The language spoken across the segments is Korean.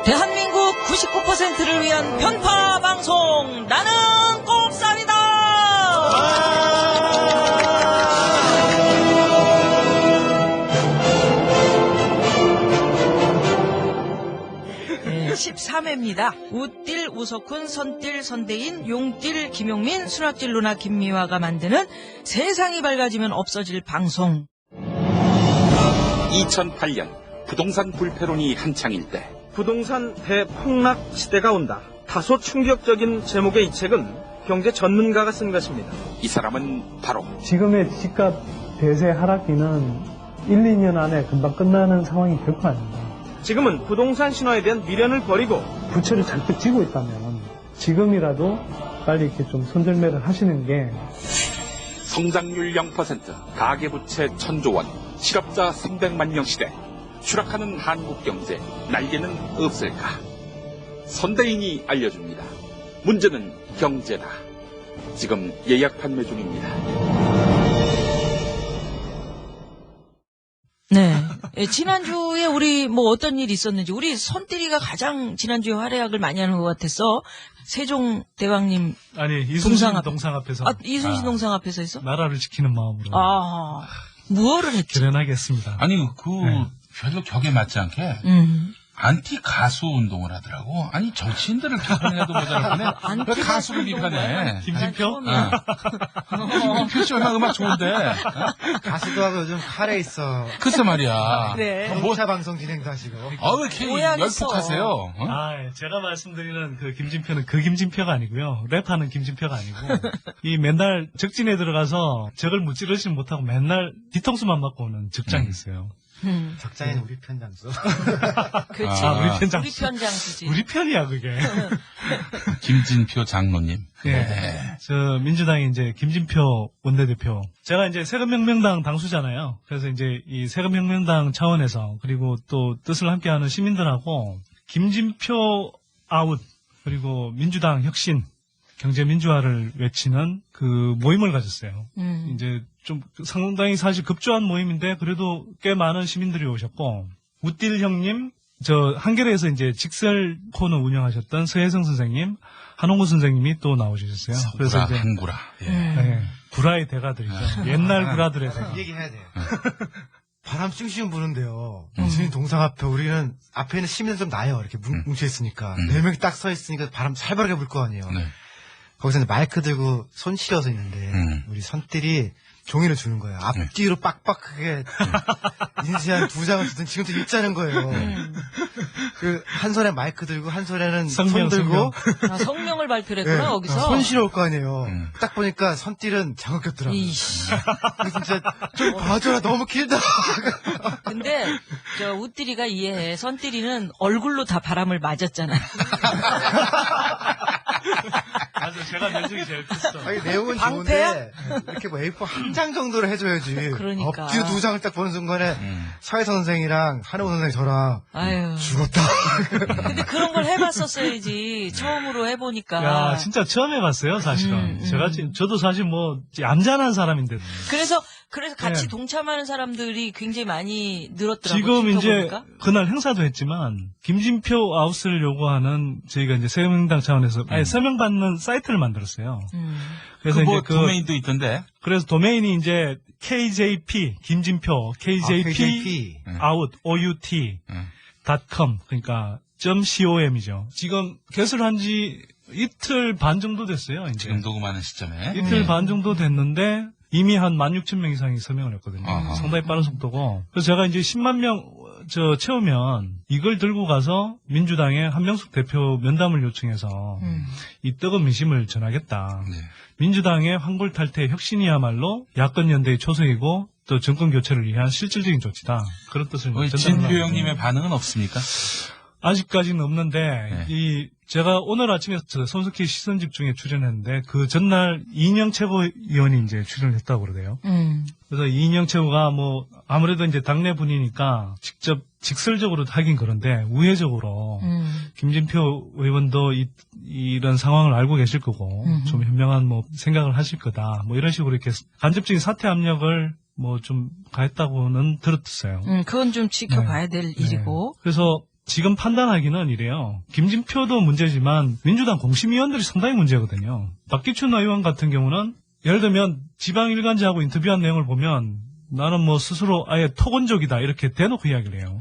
대한민국 99%를 위한 편파 방송 나는 꼽살이다. 13회입니다. 우띨 우석훈, 선띨 선대인, 용띨 김용민, 순학질 누나 김미화가 만드는 세상이 밝아지면 없어질 방송. 2008년 부동산 불패론이 한창일 때 부동산 대폭락 시대가 온다. 다소 충격적인 제목의 이 책은 경제 전문가가 쓴 것입니다. 이 사람은 바로 지금의 집값 대세 하락기는 1, 2년 안에 금방 끝나는 상황이 결코 아닙니다. 지금은 부동산 신화에 대한 미련을 버리고 부채를 잔뜩 지고 있다면 지금이라도 빨리 이렇게 좀 손절매를 하시는 게 성장률 0%, 가계부채 1000조 원, 실업자 300만 명 시대, 추락하는 한국 경제, 날개는 없을까? 선대인이 알려줍니다. 문제는 경제다. 지금 예약 판매 중입니다. 네. 지난주에 우리 뭐 어떤 일이 있었는지 우리 선띠리가 가장 지난주에 활약을 많이 하는 것 같았어. 세종대왕님 아니 이순신 동상 앞에서 이순신 동상 앞에서 했어? 나라를 지키는 마음으로 무엇을 했지? 결연하게 했습니다. 아니 별로 격에 맞지 않게 안티 가수 운동을 하더라고. 아니 정치인들을 비판해도 모자라네. 왜 가수를 비판해? 김진표? 김진표 씨 얼마나 음악 좋은데. 가수도 하고 요즘 칼에 있어. 글쎄 말이야. 그래. 경차 방송 진행도 하시고. 왜 이렇게 열폭하세요? 제가 말씀드리는 그 김진표는 그 김진표가 아니고요. 랩하는 김진표가 아니고 이 맨날 적진에 들어가서 적을 무찌르지 못하고 맨날 뒤통수만 맞고 오는 적장이 있어요. 적장에는 우리 편 장수. 그렇지. 우리 편 장수. 우리 편 장수지. 우리 편이야 그게. 김진표 장로님. 네. 저 민주당의 이제 김진표 원내대표. 제가 이제 세금혁명당 당수잖아요. 그래서 이제 이 세금혁명당 차원에서 그리고 또 뜻을 함께하는 시민들하고 김진표 아웃 그리고 민주당 혁신 경제민주화를 외치는 그 모임을 가졌어요. 이제 좀 상당히 사실 급조한 모임인데 그래도 꽤 많은 시민들이 오셨고 우띨 형님, 저 한겨레에서 이제 직설 코너 운영하셨던 서혜성 선생님, 한홍구 선생님이 또 나오셨어요. 그래서 이제 한구라. 네, 구라의 대가들이죠. 옛날 구라들의 대가. 이 얘기해야 돼요. 바람 싱싱 부는데요. 이순신 동상 앞에 우리는 앞에 있는 시민들 좀 나요. 이렇게 뭉쳐 있으니까 4명이 딱 서 있으니까 바람 살벌하게 불 거 아니에요. 네. 거기서 이제 마이크 들고 손 실어서 있는데 우리 선들이 종이를 주는 거예요. 앞뒤로 빡빡하게 인쇄한 2장을 주든 지금도 읽자는 거예요. 그 한 손에 마이크 들고 한 손에는 손 들고 성명을 발표를 했구나. 거기서 손 실어 올 거 아니에요. 딱 보니까 선띠는 장어 꼈더라고요. 그래서 진짜 좀 봐줘라 너무 길다. 근데 저 우띠리가 이해해. 선띠리는 얼굴로 다 바람을 맞았잖아. 맞아, 제가 면적이 제일 컸어. 아니, 내용은 방패야? 좋은데 이렇게 뭐 A4 한 장 정도를 해줘야지. 그러니까. 엎드려 2장을 딱 보는 순간에 서혜선 선생이랑 한혜원 선생 저랑 죽었다. 근데 그런 걸 해봤었어야지. 처음으로 해보니까. 야, 진짜 처음 해봤어요, 사실은. 저도 사실 뭐 얌전한 사람인데. 그래서 같이 동참하는 사람들이 굉장히 많이 늘었더라고요. 지금 이제 보니까. 그날 행사도 했지만 김진표 아웃을 요구하는 저희가 이제 세금당 차원에서 아예 서명받는 사이트를 만들었어요. 그래서 뭐 이제 도메인도 있던데. 그래서 도메인이 이제 KJP 김진표 KJP out out.com 그러니까 .com이죠. 지금 개설한 지 이틀 반 정도 됐어요. 이제. 지금도 그 많은 시점에. 이틀 반 정도 됐는데 이미 한 16,000명 이상이 서명을 했거든요. 상당히 빠른 속도고. 그래서 제가 이제 10만 명 채우면 이걸 들고 가서 민주당의 한명숙 대표 면담을 요청해서 이 뜨거운 민심을 전하겠다. 네. 민주당의 황골 탈퇴 혁신이야말로 야권 연대의 초석이고 또 정권 교체를 위한 실질적인 조치다. 그런 뜻을 진표 형님의 반응은 없습니까? 아직까지는 없는데 제가 오늘 아침에 손석희 시선집중에 출연했는데 그 전날 이인영 최고위원이 이제 출연을 했다고 그러대요. 그래서 이인영 최고가 뭐 아무래도 이제 당내 분이니까 직접 직설적으로 하긴 그런데 우회적으로 김진표 의원도 이 이런 상황을 알고 계실 거고 좀 현명한 뭐 생각을 하실 거다. 뭐 이런 식으로 이렇게 간접적인 사퇴 압력을 뭐 좀 가했다고는 들었어요. 그건 좀 지켜봐야 될 일이고. 그래서 지금 판단하기는 이래요. 김진표도 문제지만 민주당 공심위원들이 상당히 문제거든요. 박기춘 의원 같은 경우는 예를 들면 지방일간지하고 인터뷰한 내용을 보면 나는 뭐 스스로 아예 토건족이다 이렇게 대놓고 이야기를 해요.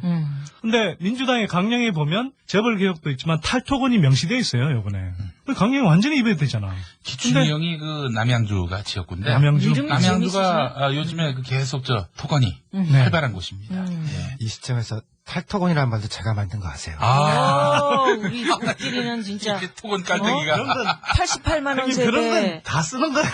근데 민주당의 강령에 보면 재벌개혁도 있지만 탈토건이 명시되어 있어요, 요번에. 강령이 완전히 입에되잖아. 기춘이 형이 그 남양주가 지역구인데. 남양주가 요즘에 그 계속 토건이 네. 활발한 곳입니다. 예. 이 시점에서 탈토건이라는 말도 제가 만든 거 아세요? 우리 우리끼리는 진짜 이렇게 토건 깔때기가. 88만 원 그런 건 세대. 다 쓰는 거야.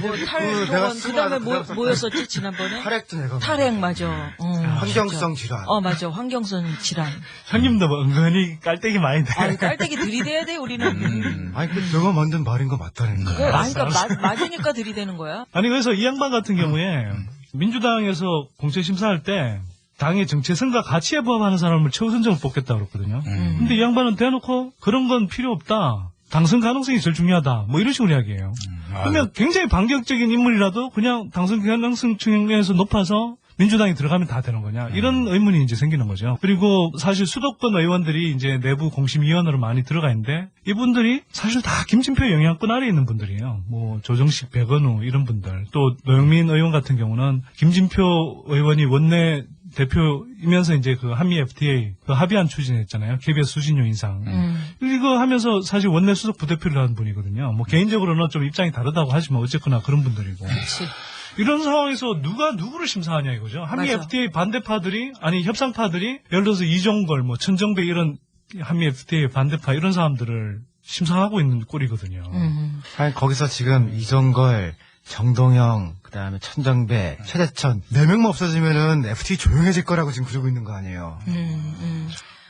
뭐 내가 탈토건 쓰고 그다음에 나서 뭐였었지 지난번에? 탈핵도 내가 탈핵 맞아. 환경성 질환. 맞아. 환경성 질환. 형님도 뭐 은근히 깔때기 많이 돼. 깔때기 들이대야 돼 우리는. 아니 그 내가 만든 말인 거 맞다는 거야. 그러니까 맞으니까 들이대는 거야. 아니 그래서 이 양반 같은 경우에 민주당에서 공천 심사할 때 당의 정체성과 가치에 부합하는 사람을 최우선적으로 뽑겠다 그랬거든요. 근데 이 양반은 대놓고 그런 건 필요 없다. 당선 가능성이 제일 중요하다. 뭐 이런 식으로 이야기해요. 그러면 굉장히 반격적인 인물이라도 그냥 당선 가능성 측면에서 높아서 민주당이 들어가면 다 되는 거냐. 이런 의문이 이제 생기는 거죠. 그리고 사실 수도권 의원들이 이제 내부 공심위원으로 많이 들어가 있는데 이분들이 사실 다 김진표 영향권 아래에 있는 분들이에요. 뭐 조정식, 백은우 이런 분들. 또 노영민 의원 같은 경우는 김진표 의원이 원내 대표이면서 이제 그 한미 FTA 그 합의안 추진했잖아요. KBS 수신료 인상. 이거 하면서 사실 원내 수석 부대표를 하는 분이거든요. 뭐 개인적으로는 좀 입장이 다르다고 하지만 어쨌거나 그런 분들이고. 그렇지. 이런 상황에서 누가 누구를 심사하냐 이거죠. 한미 맞아. FTA 반대파들이 아니 협상파들이 예를 들어서 이종걸 뭐 천정배 이런 한미 FTA 반대파 이런 사람들을 심사하고 있는 꼴이거든요. 아니 거기서 지금 이종걸, 정동영, 그다음에 천정배, 최대천 4명만 없어지면은 FTA 조용해질 거라고 지금 그러고 있는 거 아니에요.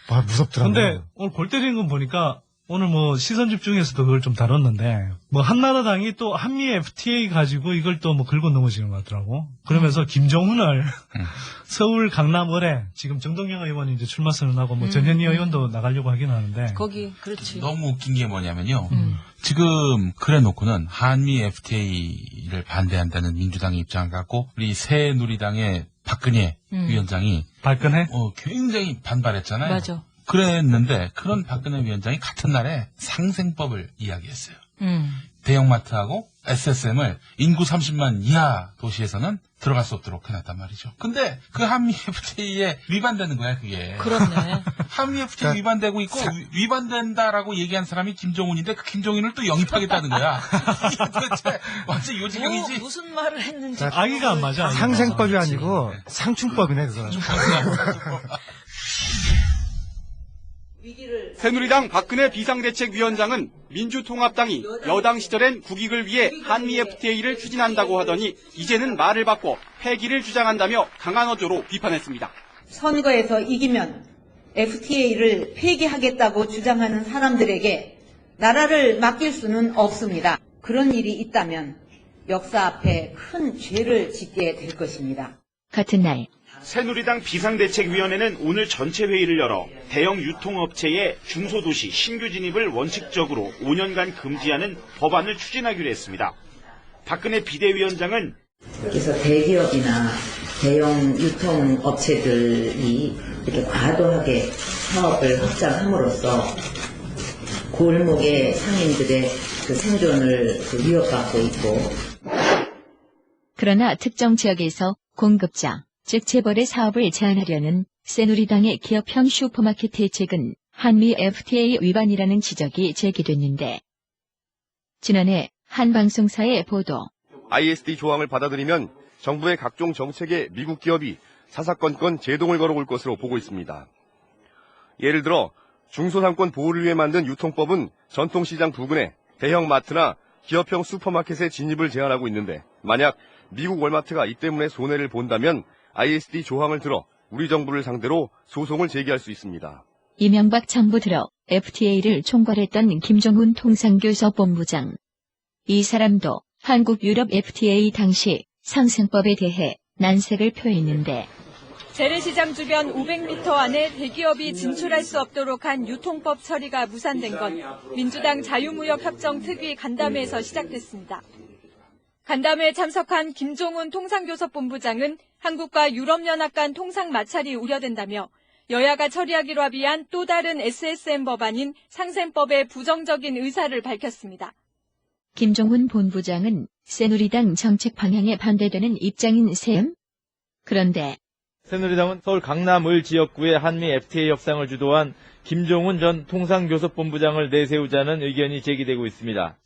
와 무섭더라고요. 근데 오늘 골 때리는 건 보니까 오늘 뭐 시선 집중에서도 그걸 좀 다뤘는데 뭐 한나라당이 또 한미 FTA 가지고 이걸 또 뭐 긁어 넘어지는 것 같더라고. 그러면서 김정훈을 서울 강남 을에 지금 정동영 의원이 이제 출마 선언하고 뭐 전현희 의원도 나가려고 하긴 하는데 거기 그렇지. 너무 웃긴 게 뭐냐면요. 지금 그래 놓고는 한미 FTA를 반대한다는 민주당의 입장을 갖고 우리 새누리당의 박근혜 위원장이 발끈해? 굉장히 반발했잖아요. 맞아. 그랬는데 그런 박근혜 위원장이 같은 날에 상생법을 이야기했어요. 대형마트하고 SSM을 인구 30만 이하 도시에서는 들어갈 수 없도록 해놨단 말이죠. 근데 그 한미 FTA에 위반되는 거야, 그게. 그렇네. 한미 FTA 위반되고 있고 위반된다라고 얘기한 사람이 김종훈인데 그 김종훈을 또 영입하겠다는 거야. 이게 도대체 완전 요지경이지. 무슨 말을 했는지. 아기가 안 맞아. 상생법이 아니고 상충법이네 그거. 새누리당 박근혜 비상대책위원장은 민주통합당이 여당 시절엔 국익을 위해 한미 FTA를 추진한다고 하더니 이제는 말을 바꿔 폐기를 주장한다며 강한 어조로 비판했습니다. 선거에서 이기면 FTA를 폐기하겠다고 주장하는 사람들에게 나라를 맡길 수는 없습니다. 그런 일이 있다면 역사 앞에 큰 죄를 짓게 될 것입니다. 같은 날 새누리당 비상대책위원회는 오늘 전체 회의를 열어 대형 유통업체의 중소도시 신규 진입을 원칙적으로 5년간 금지하는 법안을 추진하기로 했습니다. 박근혜 비대위원장은 그래서 대기업이나 대형 유통업체들이 이렇게 과도하게 사업을 확장함으로써 골목의 상인들의 그 생존을 위협받고 있고 그러나 특정 지역에서 공급자 즉 재벌의 사업을 제한하려는 새누리당의 기업형 슈퍼마켓 대책은 한미 FTA 위반이라는 지적이 제기됐는데 지난해 한 방송사의 보도 ISD 조항을 받아들이면 정부의 각종 정책에 미국 기업이 사사건건 제동을 걸어올 것으로 보고 있습니다. 예를 들어 중소상권 보호를 위해 만든 유통법은 전통시장 부근에 대형 마트나 기업형 슈퍼마켓의 진입을 제한하고 있는데 만약 미국 월마트가 이 때문에 손해를 본다면 ISD 조항을 들어 우리 정부를 상대로 소송을 제기할 수 있습니다. 이명박 정부 들어 FTA를 총괄했던 김정훈 통상교섭본부장. 이 사람도 한국 유럽 FTA 당시 상생법에 대해 난색을 표했는데 재래시장 주변 500m 안에 대기업이 진출할 수 없도록 한 유통법 처리가 무산된 건 민주당 자유무역협정특위 간담회에서 시작됐습니다. 간담회에 참석한 김종훈 통상교섭본부장은 한국과 유럽연합 간 통상 마찰이 우려된다며 여야가 처리하기로 합의한 또 다른 SSM 법안인 상생법의 부정적인 의사를 밝혔습니다. 김종훈 본부장은 새누리당 정책 방향에 반대되는 입장인 셈? 그런데 새누리당은 서울 강남을 지역구의 한미 FTA 협상을 주도한 김종훈 전 통상교섭본부장을 내세우자는 의견이 제기되고 있습니다.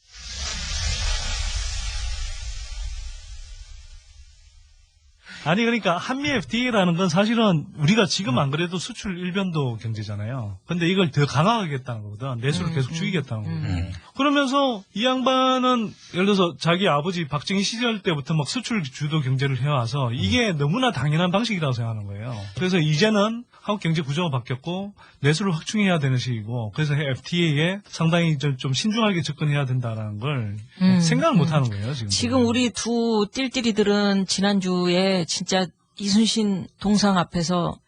아니 그러니까 한미 FTA라는 건 사실은 우리가 지금 안 그래도 수출 일변도 경제잖아요. 근데 이걸 더 강화하겠다는 거거든. 내수를 계속 죽이겠다는 거거든. 그러면서 이 양반은 예를 들어서 자기 아버지 박정희 시절 때부터 막 수출 주도 경제를 해와서 이게 너무나 당연한 방식이라고 생각하는 거예요. 그래서 이제는 한국 경제 구조가 바뀌었고 내수를 확충해야 되는 시기고 그래서 FTA에 상당히 좀 신중하게 접근해야 된다는 걸 생각을 못 하는 거예요. 지금 우리 두 띨띨이들은 지난주에 진짜 이순신 동상 앞에서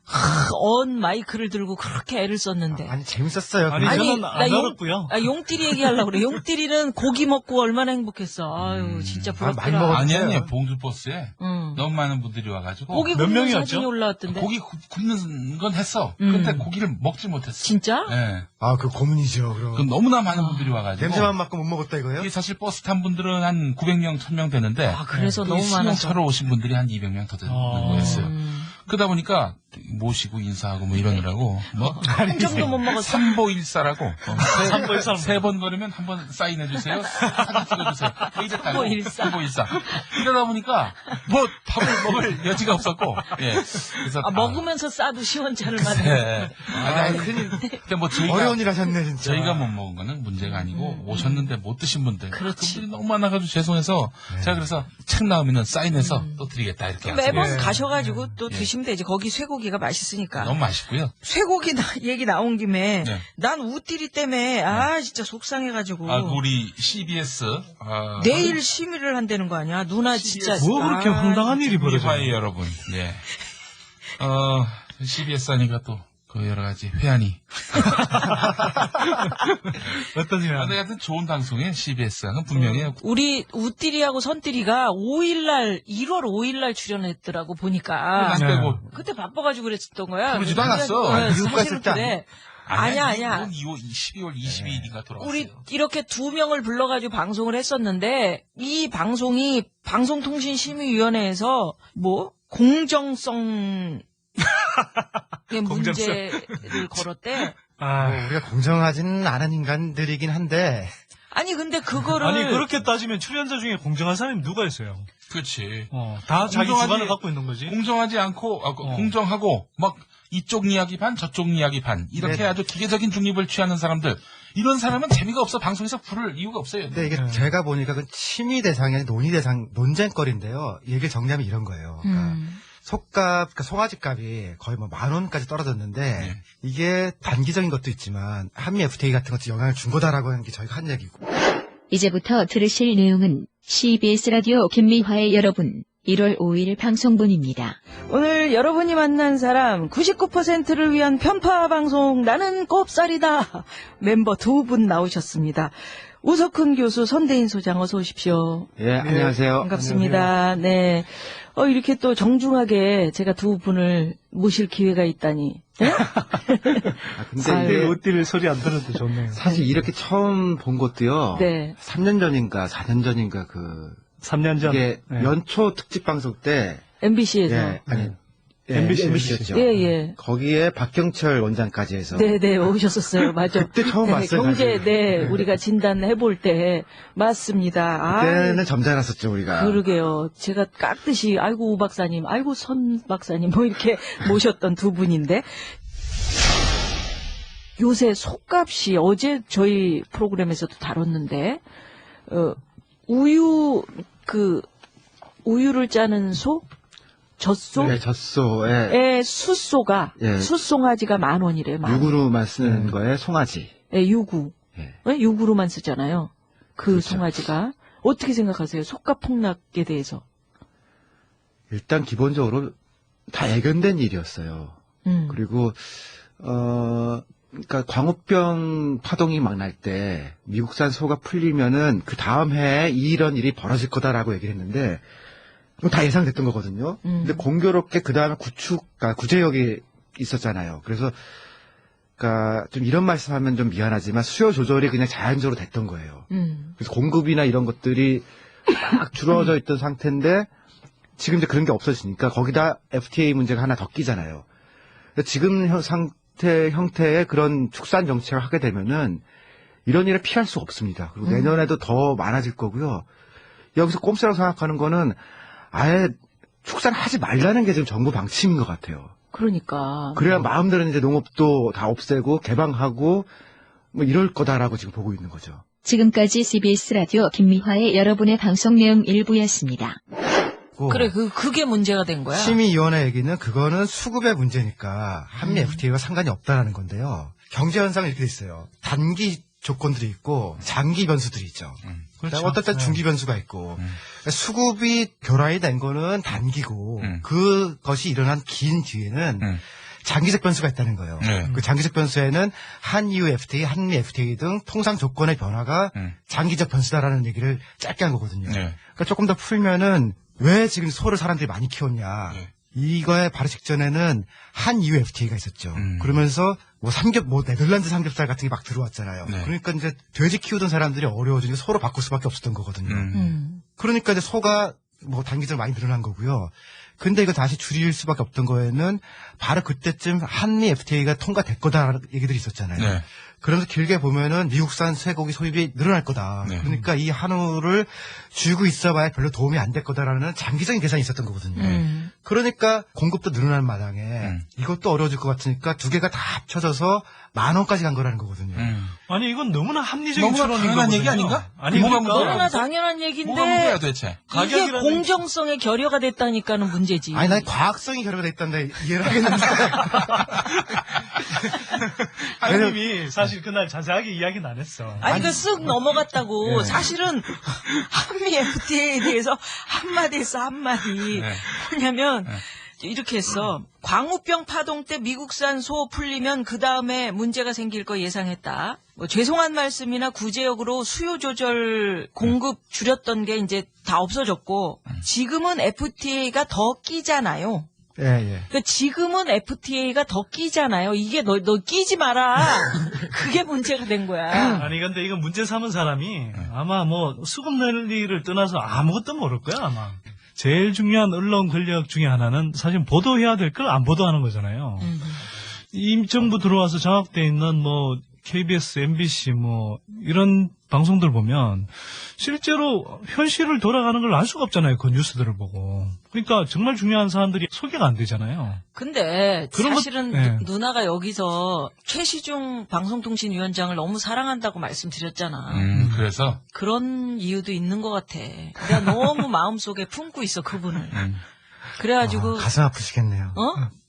언 마이크를 들고 그렇게 애를 썼는데. 아니 재밌었어요. 아니 저는 안 어렵고요. 용띠리 얘기하려고 그래. 용띠리는 고기 먹고 얼마나 행복했어. 아유 진짜 부럽더라. 아니 봉주버스에 너무 많은 분들이 와가지고 고기 몇 굽는 사진이 올라왔던데. 고기 굽는 건 했어. 근데 고기를 먹지 못했어. 진짜? 네. 아, 그 고문이죠. 그럼. 너무나 많은 분들이 와가지고 냄새만 맡고 못 먹었다 이거요? 이게 사실 버스 탄 분들은 한 900명, 1000명 되는데 그래서 너무 많아서 승용차로 오신 분들이 한 200명 더 되는 거였어요. 그러다 보니까 모시고 인사하고 뭐 이러느라고 한 점도 못 먹었어. 삼보일사라고 세 번 걸으면 한 번 사인해 주세요. 사진 찍어 주세요. 이랬다고. 삼보일사. 이러다 보니까 뭐 밥을 먹을 여지가 없었고. 예. 그래서 먹으면서 싸도 시원찮을 만해. 근데 뭐 저희가 어려운 일 하셨네 진짜. 저희가 못 먹은 거는 문제가 아니고 오셨는데 못 드신 분들. 그렇지. 그분들이 너무 많아가지고 죄송해서 제가 그래서 책 나오면은 사인해서 또 드리겠다 이렇게. 매번 가셔가지고 또 드시면 되지. 거기 쇠고기가 맛있으니까. 너무 맛있고요. 쇠고기 얘기 나온 김에 난 우띠리 때문에 진짜 속상해가지고. 우리 CBS 내일 심의를 한다는 거 아니야? 누나 진짜. 뭐 그렇게 황당한 일이 벌어져요, 여러분. 네. CBS 하니까 또 그 여러 가지 회한이. 어떤 일? 하여튼 좋은 방송에 CBS는 분명히. 우리 우띠리하고 선띠리가 1월 5일날 출연했더라고 보니까. 그때 바빠가지고 그랬었던 거야. 그러지도 않았어. 사실은 그래. 아니야. 12월 22일인가 돌아왔어요. 우리 이렇게 두 명을 불러가지고 방송을 했었는데 이 방송이 방송통신심의위원회에서 공정성 문제를 걸었대. 우리가 공정하지는 않은 인간들이긴 한데. 아니 근데 그거를 그렇게 따지면 출연자 중에 공정한 사람이 누가 있어요? 그렇지. 다 자기 주관을 갖고 있는 거지. 공정하지 않고 공정하고 막 이쪽 이야기 반 저쪽 이야기 반 이렇게 아주 기계적인 중립을 취하는 사람들 이런 사람은 재미가 없어. 방송에서 부를 이유가 없어요. 근데 이게 제가 보니까 그 심의 대상이 아니라 논의 대상 논쟁거리인데요. 얘기를 정리하면 이런 거예요. 그러니까 속값, 그러니까 송아지 값이 거의 10,000원까지 떨어졌는데 이게 단기적인 것도 있지만 한미 FTA 같은 것도 영향을 준 거다라고 하는 게 저희가 한 얘기고. 이제부터 들으실 내용은 CBS 라디오 김미화의 여러분 1월 5일 방송분입니다. 오늘 여러분이 만난 사람 99%를 위한 편파 방송 나는 꼽살이다. 멤버 두 분 나오셨습니다. 우석훈 교수, 선대인 소장 어서 오십시오. 예, 안녕하세요. 반갑습니다. 네. 이렇게 또 정중하게 제가 두 분을 모실 기회가 있다니. 네? 근데 우띠를 소리 안 들어도 좋네요. 사실 이렇게 처음 본 것도요. 네. 3년 전인가 4년 전인가 3년 전. 이게 연초 특집 방송 때 MBC에서. MBC였죠. 예. 거기에 박경철 원장까지 해서. 네, 오셨었어요. 맞아. 그때 처음 봤어요. 경제, 우리가 진단해볼 때. 맞습니다. 그때는 점잖았었죠, 우리가. 그러게요. 제가 깍듯이, 아이고, 우 박사님, 아이고, 선 박사님, 이렇게 모셨던 두 분인데. 요새 속값이 어제 저희 프로그램에서도 다뤘는데, 우유를 짜는 소? 젖소? 네, 젖소에. 숫소가, 숫송아지가 10,000원이래요. 육으로만 쓰는 거에 송아지. 유구. 육으로만 쓰잖아요. 그렇죠. 송아지가. 어떻게 생각하세요? 속값 폭락에 대해서. 일단 기본적으로 다 예견된 일이었어요. 그리고 그러니까 광우병 파동이 막 날 때 미국산 소가 풀리면은 그 다음 해에 이런 일이 벌어질 거다라고 얘기를 했는데 그건 다 예상됐던 거거든요. 근데 공교롭게 그 다음에 구제역이 있었잖아요. 그래서 그러니까 좀 이런 말씀하면 좀 미안하지만 수요 조절이 그냥 자연적으로 됐던 거예요. 그래서 공급이나 이런 것들이 막 줄어져 있던 상태인데 지금 이제 그런 게 없어지니까 거기다 FTA 문제가 하나 더 끼잖아요. 지금 형태의 그런 축산 정책을 하게 되면은 이런 일을 피할 수 없습니다. 그리고 내년에도 더 많아질 거고요. 여기서 꼼수라고 생각하는 거는 아예 축산하지 말라는 게 지금 정부 방침인 것 같아요. 그러니까. 그래야 마음대로 이제 농업도 다 없애고 개방하고 뭐 이럴 거다라고 지금 보고 있는 거죠. 지금까지 CBS 라디오 김미화의 여러분의 방송 내용 일부였습니다. 그래, 그게 문제가 된 거야. 심의위원회 얘기는 그거는 수급의 문제니까 한미 FTA가 상관이 없다라는 건데요. 경제 현상은 이렇게 돼 있어요. 단기 조건들이 있고 장기 변수들이 있죠. 그렇죠. 어떨 때 중기 변수가 있고 수급이 결합이 된 거는 단기고 그것이 일어난 긴 뒤에는 장기적 변수가 있다는 거예요. 그 장기적 변수에는 한EU FTA, 한미 FTA 등 통상 조건의 변화가 장기적 변수다라는 얘기를 짧게 한 거거든요. 그러니까 조금 더 풀면은 왜 지금 소를 사람들이 많이 키웠냐. 이거에 바로 직전에는 한EU FTA가 있었죠. 그러면서 네덜란드 삼겹살 같은 게 막 들어왔잖아요. 그러니까 이제 돼지 키우던 사람들이 어려워지니까 소로 바꿀 수밖에 없었던 거거든요. 그러니까 이제 소가 뭐 단기적으로 많이 늘어난 거고요. 근데 이거 다시 줄일 수밖에 없던 거에는 바로 그때쯤 한미 FTA가 통과될 거다라는 얘기들이 있었잖아요. 그러면서 길게 보면은 미국산 쇠고기 소입이 늘어날 거다. 그러니까 이 한우를 쥐고 있어봐야 별로 도움이 안 될 거다라는 장기적인 계산이 있었던 거거든요. 그러니까 공급도 늘어날 마당에 이것도 어려워질 것 같으니까 두 개가 다 합쳐져서 10,000원까지 간 거라는 거거든요. 아니 이건 너무나 합리적인 너무나 추론인 당연한 거거든요. 얘기 아닌가? 아니 뭐가 그러니까 너무나 당연한 얘기인데 뭐가 문제야 도대체? 이게 공정성의 결여가 됐다니까는 문제지. 아니 난 과학성이 결여가 됐다는데 이해를 하겠는데. 아님이 사실 그날 자세하게 이야기는 안 했어. 아니 그 쓱 넘어갔다고. 사실은 한미 FTA에 대해서 한마디 했어 한마디. 뭐냐면 이렇게 했어. 광우병 파동 때 미국산 소 풀리면 그 다음에 문제가 생길 거 예상했다. 뭐 죄송한 말씀이나 구제역으로 수요 조절 공급 줄였던 게 이제 다 없어졌고 지금은 FTA가 더 끼잖아요. 그러니까 지금은 FTA가 더 끼잖아요. 이게 너 끼지 마라. 그게 문제가 된 거야. 아니 근데 이거 문제 삼은 사람이 아마 뭐 수급 논리를 떠나서 아무것도 모를 거야 아마. 제일 중요한 언론 권력 중에 하나는 사실 보도해야 될 걸 안 보도하는 거잖아요. 이 정부 들어와서 장악돼 있는 뭐 KBS, MBC 뭐 이런 방송들 보면 실제로 현실을 돌아가는 걸 알 수가 없잖아요. 그 뉴스들을 보고. 그러니까 정말 중요한 사람들이 소개가 안 되잖아요. 근데 그런 사실은 누나가 여기서 최시중 방송통신위원장을 너무 사랑한다고 말씀드렸잖아. 그래서 그런 이유도 있는 것 같아. 내가 너무 마음속에 품고 있어 그분을. 그래가지고 가슴 아프시겠네요.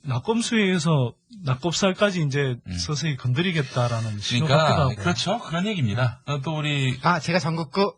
낙검수에서 낙곱살까지 이제 서서히 건드리겠다라는 신호 같기도 그러니까 하고. 그렇죠. 그런 얘기입니다. 또 우리 제가 전국구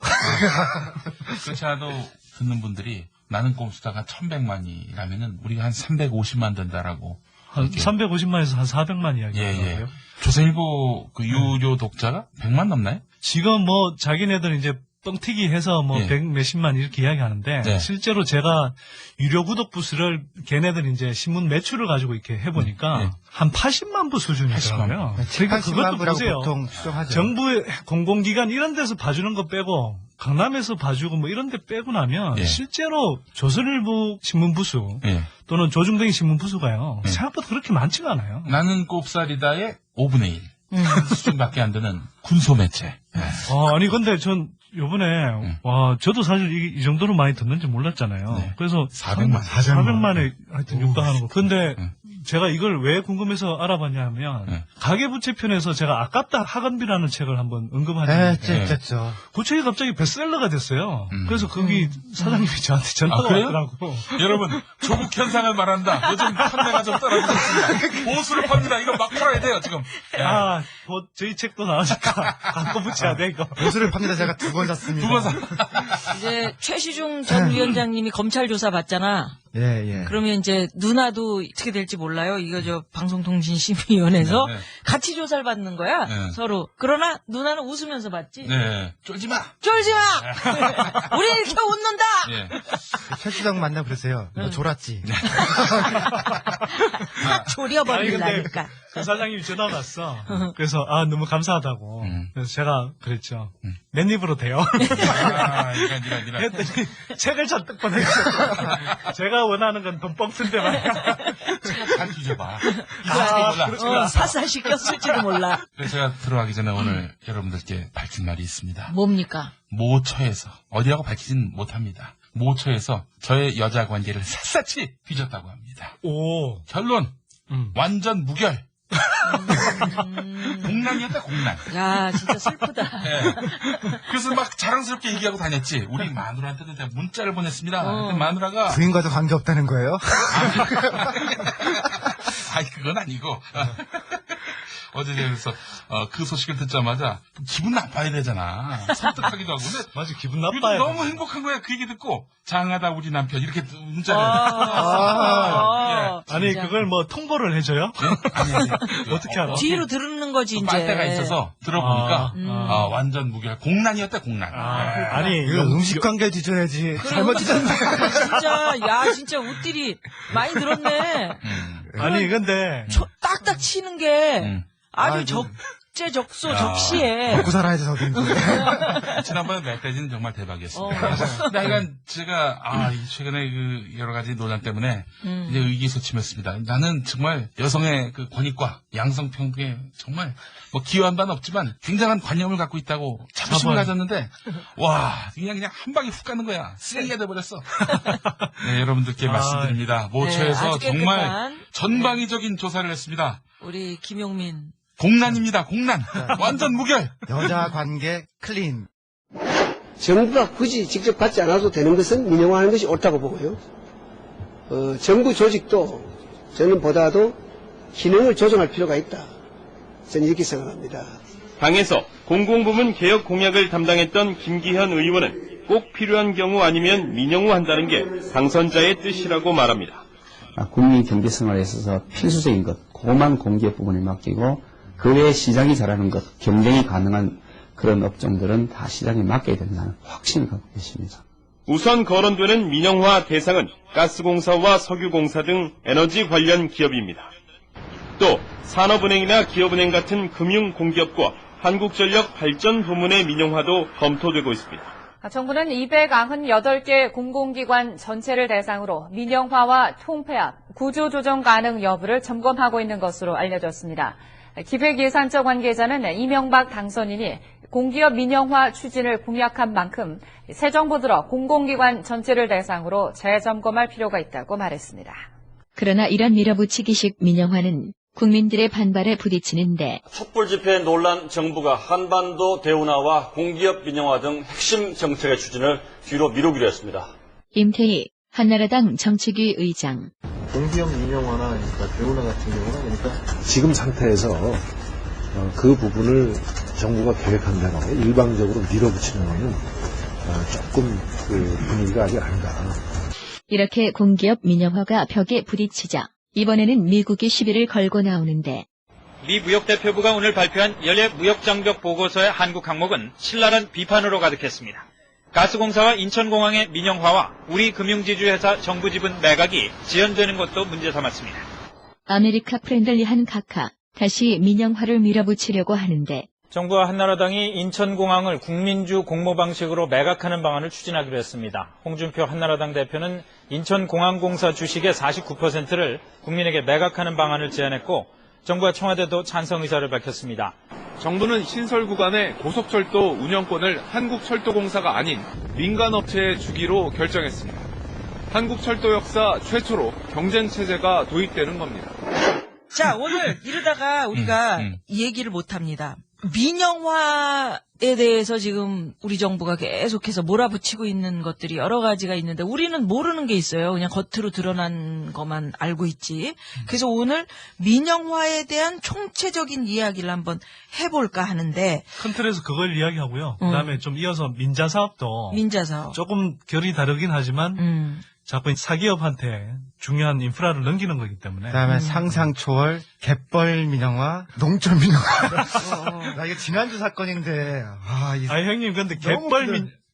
그렇지 않아도 듣는 분들이 나는 꼼수다가 1,100만이라면은 우리가 한 350만 된다라고. 한 350만에서 한 400만 이야기하더라고요. 조선일보 그 유료 독자가 100만 넘나요? 지금 뭐 자기네들 이제 뻥튀기 해서 뭐 100 몇십만 이렇게 이야기하는데 실제로 제가 유료 구독 부수를 걔네들 이제 신문 매출을 가지고 이렇게 해보니까 한 80만 부 수준이더라고요. 그러니까 그것도 보세요. 보통 추정하죠. 정부의 공공기관 이런 데서 봐주는 거 빼고 강남에서 봐주고 뭐 이런 데 빼고 나면 실제로 조선일보 신문 부수 또는 조중동이 신문 부수가요. 생각보다 그렇게 많지가 않아요. 나는 꼽살이다의 5분의 1 수준밖에 안 되는 군소 매체. 아니 근데 전 요번에 와 저도 사실 이 정도로 많이 듣는지 몰랐잖아요. 그래서 400만에 하여튼 육박하는 거. 근데 제가 이걸 왜 궁금해서 알아봤냐 하면 가계부채편에서 제가 아깝다 학원비라는 책을 한번 언급한 적이 있는데 그 책이 갑자기 베스트셀러가 됐어요. 그래서 거기 사장님이 저한테 전화가 왔더라고. 여러분 조국 현상을 말한다. 요즘 판매가 좀 떨어지고 있습니다. 보수를 팝니다. 이거 막 팔아야 돼요 지금. 저희 책도 나오니까 갖고 붙여야 돼, 이거. 보수를 팝니다. 제가 2번 샀습니다. 2번 사. 이제 최시중 전 위원장님이 검찰 조사 받잖아. 예. 그러면 이제 누나도 어떻게 될지 몰라요. 이거 저 방송통신심의위원회에서 네. 같이 조사를 받는 거야. 네. 서로. 그러나 누나는 웃으면서 받지. 네. 쫄지 마. 쫄지 마. 우리 이렇게 웃는다. 예. 최수정 만나 그러세요. 너 졸았지? 졸여버리려니까. 그 사장님이 전화 왔어. 그래서 너무 감사하다고. 그래서 제가 그랬죠. 맨입으로 돼요. 니가. 했더니 책을 잔뜩 보내주셨어. 제가 원하는 건 돈 뻥쓴데 말이야. 잘 뒤져봐. 사살 시켰을지도 몰라. 그래서 제가 들어가기 전에 오늘 여러분들께 밝힌 말이 있습니다. 뭡니까? 모처에서 어디라고 밝히진 못합니다. 모처에서 저의 여자 관계를 샅샅이 뒤졌다고 합니다. 오. 결론 완전 무결. 공난이었다 공난. 야 진짜 슬프다. 네. 그래서 막 자랑스럽게 얘기하고 다녔지. 우리 마누라한테도 내가 문자를 보냈습니다. 근데 마누라가 부인과도 관계 없다는 거예요? 아니 그건 아니고 어제 그래서 그 소식을 듣자마자 기분 나빠야 되잖아. 설득하기도 하고. 근데 맞아, 기분 나빠요. 너무 행복한 거야. 그 얘기 듣고 장하다 우리 남편 이렇게 문자를. 예. 아니 그걸 뭐 통보를 해줘요? 아니. 어떻게 알아? 뒤로 들는 거지 이제. 빨대가 있어서 들어보니까 완전 무결. 공난이었다 공난. 아니 이거 음식 관계 뒤져야지. 잘못 뒤졌네. 진짜 웃들이 많이 들었네. 아니 근데 딱딱 치는 게 아주 적재적소 적시에 먹고 살아야 돼서 지난번에 멧돼지는 정말 대박이었습니다. 근데 하여간 제가 최근에 그 여러 가지 논란 때문에 이제 의기소침했습니다. 나는 정말 여성의 그 권익과 양성평등에 정말 뭐 기여한 바는 없지만 굉장한 관념을 갖고 있다고 자부심을 가졌는데 와 그냥 한 방에 훅 가는 거야. 쓰레기가 돼버렸어. 네, 여러분들께 말씀드립니다. 모처에서 정말 전방위적인 조사를 했습니다. 우리 김용민 공난입니다. 공난. 완전 무결. 여자 관계 클린. 정부가 굳이 직접 받지 않아도 되는 것은 민영화하는 것이 옳다고 보고요. 정부 조직도 저는 보다도 기능을 조정할 필요가 있다. 저는 이렇게 생각합니다. 당에서 공공부문 개혁 공약을 담당했던 김기현 의원은 꼭 필요한 경우 아니면 민영화한다는 게 당선자의 뜻이라고 말합니다. 국민 경제생활에 있어서 필수적인 것, 고만 공기업 부분을 맡기고 그 외에 시장이 잘하는 것, 경쟁이 가능한 그런 업종들은 다 시장에 맡겨야 된다는 확신을 갖고 계십니다. 우선 거론되는 민영화 대상은 가스공사와 석유공사 등 에너지 관련 기업입니다. 또 산업은행이나 기업은행 같은 금융공기업과 한국전력 발전 부문의 민영화도 검토되고 있습니다. 정부는 298개 공공기관 전체를 대상으로 민영화와 통폐합, 구조조정 가능 여부를 점검하고 있는 것으로 알려졌습니다. 기획예산처 관계자는 이명박 당선인이 공기업 민영화 추진을 공약한 만큼 새 정부 들어 공공기관 전체를 대상으로 재점검할 필요가 있다고 말했습니다. 그러나 이런 밀어붙이기식 민영화는 국민들의 반발에 부딪히는데 촛불 집회 논란 정부가 한반도 대운하와 공기업 민영화 등 핵심 정책의 추진을 뒤로 미루기로 했습니다. 임태희 한나라당 정책위 의장. 공기업 민영화나 그러니까 대운하 같은 경우는 그러니까 지금 상태에서 그 부분을 정부가 계획한 대로 일방적으로 밀어붙이는 것은 조금 그 분위기가 아직 아니다. 이렇게 공기업 민영화가 벽에 부딪히자 이번에는 미국이 시비를 걸고 나오는데 미 무역대표부가 오늘 발표한 연례 무역장벽 보고서의 한국 항목은 신랄한 비판으로 가득했습니다. 가스공사와 인천공항의 민영화와 우리 금융지주회사 정부지분 매각이 지연되는 것도 문제 삼았습니다. 아메리카 프렌들리한 카카 다시 민영화를 밀어붙이려고 하는데 정부와 한나라당이 인천공항을 국민주 공모 방식으로 매각하는 방안을 추진하기로 했습니다. 홍준표 한나라당 대표는 인천공항공사 주식의 49%를 국민에게 매각하는 방안을 제안했고 정부와 청와대도 찬성 의사를 밝혔습니다. 정부는 신설 구간의 고속철도 운영권을 한국철도공사가 아닌 민간업체에 주기로 결정했습니다. 한국철도 역사 최초로 경쟁체제가 도입되는 겁니다. 자, 오늘 이러다가 우리가 이 얘기를 못합니다. 민영화 대해서 지금 우리 정부가 계속해서 몰아붙이고 있는 것들이 여러 가지가 있는데 우리는 모르는 게 있어요. 그냥 겉으로 드러난 것만 알고 있지. 그래서 오늘 민영화에 대한 총체적인 이야기를 한번 해볼까 하는데 큰 틀에서 그걸 이야기하고요. 그다음에 좀 이어서 민자사업도 민자사업 조금 결이 다르긴 하지만 자꾸 사기업한테 중요한 인프라를 넘기는 거기 때문에. 그다음에 상상 초월, 갯벌 민영화, 농촌 민영화. 나 이거 지난주 사건인데. 형님 근데 너무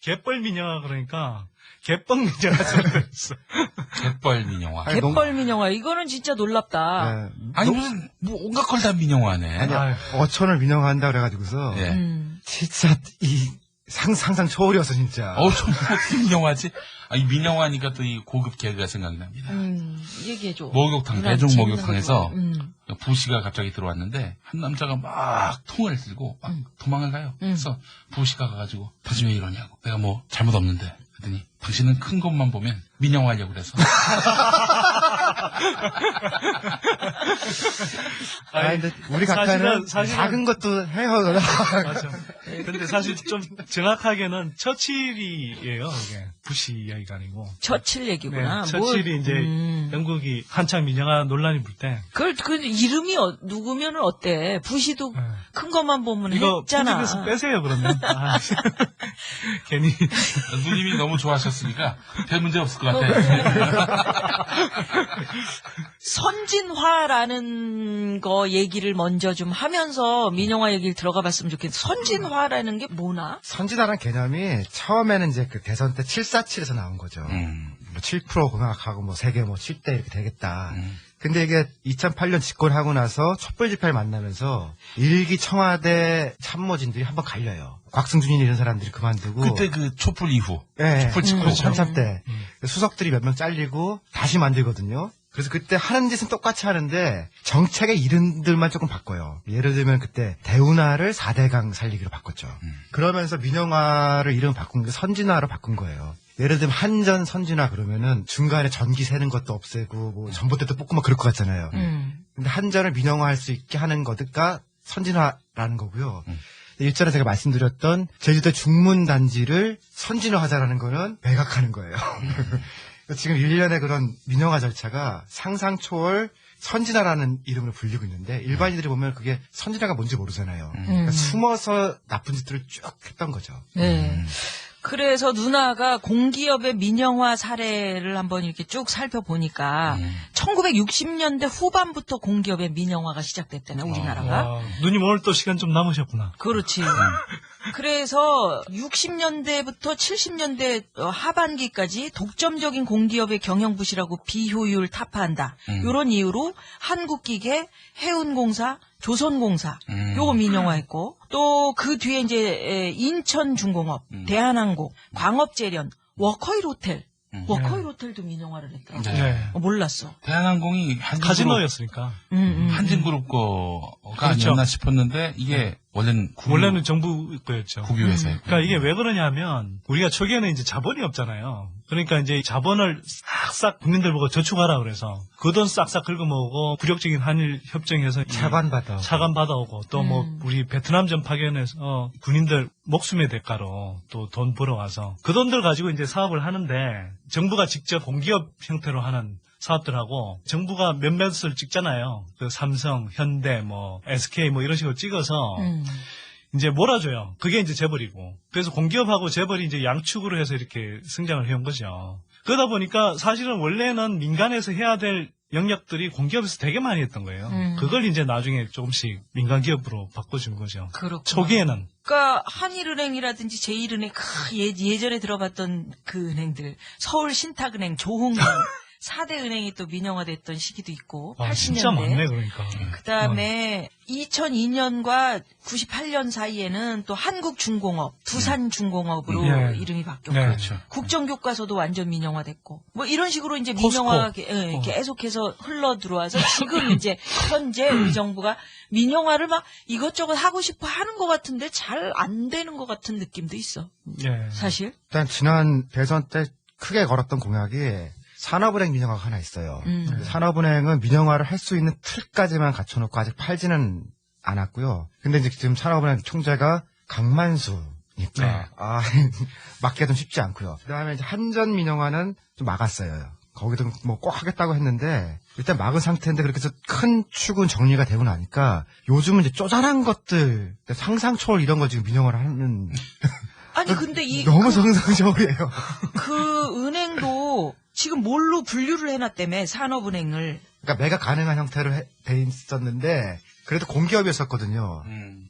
갯벌 민영화 그러니까 갯벌 민영화 소리가 있어. 갯벌 민영화. 갯벌 민영화 이거는 진짜 놀랍다. 아니 무슨 뭐 온갖 걸 다 민영화네. 아니, 어촌을 민영화한다 그래가지고서 진짜 이 상상 초월이었어 진짜. 좀 어떻게 민영화지? 이 민영화니까 또 이 고급 개그가 생각이 납니다. 얘기해줘. 목욕탕, 대중 목욕탕에서 부시가 갑자기 들어왔는데 한 남자가 막 통을 들고 막 도망을 가요. 그래서 부시가 가가지고 당신 왜 이러냐고. 내가 뭐 잘못 없는데. 그랬더니 당신은 큰 것만 보면 민영화하려고 그래서. 근데 우리 각하는 작은 것도 해요. 맞아. 근데 사실 좀 정확하게는 처칠이에요. 이게 부시 이야기가 아니고. 처칠 얘기구나. 네, 처칠이 이제 영국이 한창 민영화 논란이 불 때. 그 이름이 누구면은 어때? 부시도 큰 것만 보면 이거 했잖아. 편집해서 빼세요 그러면. 괜히 누님이 너무 좋아하셨으니까 별 문제 없을 것 같아요. 선진화라는 거 얘기를 먼저 좀 하면서 민영화 얘기를 들어가 봤으면 좋겠는데 선진화라는 게 뭐나? 선진화라는 개념이 처음에는 이제 그 대선 때 747에서 나온 거죠. 뭐 7% 공약하고 뭐 세계 뭐 7대 이렇게 되겠다. 근데 이게 2008년 집권하고 나서 촛불 집회를 만나면서 일기 청와대 참모진들이 한번 갈려요. 곽승준이 이런 사람들이 그만두고. 그때 그 촛불 이후. 네. 촛불 집권 한참 때. 수석들이 몇 명 잘리고 다시 만들거든요. 그래서 그때 하는 짓은 똑같이 하는데 정책의 이름들만 조금 바꿔요. 예를 들면 그때 대운하를 4대강 살리기로 바꿨죠. 그러면서 민영화를 이름 바꾼 게 선진화로 바꾼 거예요. 예를 들면 한전 선진화 그러면은 중간에 전기 새는 것도 없애고 뭐 전봇대도 뽑고 막 그럴 것 같잖아요. 근데 한전을 민영화할 수 있게 하는 거가 선진화라는 거고요. 일전에 제가 말씀드렸던 제주도 중문단지를 선진화하자라는 거는 매각하는 거예요. 지금 일련의 그런 민영화 절차가 상상 초월 선진화라는 이름으로 불리고 있는데 일반인들이 보면 그게 선진화가 뭔지 모르잖아요. 그러니까 숨어서 나쁜 짓들을 쭉 했던 거죠. 네. 그래서 누나가 공기업의 민영화 사례를 한번 이렇게 쭉 살펴보니까 1960년대 후반부터 공기업의 민영화가 시작됐다네 우리나라가. 누님 오늘 또 시간 좀 남으셨구나. 그렇지. 그래서 60년대부터 70년대 하반기까지 독점적인 공기업의 경영 부실하고 비효율 타파한다. 이런 이유로 한국기계, 해운공사, 조선공사 요거 민영화했고 또 그 뒤에 이제 인천중공업, 대한항공, 광업재련, 워커힐 호텔. 워커힐 호텔도 민영화를 했더라고. 네. 몰랐어. 대한항공이 카지노였으니까. 한진그룹 거가 그렇죠. 아니었나 싶었는데 이게 원래는 정부 거였죠. 국유회사예요. 그러니까 이게 왜 그러냐면 우리가 초기에는 이제 자본이 없잖아요. 그러니까 이제 자본을 싹싹 국민들 보고 저축하라 그래서 그 돈 싹싹 긁어모으고 굴욕적인 한일 협정에서 차관 받아오고 또 뭐 우리 베트남전 파견에서 군인들 목숨의 대가로 또 돈 벌어와서 그 돈들 가지고 이제 사업을 하는데 정부가 직접 공기업 형태로 하는 사업들하고 정부가 몇몇을 찍잖아요. 그 삼성, 현대, 뭐 SK 뭐 이런 식으로 찍어서 이제 몰아줘요. 그게 이제 재벌이고. 그래서 공기업하고 재벌이 이제 양축으로 해서 이렇게 성장을 해온 거죠. 그러다 보니까 사실은 원래는 민간에서 해야 될 영역들이 공기업에서 되게 많이 했던 거예요. 그걸 이제 나중에 조금씩 민간 기업으로 바꿔준 거죠. 그렇구나. 초기에는. 그러니까 한일은행이라든지 제일은행 예전에 들어봤던 그 은행들 서울 신탁은행, 조흥은행 4대 은행이 또 민영화됐던 시기도 있고 80년대. 진짜 많네 그러니까. 그다음에 2002년과 98년 사이에는 또 한국중공업, 두산중공업으로 이름이 바뀌었고 그렇죠. 국정교과서도 완전 민영화됐고 뭐 이런 식으로 이제 포스코. 민영화가 계속해서 흘러 들어와서 지금 이제 현재 우리 정부가 민영화를 막 이것저것 하고 싶어 하는 것 같은데 잘 안 되는 것 같은 느낌도 있어. 사실. 일단 지난 대선 때 크게 걸었던 공약이 산업은행 민영화가 하나 있어요. 산업은행은 민영화를 할 수 있는 틀까지만 갖춰놓고 아직 팔지는 않았고요. 근데 이제 지금 산업은행 총재가 강만수니까 막기가 좀 쉽지 않고요. 그다음에 이제 한전 민영화는 좀 막았어요. 거기도 뭐 꼭 하겠다고 했는데 일단 막은 상태인데 그렇게 해서 큰 축은 정리가 되고 나니까 요즘은 이제 쪼잔한 것들 상상 초월 이런 거 지금 민영화를 하는 아니 근데 너무 상상 초월이에요. 그 은행도 지금 뭘로 분류를 해놨다며 산업은행을. 그러니까 매각 가능한 형태로 돼 있었는데 그래도 공기업이었었거든요.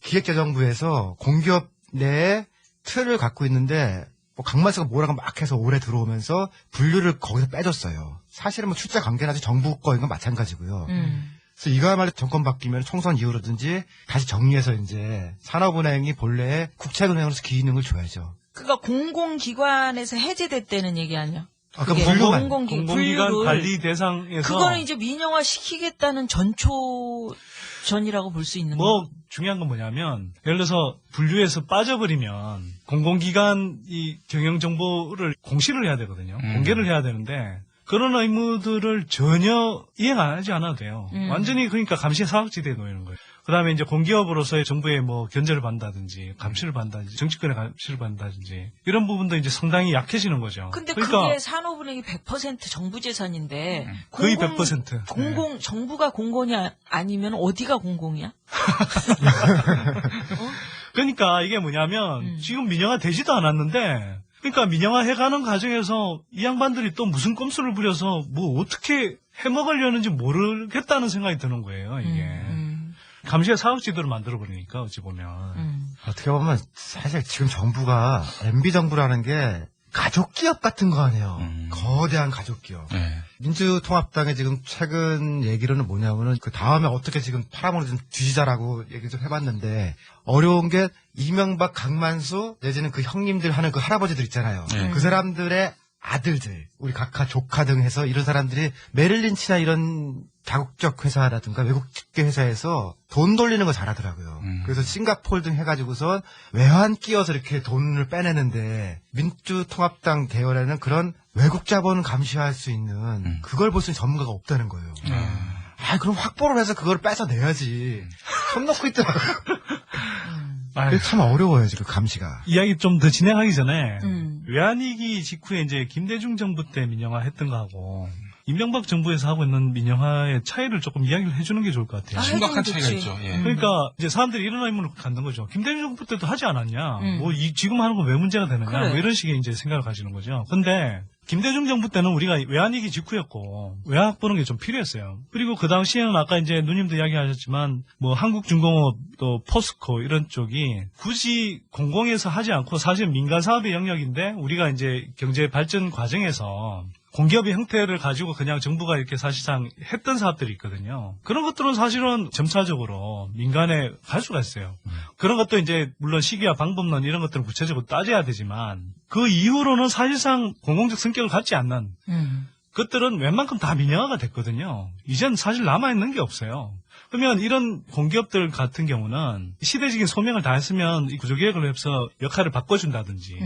기획재정부에서 공기업 내에 틀을 갖고 있는데 뭐 강만수가 뭐라고 막 해서 올해 들어오면서 분류를 거기서 빼줬어요. 사실은 뭐 출자 관계는 아직 정부 거인 건 마찬가지고요. 그래서 이거야말로 정권 바뀌면 총선 이후라든지 다시 정리해서 이제 산업은행이 본래의 국책은행으로서 기능을 줘야죠. 그러니까 공공기관에서 해제됐다는 얘기 아니야? 아까 분류만 공공기관 관리 대상에서 그거는 이제 민영화 시키겠다는 전초전이라고 볼 수 있는 뭐 중요한 건 뭐냐면 예를 들어서 분류에서 빠져버리면 공공기관 이 경영 정보를 공시를 해야 되거든요. 공개를 해야 되는데 그런 의무들을 전혀 이행 안 하지 않아도 돼요. 완전히 그러니까 감시 사각지대에 놓이는 거예요. 그다음에 이제 공기업으로서의 정부의 뭐 견제를 받는다든지 감시를 받는다든지 정치권의 감시를 받는다든지 이런 부분도 이제 상당히 약해지는 거죠. 근데 그러니까 그게 산업은행이 100% 정부 재산인데 거의 100%. 공공 정부가 공공이 아니면 어디가 공공이야? 그러니까 이게 뭐냐면 지금 민영화 되지도 않았는데 그러니까 민영화 해가는 과정에서 이 양반들이 또 무슨 꼼수를 부려서 뭐 어떻게 해먹으려는지 모르겠다는 생각이 드는 거예요, 이게. 감시의 사각지대로 만들어버리니까, 어찌 보면. 어떻게 보면 사실 지금 정부가 MB 정부라는 게 가족기업 같은 거 아니에요. 거대한 가족기업. 민주통합당의 지금 최근 얘기로는 뭐냐면은 그 다음에 어떻게 지금 팔아먹는 좀 뒤지자라고 얘기 좀 해봤는데 어려운 게 이명박, 강만수 내지는 그 형님들 하는 그 할아버지들 있잖아요. 그 사람들의 아들들, 우리 각하 조카 등 해서 이런 사람들이 메릴린치나 이런 다국적 회사라든가 외국 집계 회사에서 돈 돌리는 거 잘하더라고요. 그래서 싱가포르 등 해가지고서 외환 끼워서 이렇게 돈을 빼내는데 민주통합당 계열에는 그런 외국 자본을 감시할 수 있는 그걸 볼 수 있는 전문가가 없다는 거예요. 그럼 확보를 해서 그걸 뺏어내야지. 손 놓고 있더라고요. 그게 참 어려워요, 지금 감시가. 이야기 좀 더 진행하기 전에 외환위기 직후에 이제 김대중 정부 때 민영화 했던 거하고 이명박 정부에서 하고 있는 민영화의 차이를 조금 이야기를 해주는 게 좋을 것 같아요. 심각한 차이가 있죠. 그러니까 이제 사람들이 이런 의문을 갖는 거죠. 김대중 정부 때도 하지 않았냐? 뭐 지금 하는 건 왜 문제가 되느냐? 그래. 뭐 이런 식의 이제 생각을 가지는 거죠. 근데 김대중 정부 때는 우리가 외환위기 직후였고 외환 보는 게 좀 필요했어요. 그리고 그 당시에는 아까 이제 누님도 이야기하셨지만 뭐 한국중공업 또 포스코 이런 쪽이 굳이 공공에서 하지 않고 사실 민간 사업의 영역인데 우리가 이제 경제 발전 과정에서 공기업의 형태를 가지고 그냥 정부가 이렇게 사실상 했던 사업들이 있거든요. 그런 것들은 사실은 점차적으로 민간에 갈 수가 있어요. 그런 것도 이제 물론 시기와 방법론 이런 것들은 구체적으로 따져야 되지만 그 이후로는 사실상 공공적 성격을 갖지 않는 것들은 웬만큼 다 민영화가 됐거든요. 이젠 사실 남아있는 게 없어요. 그러면 이런 공기업들 같은 경우는 시대적인 소명을 다했으면 이 구조개혁을 해서 역할을 바꿔준다든지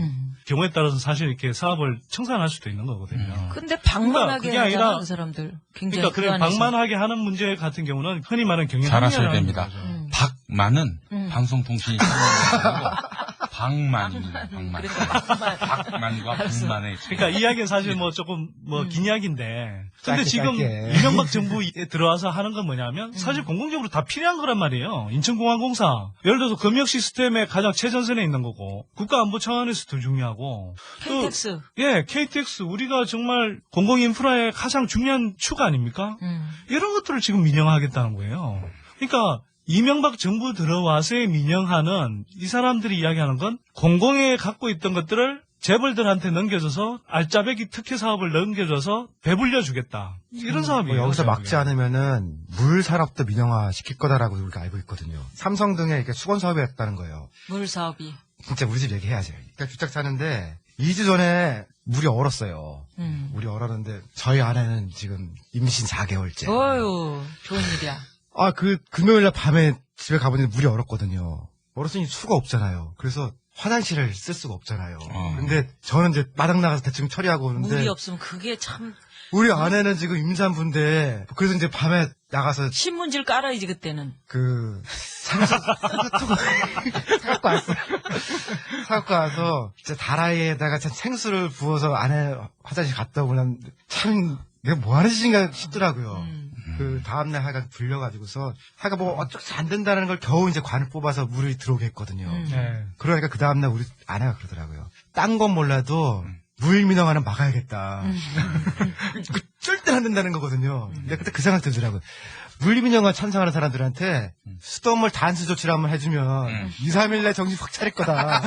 경우에 따라서 사실 이렇게 사업을 청산할 수도 있는 거거든요. 근데 방만하게 그러니까 하잖아, 그 사람들. 굉장히 그러니까 그래 방만하게 하는 문제 같은 경우는 흔히 말하는 경영 잘하셔야 됩니다. 박만은 방송통신이 방만입니다. 방만. 박만과 박만의. 그러니까 이야기는 사실 뭐 조금 뭐 긴 이야기인데. 근데 짧게, 지금 짧게. 이명박 정부에 들어와서 하는 건 뭐냐면 사실 공공적으로 다 필요한 거란 말이에요. 인천공항공사. 예를 들어서 금융 시스템의 가장 최전선에 있는 거고 국가안보 차원에서도 중요하고. KTX. KTX. 우리가 정말 공공인프라의 가장 중요한 축 아닙니까? 이런 것들을 지금 민영화하겠다는 거예요. 그러니까 이명박 정부 들어와서의 민영화는 이 사람들이 이야기하는 건 공공에 갖고 있던 것들을 재벌들한테 넘겨줘서 알짜배기 특혜 사업을 넘겨줘서 배불려 주겠다. 이런 사업이에요. 여기서 막지 않으면은 물 산업도 민영화 시킬 거다라고 우리가 알고 있거든요. 삼성 등의 이렇게 수건 사업이 했다는 거예요. 물 사업이. 진짜 우리 집 얘기해야죠. 그러니까 주택 사는데 2주 전에 물이 얼었어요. 물이 얼었는데 저희 아내는 지금 임신 4개월째. 어휴, 좋은 일이야. 그 금요일날 밤에 집에 가보니 물이 얼었거든요. 얼었으니 수가 없잖아요. 그래서 화장실을 쓸 수가 없잖아요. 근데 저는 이제 마당 나가서 대충 처리하고 오는데 물이 없으면 그게 참 우리 아내는 지금 임산부인데 그래서 이제 밤에 나가서 신문지를 깔아야지 그때는. 사갖고 왔어요. 사갖고 와서 진짜 다라이에다가 생수를 부어서 아내 화장실 갔다 오면 참 내가 뭐 하는 짓인가 싶더라고요. 그 다음날 하여간 불려가지고서 하여간 뭐 어떻게 안 된다는 걸 겨우 이제 관을 뽑아서 물이 들어오게 했거든요. 네. 그러니까 그 다음날 우리 아내가 그러더라고요. 딴 건 몰라도 물 민영화는 막아야겠다. 그 절대 안 된다는 거거든요. 근데 그때 그 생각 들더라고요. 물리민영화 찬성하는 사람들한테 수돗물 단수 조치를 한번 해주면 2, 3일 내 정신 확 차릴 거다.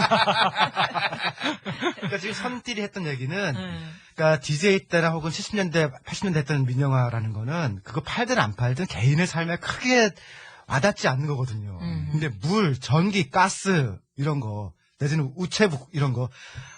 그러니까 지금 선띠리 했던 얘기는 그러니까 DJ 때나 혹은 70년대, 80년대 했던 민영화라는 거는 그거 팔든 안 팔든 개인의 삶에 크게 와닿지 않는 거거든요. 근데 물, 전기, 가스 이런 거 내지는 우체국 이런 거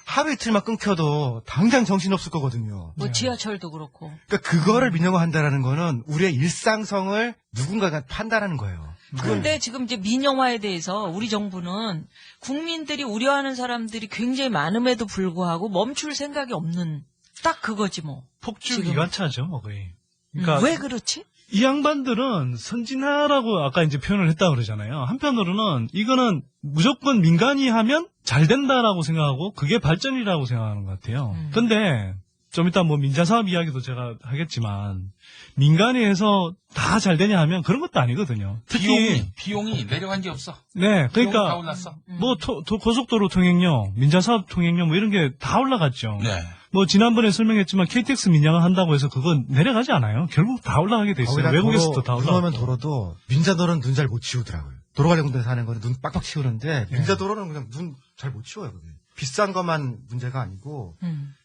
하루 이틀만 끊겨도 당장 정신없을 거거든요. 뭐 지하철도 그렇고. 그러니까 그거를 민영화한다라는 거는 우리의 일상성을 누군가가 판단하는 거예요. 그런데 지금 이제 민영화에 대해서 우리 정부는 국민들이 우려하는 사람들이 굉장히 많음에도 불구하고 멈출 생각이 없는 딱 그거지 뭐. 폭주기관차죠, 뭐 거의. 그러니까 왜 그렇지? 이 양반들은 선진화라고 아까 이제 표현을 했다고 그러잖아요. 한편으로는 이거는 무조건 민간이 하면 잘 된다라고 생각하고 그게 발전이라고 생각하는 것 같아요. 근데 좀 이따 뭐 민자사업 이야기도 제가 하겠지만 민간이 해서 다 잘 되냐 하면 그런 것도 아니거든요. 특히 비용이 내려간 게 없어. 네, 비용이 다 그러니까 올랐어. 뭐 고속도로 통행료, 민자사업 통행료 뭐 이런 게 다 올라갔죠. 네. 뭐 지난번에 설명했지만 KTX 민영화 한다고 해서 그건 내려가지 않아요. 결국 다 올라가게 돼 있어요. 외국에서도 다 올라가고. 그러면 도로도 민자도로는 눈 잘 못 치우더라고요. 도로 관련 데서 하는 거는 눈 빡빡 치우는데 민자도로는 그냥 눈 잘 못 치워요. 그게. 비싼 것만 문제가 아니고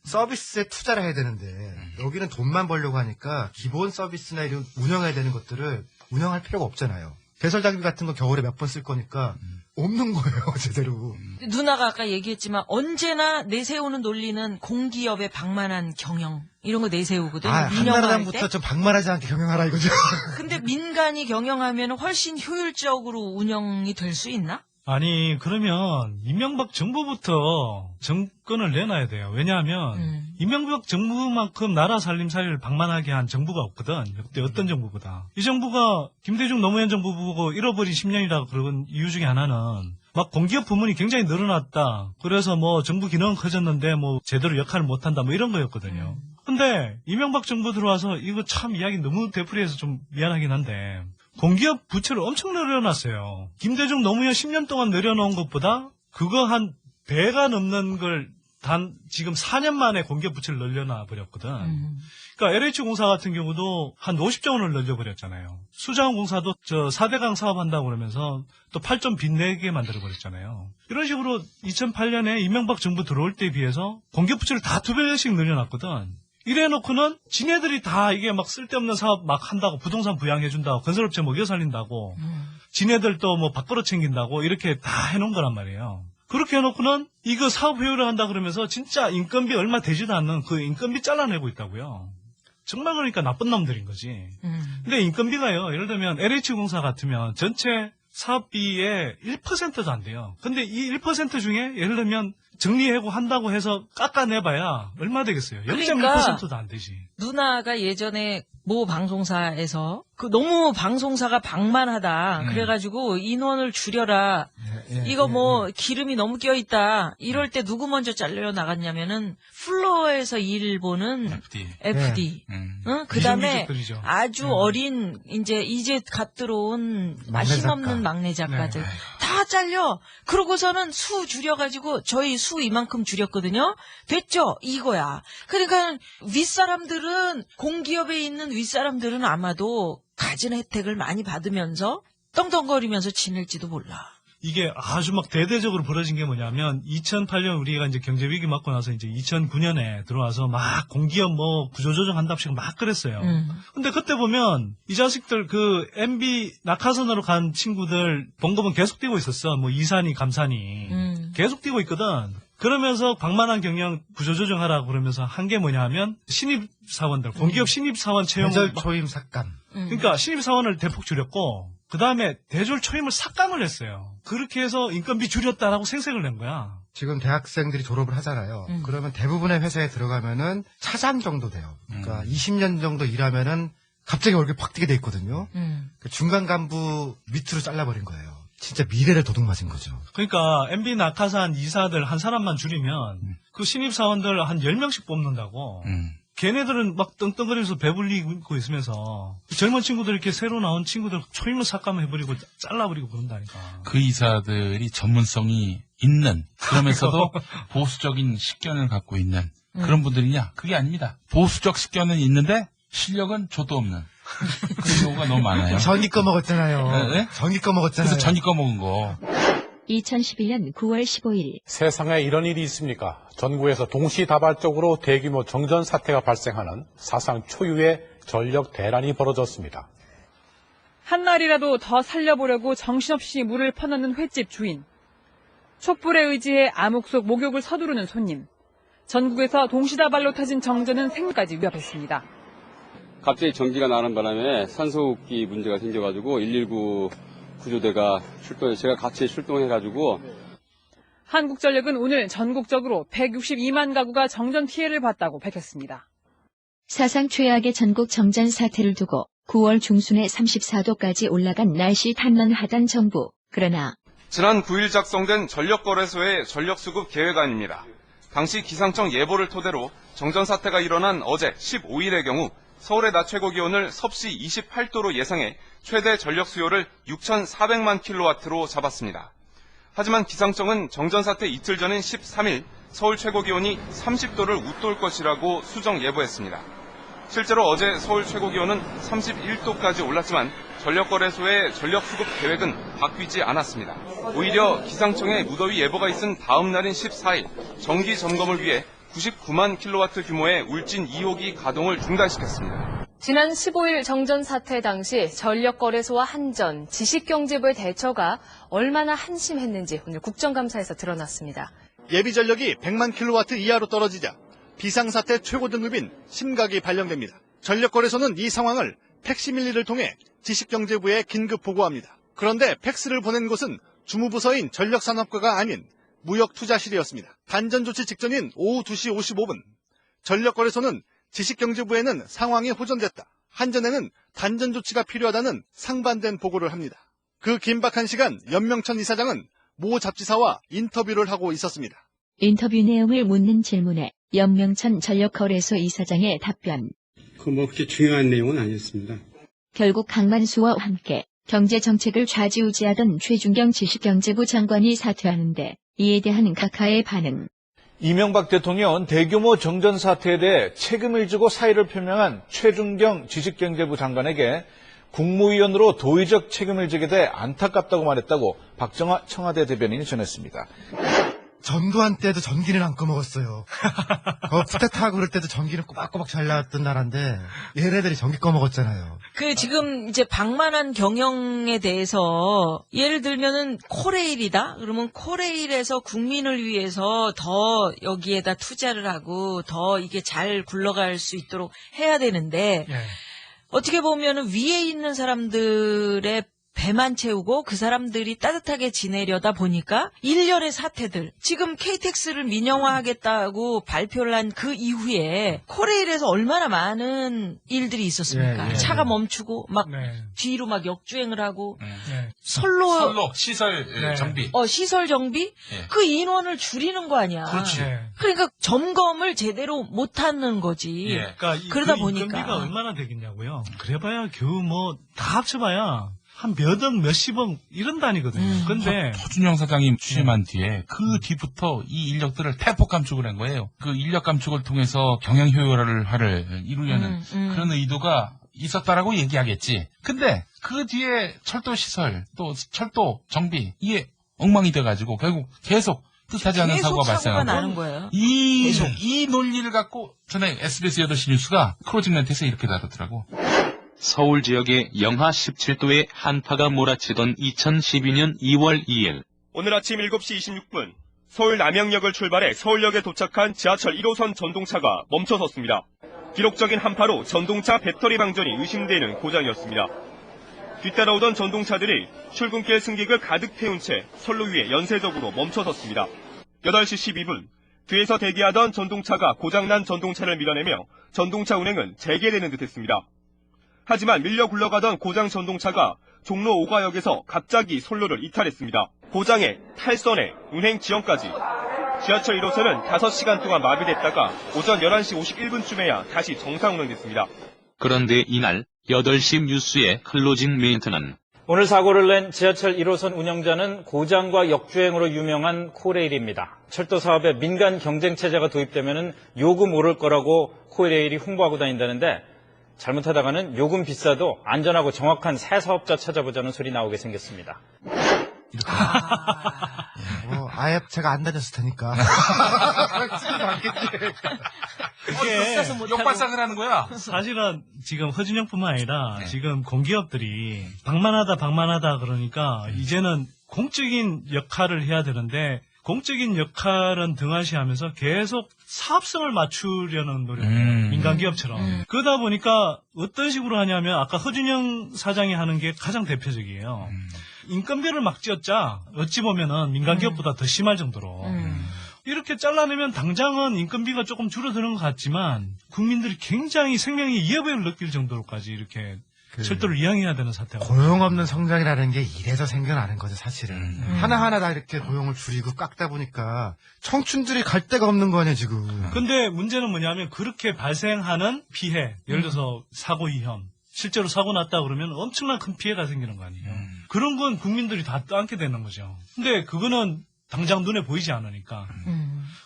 서비스에 투자를 해야 되는데 여기는 돈만 벌려고 하니까 기본 서비스나 이런 운영해야 되는 것들을 운영할 필요가 없잖아요. 개설 장비 같은 거 겨울에 몇 번 쓸 거니까 없는 거예요, 제대로. 누나가 아까 얘기했지만 언제나 내세우는 논리는 공기업의 방만한 경영 이런 거 내세우거든. 한나라당부터 좀 방만하지 않게 경영하라 이거죠. 근데 민간이 경영하면 훨씬 효율적으로 운영이 될 수 있나? 아니 그러면 이명박 정부부터 정권을 내놔야 돼요. 왜냐하면 이명박 정부만큼 나라 살림살이를 방만하게 한 정부가 없거든. 그때 어떤 정부보다. 이 정부가 김대중 노무현 정부 보고 잃어버린 10년이라고 그런 이유 중에 하나는 막 공기업 부문이 굉장히 늘어났다. 그래서 뭐 정부 기능은 커졌는데 뭐 제대로 역할을 못한다 뭐 이런 거였거든요. 근데 이명박 정부 들어와서 이거 참 이야기 너무 되풀이해서 좀 미안하긴 한데 공기업 부채를 엄청 늘려놨어요. 김대중 노무현 10년 동안 내려놓은 것보다 그거 한 배가 넘는 걸 지금 4년 만에 공기업 부채를 늘려놔 버렸거든. 그러니까 LH공사 같은 경우도 한 50조 원을 늘려버렸잖아요. 수자원공사도 4대강 사업한다고 그러면서 또 8점 빚내게 만들어버렸잖아요. 이런 식으로 2008년에 이명박 정부 들어올 때에 비해서 공기업 부채를 다 2배씩 늘려놨거든. 이래놓고는 지네들이 다 이게 막 쓸데없는 사업 막 한다고 부동산 부양해준다고 건설업체 먹여 살린다고 지네들 또 뭐 밖으로 챙긴다고 이렇게 다 해놓은 거란 말이에요. 그렇게 해놓고는 이거 사업 효율을 한다 그러면서 진짜 인건비 얼마 되지도 않는 그 인건비 잘라내고 있다고요. 정말 그러니까 나쁜 놈들인 거지. 근데 인건비가요. 예를 들면 LH공사 같으면 전체 사업비의 1%도 안 돼요. 근데 이 1% 중에 예를 들면 정리해고 한다고 해서 깎아내봐야 얼마 되겠어요? 0.1%도 안 되지. 누나가 예전에 모 방송사에서 너무 방송사가 방만하다. 그래가지고 인원을 줄여라. 이거 뭐 기름이 너무 껴있다. 이럴 때 누구 먼저 잘려 나갔냐면은 플로어에서 일 보는 FD. 응? 그다음에 아주 어린 이제 갓 들어온 힘없는 막내 작가들 다 잘려. 그러고서는 수 줄여가지고 저희 수 이만큼 줄였거든요. 됐죠? 이거야. 그러니까 윗사람들은 공기업에 있는 윗사람들은 아마도 가진 혜택을 많이 받으면서 떵떵거리면서 지낼지도 몰라. 이게 아주 막 대대적으로 벌어진 게 뭐냐면 2008년 우리가 이제 경제 위기 맞고 나서 이제 2009년에 들어와서 막 공기업 뭐 구조조정 한답시고 막 그랬어요. 근데 그때 보면 이 자식들 그 MB 낙하산으로 간 친구들 봉급은 계속 뛰고 있었어. 뭐 이산이 감산이 계속 뛰고 있거든. 그러면서 방만한 경영 구조조정하라고 그러면서 한 게 뭐냐 하면 신입사원들 공기업 신입사원 채용 대졸 초임 삭감. 그러니까 신입사원을 대폭 줄였고 그 다음에 대졸 초임을 삭감을 했어요. 그렇게 해서 인건비 줄였다라고 생색을 낸 거야. 지금 대학생들이 졸업을 하잖아요. 그러면 대부분의 회사에 들어가면은 차장 정도 돼요. 그러니까 20년 정도 일하면은 갑자기 월급이 팍 뛰게 돼 있거든요. 그 중간 간부 밑으로 잘라버린 거예요. 진짜 미래를 도둑맞은 거죠. 그러니까 MB 낙하산 이사들 한 사람만 줄이면 그 신입사원들 한 10명씩 뽑는다고. 걔네들은 막 떵떵거리면서 배불리고 있으면서 젊은 친구들 이렇게 새로 나온 친구들 초임을 삭감해버리고 잘라버리고 그런다니까. 그 이사들이 전문성이 있는 그러면서도 보수적인 식견을 갖고 있는 그런 분들이냐? 그게 아닙니다. 보수적 식견은 있는데 실력은 저도 없는 그런 경우가 너무 많아요. 전이 꺼먹었잖아요. 네? 전이 꺼먹었잖아요. 그래서 전이 꺼먹은 거. 2011년 9월 15일 세상에 이런 일이 있습니까? 전국에서 동시다발적으로 대규모 정전 사태가 발생하는 사상 초유의 전력 대란이 벌어졌습니다. 한 날이라도 더 살려보려고 정신없이 물을 퍼넣는 횟집 주인. 촛불에 의지해 암흑 속 목욕을 서두르는 손님. 전국에서 동시다발로 터진 정전은 생명까지 위협했습니다. 갑자기 전기가 나는 바람에 산소호흡기 문제가 생겨가지고 119 구조대가 제가 같이 출동해가지고 한국전력은 오늘 전국적으로 162만 가구가 정전 피해를 봤다고 밝혔습니다. 사상 최악의 전국 정전 사태를 두고 9월 중순에 34도까지 올라간 날씨 탓만하던 정부. 그러나 지난 9일 작성된 전력거래소의 전력수급 계획안입니다. 당시 기상청 예보를 토대로 정전 사태가 일어난 어제 15일의 경우 서울의 낮 최고 기온을 섭씨 28도로 예상해 최대 전력 수요를 6,400만 킬로와트로 잡았습니다. 하지만 기상청은 정전 사태 이틀 전인 13일 서울 최고 기온이 30도를 웃돌 것이라고 수정 예보했습니다. 실제로 어제 서울 최고 기온은 31도까지 올랐지만 전력거래소의 전력 수급 계획은 바뀌지 않았습니다. 오히려 기상청의 무더위 예보가 있은 다음 날인 14일 정기 점검을 위해 99만 킬로와트 규모의 울진 2호기 가동을 중단시켰습니다. 지난 15일 정전 사태 당시 전력거래소와 한전, 지식경제부의 대처가 얼마나 한심했는지 오늘 국정감사에서 드러났습니다. 예비 전력이 100만 킬로와트 이하로 떨어지자 비상사태 최고 등급인 심각이 발령됩니다. 전력거래소는 이 상황을 팩시밀리를 통해 지식경제부에 긴급 보고합니다. 그런데 팩스를 보낸 곳은 주무부서인 전력산업과가 아닌 무역투자실이었습니다. 단전 조치 직전인 오후 2시 55분 전력거래소는 지식경제부에는 상황이 호전됐다. 한전에는 단전 조치가 필요하다는 상반된 보고를 합니다. 그 긴박한 시간 연명천 이사장은 모 잡지사와 인터뷰를 하고 있었습니다. 인터뷰 내용을 묻는 질문에 연명천 전력거래소 이사장의 답변. 그렇게 중요한 내용은 아니었습니다. 결국 강만수와 함께 경제정책을 좌지우지하던 최준경 지식경제부 장관이 사퇴하는데 이에 대한 각하의 반응. 이명박 대통령은 대규모 정전 사태에 대해 책임을 지고 사의를 표명한 최준경 지식경제부 장관에게 국무위원으로 도의적 책임을 지게 돼 안타깝다고 말했다고 박정화 청와대 대변인이 전했습니다. 전두환 때도 전기는 안 꺼먹었어요. 푸테타하고 그럴 때도 전기는 꼬박꼬박 잘 나왔던 나라인데 얘네들이 전기 꺼먹었잖아요. 그 지금 이제 방만한 경영에 대해서 예를 들면은 코레일이다? 그러면 코레일에서 국민을 위해서 더 여기에다 투자를 하고 더 이게 잘 굴러갈 수 있도록 해야 되는데 어떻게 보면은 위에 있는 사람들의 배만 채우고 그 사람들이 따뜻하게 지내려다 보니까 일련의 사태들, 지금 KTX를 민영화하겠다고 발표를 한 그 이후에 코레일에서 얼마나 많은 일들이 있었습니까? 차가 멈추고 막 뒤로 막 역주행을 하고 선로 시설 정비. 시설 정비? 그 인원을 줄이는 거 아니야. 그렇지. 그러니까 점검을 제대로 못 하는 거지. 그러니까 그러다 그 보니까 인건비가 얼마나 되겠냐고요. 그래봐야 겨우 뭐 다 합쳐봐야 한 몇 억, 몇십억 이런 단위거든요. 근데 허준영 사장이 취임한 뒤에 그 뒤부터 이 인력들을 대폭 감축을 한 거예요. 그 인력 감축을 통해서 경영 효율화를 이루려는 그런 의도가 있었다라고 얘기하겠지. 근데 그 뒤에 철도 시설, 또 철도 정비 이게 엉망이 돼가지고 결국 계속 뜻하지 않은 사고가 발생하고 나는 거예요. 이 논리를 갖고 전에 SBS 8시 뉴스가 크로징 멘트에서 이렇게 다루더라고. 서울 지역에 영하 17도의 한파가 몰아치던 2012년 2월 2일. 오늘 아침 7시 26분 서울 남양역을 출발해 서울역에 도착한 지하철 1호선 전동차가 멈춰섰습니다. 기록적인 한파로 전동차 배터리 방전이 의심되는 고장이었습니다. 뒤따라오던 전동차들이 출근길 승객을 가득 태운 채 선로 위에 연쇄적으로 멈춰섰습니다. 8시 12분 뒤에서 대기하던 전동차가 고장난 전동차를 밀어내며 전동차 운행은 재개되는 듯했습니다. 하지만 밀려 굴러가던 고장 전동차가 종로 5가역에서 갑자기 선로를 이탈했습니다. 고장에 탈선에 운행 지연까지. 지하철 1호선은 5시간 동안 마비됐다가 오전 11시 51분쯤에야 다시 정상 운행됐습니다. 그런데 이날 8시 뉴스의 클로징 멘트는 오늘 사고를 낸 지하철 1호선 운영자는 고장과 역주행으로 유명한 코레일입니다. 철도 사업에 민간 경쟁체제가 도입되면 요금 오를 거라고 코레일이 홍보하고 다닌다는데 잘못하다가는 요금 비싸도 안전하고 정확한 새 사업자 찾아보자는 소리 나오게 생겼습니다. 아예 제가 안 다녔을 테니까. 이게 역발상을 하는 거야. 사실은 지금 허준영뿐만 아니라 지금 공기업들이 방만하다 그러니까 이제는 공적인 역할을 해야 되는데 공적인 역할은 등한시하면서 계속 사업성을 맞추려는 노력이에요. 민간기업처럼. 그러다 보니까 어떤 식으로 하냐면 아까 허준영 사장이 하는 게 가장 대표적이에요. 인건비를 막 찌었자 어찌 보면은 민간기업보다 더 심할 정도로. 이렇게 잘라내면 당장은 인건비가 조금 줄어드는 것 같지만 국민들이 굉장히 생명의 위협을 느낄 정도로까지 이렇게 철도를 이양해야 되는 사태가 고용 없는 성장이라는 게 이래서 생겨나는 거죠, 사실은. 하나하나 다 이렇게 고용을 줄이고 깎다 보니까 청춘들이 갈 데가 없는 거 아니에요, 지금. 근데 문제는 뭐냐면 그렇게 발생하는 피해, 예를 들어서 사고 위험, 실제로 사고 났다 그러면 엄청난 큰 피해가 생기는 거 아니에요. 그런 건 국민들이 다 떠안게 되는 거죠. 근데 그거는 당장 눈에 보이지 않으니까.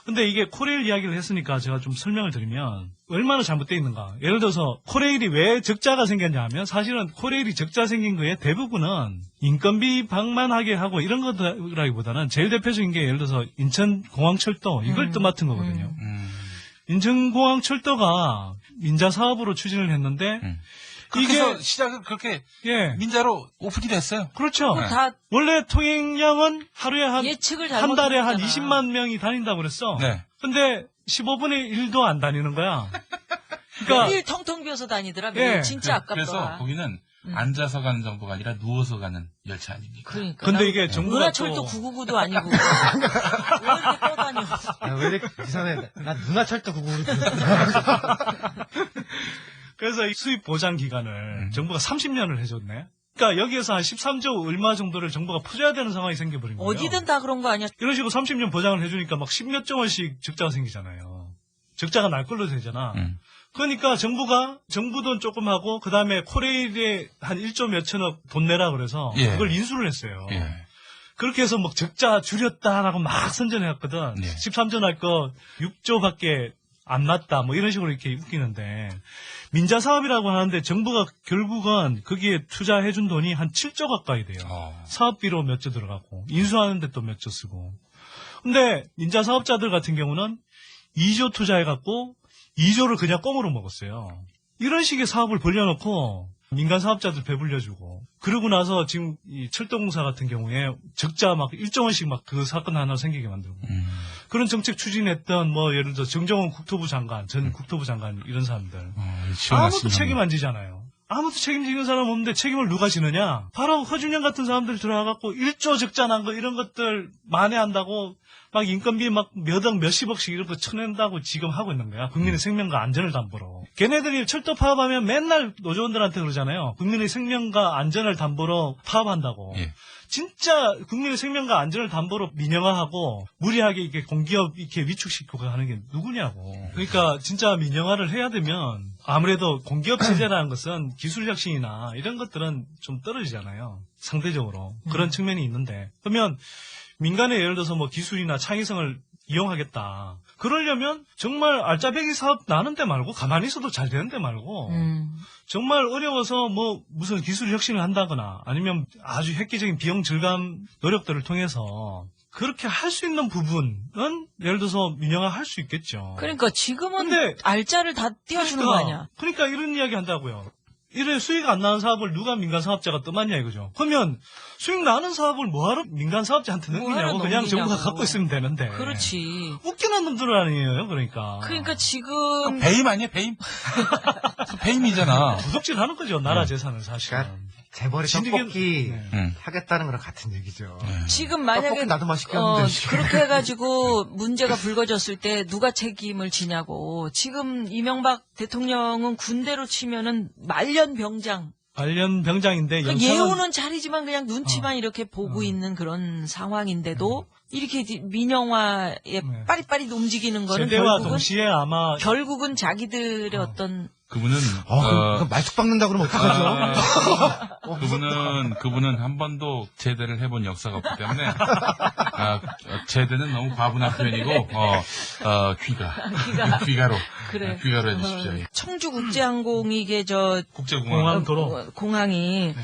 근데 이게 코레일 이야기를 했으니까 제가 좀 설명을 드리면 얼마나 잘못되어 있는가. 예를 들어서 코레일이 왜 적자가 생겼냐 하면 사실은 코레일이 적자 생긴 거에 대부분은 인건비 방만하게 하고 이런 거라기보다는 제일 대표적인 게 예를 들어서 인천공항철도 이걸 떠맡은 거거든요. 인천공항철도가 민자 사업으로 추진을 했는데 이게 시작은 그렇게 민자로 오픈이 됐어요. 그렇죠. 다 원래 통행량은 하루에 예측을 한 달에 한 잘못했잖아. 20만 명이 다닌다고 그랬어. 네. 근데 15분의 1도 안 다니는 거야. 그러니까 매일 텅텅 비어서 다니더라. 매일 진짜 아깝더라. 그래서 거기는 앉아서 가는 정도가 아니라 누워서 가는 열차 아닙니까? 그러니까. 근데 이게 정부가 문화철도 999도 아니고 왜 이렇게 떠다녀? 왜 이렇게 이상해. 나 누나철도 999를 그래서 이 수입 보장 기간을 정부가 30년을 해줬네. 그러니까 여기에서 한 13조 얼마 정도를 정부가 풀어야 되는 상황이 생겨버린 거예요. 어디든 다 그런 거 아니야? 이런 식으로 30년 보장을 해주니까 막 10몇 조 원씩 적자가 생기잖아요. 적자가 날 걸로 되잖아. 그러니까 정부 돈 조금 하고 그 다음에 코레일에 한 1조 몇천억 돈 내라 그래서 그걸 인수를 했어요. 그렇게 해서 막 적자 줄였다라고 막 선전해왔거든. 13조 날 거 6조밖에 안 났다 뭐 이런 식으로 이렇게 웃기는데 민자 사업이라고 하는데 정부가 결국은 거기에 투자해준 돈이 한 7조 가까이 돼요. 사업비로 몇 조 들어가고 인수하는데 또 몇 조 쓰고. 근데 민자 사업자들 같은 경우는 2조 투자해갖고 2조를 그냥 꽁으로 먹었어요. 이런 식의 사업을 벌려놓고 민간 사업자들 배불려주고 그러고 나서 지금 이 철도공사 같은 경우에 적자 막 1조 원씩 막 그 사건 하나 생기게 만들고 그런 정책 추진했던 뭐 예를 들어 정정원 국토부 장관, 전 국토부 장관 이런 사람들 아무도 책임 안 지잖아요. 아무도 책임지는 사람 없는데 책임을 누가 지느냐? 바로 허준영 같은 사람들 들어가갖고 1조 적자 난 거 이런 것들 만회한다고 막 인건비 막 몇억 몇십억씩 이런 거 쳐낸다고 지금 하고 있는 거야. 국민의 생명과 안전을 담보로. 걔네들이 철도 파업하면 맨날 노조원들한테 그러잖아요. 국민의 생명과 안전을 담보로 파업한다고. 진짜 국민의 생명과 안전을 담보로 민영화하고 무리하게 이렇게 공기업 이렇게 위축시키고 하는 게 누구냐고. 그러니까 진짜 민영화를 해야 되면 아무래도 공기업 체제라는 것은 기술 혁신이나 이런 것들은 좀 떨어지잖아요. 상대적으로. 그런 측면이 있는데. 그러면 민간의 예를 들어서 뭐 기술이나 창의성을 이용하겠다. 그러려면 정말 알짜배기 사업 나는 데 말고 가만히 있어도 잘 되는 데 말고 정말 어려워서 뭐 무슨 기술 혁신을 한다거나 아니면 아주 획기적인 비용 절감 노력들을 통해서 그렇게 할 수 있는 부분은 예를 들어서 민영화 할 수 있겠죠. 그러니까 지금은 알짜를 다 띄워주는 거 아니야? 그러니까 이런 이야기 한다고요. 이래 수익 안 나는 사업을 누가 민간 사업자가 떠맡냐 이거죠. 그러면 수익 나는 사업을 뭐하러 민간 사업자한테 넘기냐고 그냥 정부가 갖고 있으면 되는데. 그렇지. 웃기는 놈들 아니에요, 그러니까. 그러니까 지금 배임 아니에요, 배임? 배임이잖아. 부속질 하는 거죠, 나라 재산을 사실. 그러니까 재벌이 떡볶이 하겠다는 거랑 같은 얘기죠. 지금 만약에 떡볶이 나도 맛있게 하는데 그렇게 해가지고 문제가 불거졌을 때 누가 책임을 지냐고. 지금 이명박 대통령은 군대로 치면은 말년병장. 말년병장인데 그러니까 예우는 잘이지만 그냥 눈치만 이렇게 보고 있는 그런 상황인데도 이렇게 민영화에 빠릿빠릿 움직이는 거는 제대와 동시에 아마 결국은 자기들의 어떤 그분은 말뚝 박는다 그러면 어떡하죠? 그분은 한 번도 제대를 해본 역사가 없기 때문에 제대는 너무 과분한 표현이고 귀가로 그래. 귀가로 해주십시오. 청주 국제항공이 이게 국제공항도로 공항이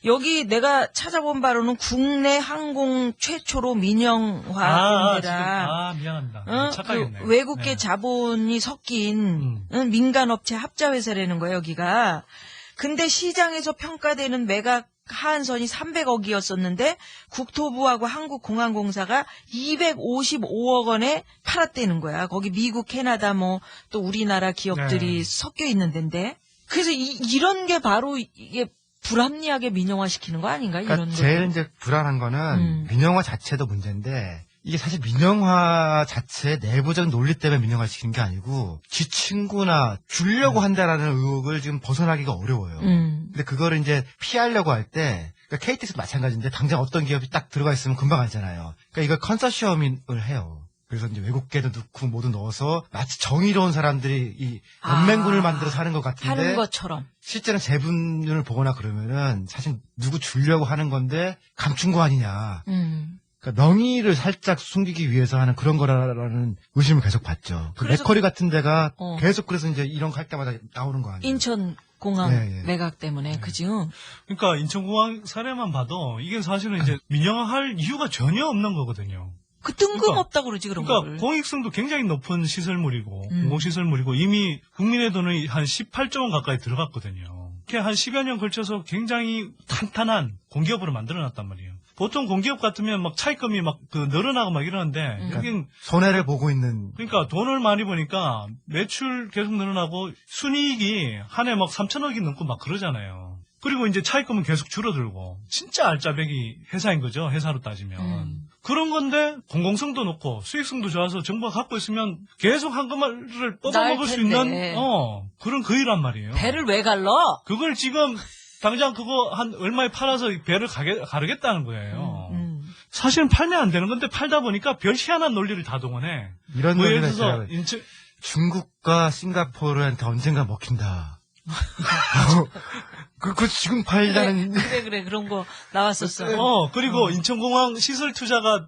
여기 내가 찾아본 바로는 국내 항공 최초로 민영화된데라. 미안합니다. 착각했네. 그 외국계 자본이 섞인 민간업체 합자회사라는 거예요, 여기가. 근데 시장에서 평가되는 매각 하한선이 300억이었었는데 국토부하고 한국공항공사가 255억 원에 팔았다는 거야. 거기 미국, 캐나다 또 우리나라 기업들이 섞여 있는 데인데. 그래서 이런 게 바로 이게 불합리하게 민영화시키는 거 아닌가? 그러니까 이런 제일 이제 불안한 거는 민영화 자체도 문제인데 이게 사실 민영화 자체의 내부적인 논리 때문에 민영화시키는 게 아니고 지 친구나 주려고 한다라는 의혹을 지금 벗어나기가 어려워요. 근데 그거를 이제 피하려고 할 때 그러니까 KTX도 마찬가지인데 당장 어떤 기업이 딱 들어가 있으면 금방 알잖아요. 그러니까 이걸 컨소시엄을 해요. 그래서 이제 외국계도 넣고 모두 넣어서 마치 정의로운 사람들이 이 연맹군을 만들어서 하는 것 같은데 하는 것처럼 실제는 재분을 보거나 그러면은 사실 누구 주려고 하는 건데 감춘 거 아니냐. 그러니까 명의를 살짝 숨기기 위해서 하는 그런 거라는 의심을 계속 받죠. 그 맥커리 같은 데가 계속 그래서 이제 이런 거 할 때마다 나오는 거 아니에요. 인천 공항 매각 때문에 그지? 그러니까 인천공항 사례만 봐도 이게 사실은 이제 민영화할 이유가 전혀 없는 거거든요. 그 뜬금없다 그러지 그런 그러니까 거를. 공익성도 굉장히 높은 시설물이고 공공시설물이고 이미 국민의 돈이 한 18조 원 가까이 들어갔거든요. 이렇게 한 10여 년 걸쳐서 굉장히 탄탄한 공기업으로 만들어놨단 말이에요. 보통 공기업 같으면 막 차입금이 막 늘어나고 막 이러는데 여긴 손해를 보고 있는. 그러니까 돈을 많이 버니까 매출 계속 늘어나고 순이익이 한 해 막 3천억이 넘고 막 그러잖아요. 그리고 이제 차입금은 계속 줄어들고 진짜 알짜배기 회사인 거죠. 회사로 따지면. 그런 건데 공공성도 높고 수익성도 좋아서 정부가 갖고 있으면 계속 한꺼번을 뽑아먹을 수 있는 그런 거위란 말이에요. 배를 왜 갈러? 그걸 지금 당장 그거 한 얼마에 팔아서 배를 가르겠다는 거예요. 사실은 팔면 안 되는 건데 팔다 보니까 별 희한한 논리를 다 동원해. 이런 뭐 예를 논리가 들어서 중국과 싱가포르한테 언젠가 먹힌다. 그 지금 팔자는. 그래 그런 거 나왔었어. 그리고 인천공항 시설 투자가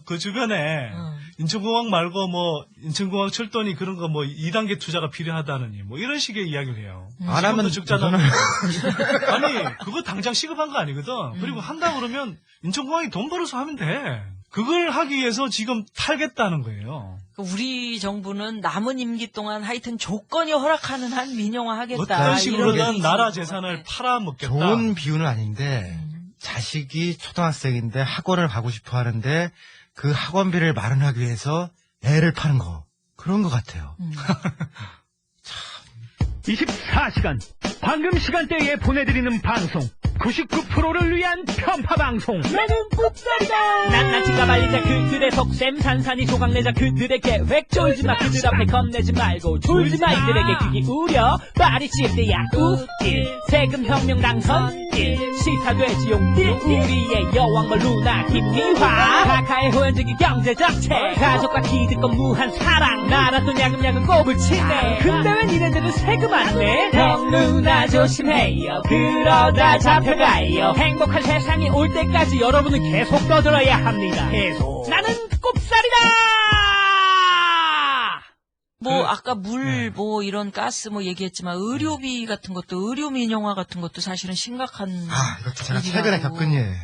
그 주변에 인천공항 말고 인천공항 철도니 그런 거 2단계 투자가 필요하다느니 이런 식의 이야기를 해요. 안 하면 적자잖아요. 아니 그거 당장 시급한 거 아니거든. 그리고 한다 그러면 인천공항이 돈 벌어서 하면 돼. 그걸 하기 위해서 지금 탈겠다는 거예요. 우리 정부는 남은 임기 동안 하여튼 조건이 허락하는 한 민영화하겠다. 어떤 식으로든 나라 재산을 팔아먹겠다. 좋은 비유는 아닌데 자식이 초등학생인데 학원을 가고 싶어 하는데 그 학원비를 마련하기 위해서 애를 파는 거. 그런 것 같아요. 24시간 방금 시간대에 보내드리는 방송 99%를 위한 편파방송 나는 풋살이다 낱낱이가 발리자 그들의 속셈 산산이 조각내자 그들의 계획 쫄지마 그들 앞에 겁내지 말고 졸지마 이들에게 귀 기울여 빨리 씹대야 웃길 세금혁명 당선일 시사돼지용 우리의 여왕벌 누나 김미화 카카의 호연적인 경제정책 가족과 기득권 무한 사랑 나라 돈 야금야금 꼽을 치네 근데 왜 니네들은 세금 안 내? 형 누나 조심해요 그러다 잡혀가요 행복한 세상이 올 때까지 여러분은 계속 떠들어야 합니다 계속 나는 꼽살이다 아까 물, 이런 가스 얘기했지만, 의료비 같은 것도, 의료 민영화 같은 것도 사실은 심각한. 이것도 제가 최근에 겪은 일.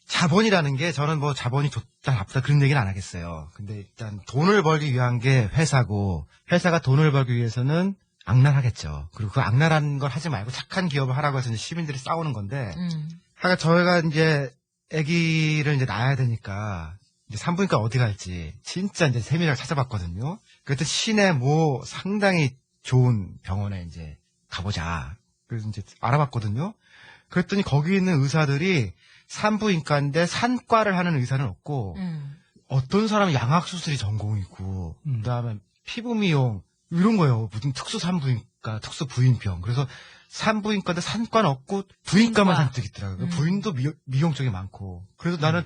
자본이라는 게 저는 자본이 좋다, 나쁘다 그런 얘기는 안 하겠어요. 근데 일단 돈을 벌기 위한 게 회사고, 회사가 돈을 벌기 위해서는 악랄하겠죠. 그리고 그 악랄한 걸 하지 말고 착한 기업을 하라고 해서 이제 시민들이 싸우는 건데, 하여간 저희가 이제 아기를 이제 낳아야 되니까, 이제 산부인과 어디 갈지, 진짜 이제 세미나를 찾아봤거든요. 그때 시내 상당히 좋은 병원에 이제 가보자. 그래서 이제 알아봤거든요. 그랬더니 거기 있는 의사들이 산부인과인데 산과를 하는 의사는 없고 어떤 사람은 양악수술이 전공이고 그다음에 피부 미용 이런 거예요. 무슨 특수 산부인과, 특수 부인병. 그래서 산부인과인데 산과는 없고 부인과만 잔뜩 있더라고요. 부인도 미용 쪽이 많고. 그래서 나는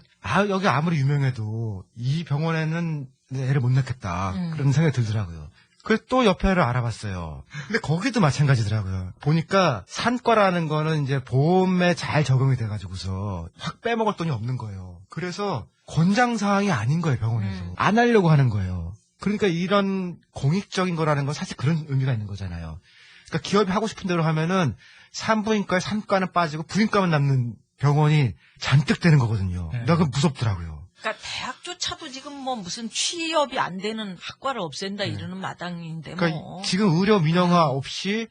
여기 아무리 유명해도 이 병원에는 애를 못 낳겠다. 그런 생각이 들더라고요. 그래서 또 옆에를 알아봤어요. 근데 거기도 마찬가지더라고요. 보니까 산과라는 거는 이제 보험에 잘 적용이 돼가지고서 확 빼먹을 돈이 없는 거예요. 그래서 권장사항이 아닌 거예요, 병원에서. 안 하려고 하는 거예요. 그러니까 이런 공익적인 거라는 건 사실 그런 의미가 있는 거잖아요. 그러니까 기업이 하고 싶은 대로 하면은 산부인과에 산과는 빠지고 부인과만 남는 병원이 잔뜩 되는 거거든요. 나 그거 무섭더라고요. 그러니까 대학조차도 지금 뭐 무슨 취업이 안 되는 학과를 없앤다 이러는 마당인데 뭐. 그러니까 지금 의료 민영화 없이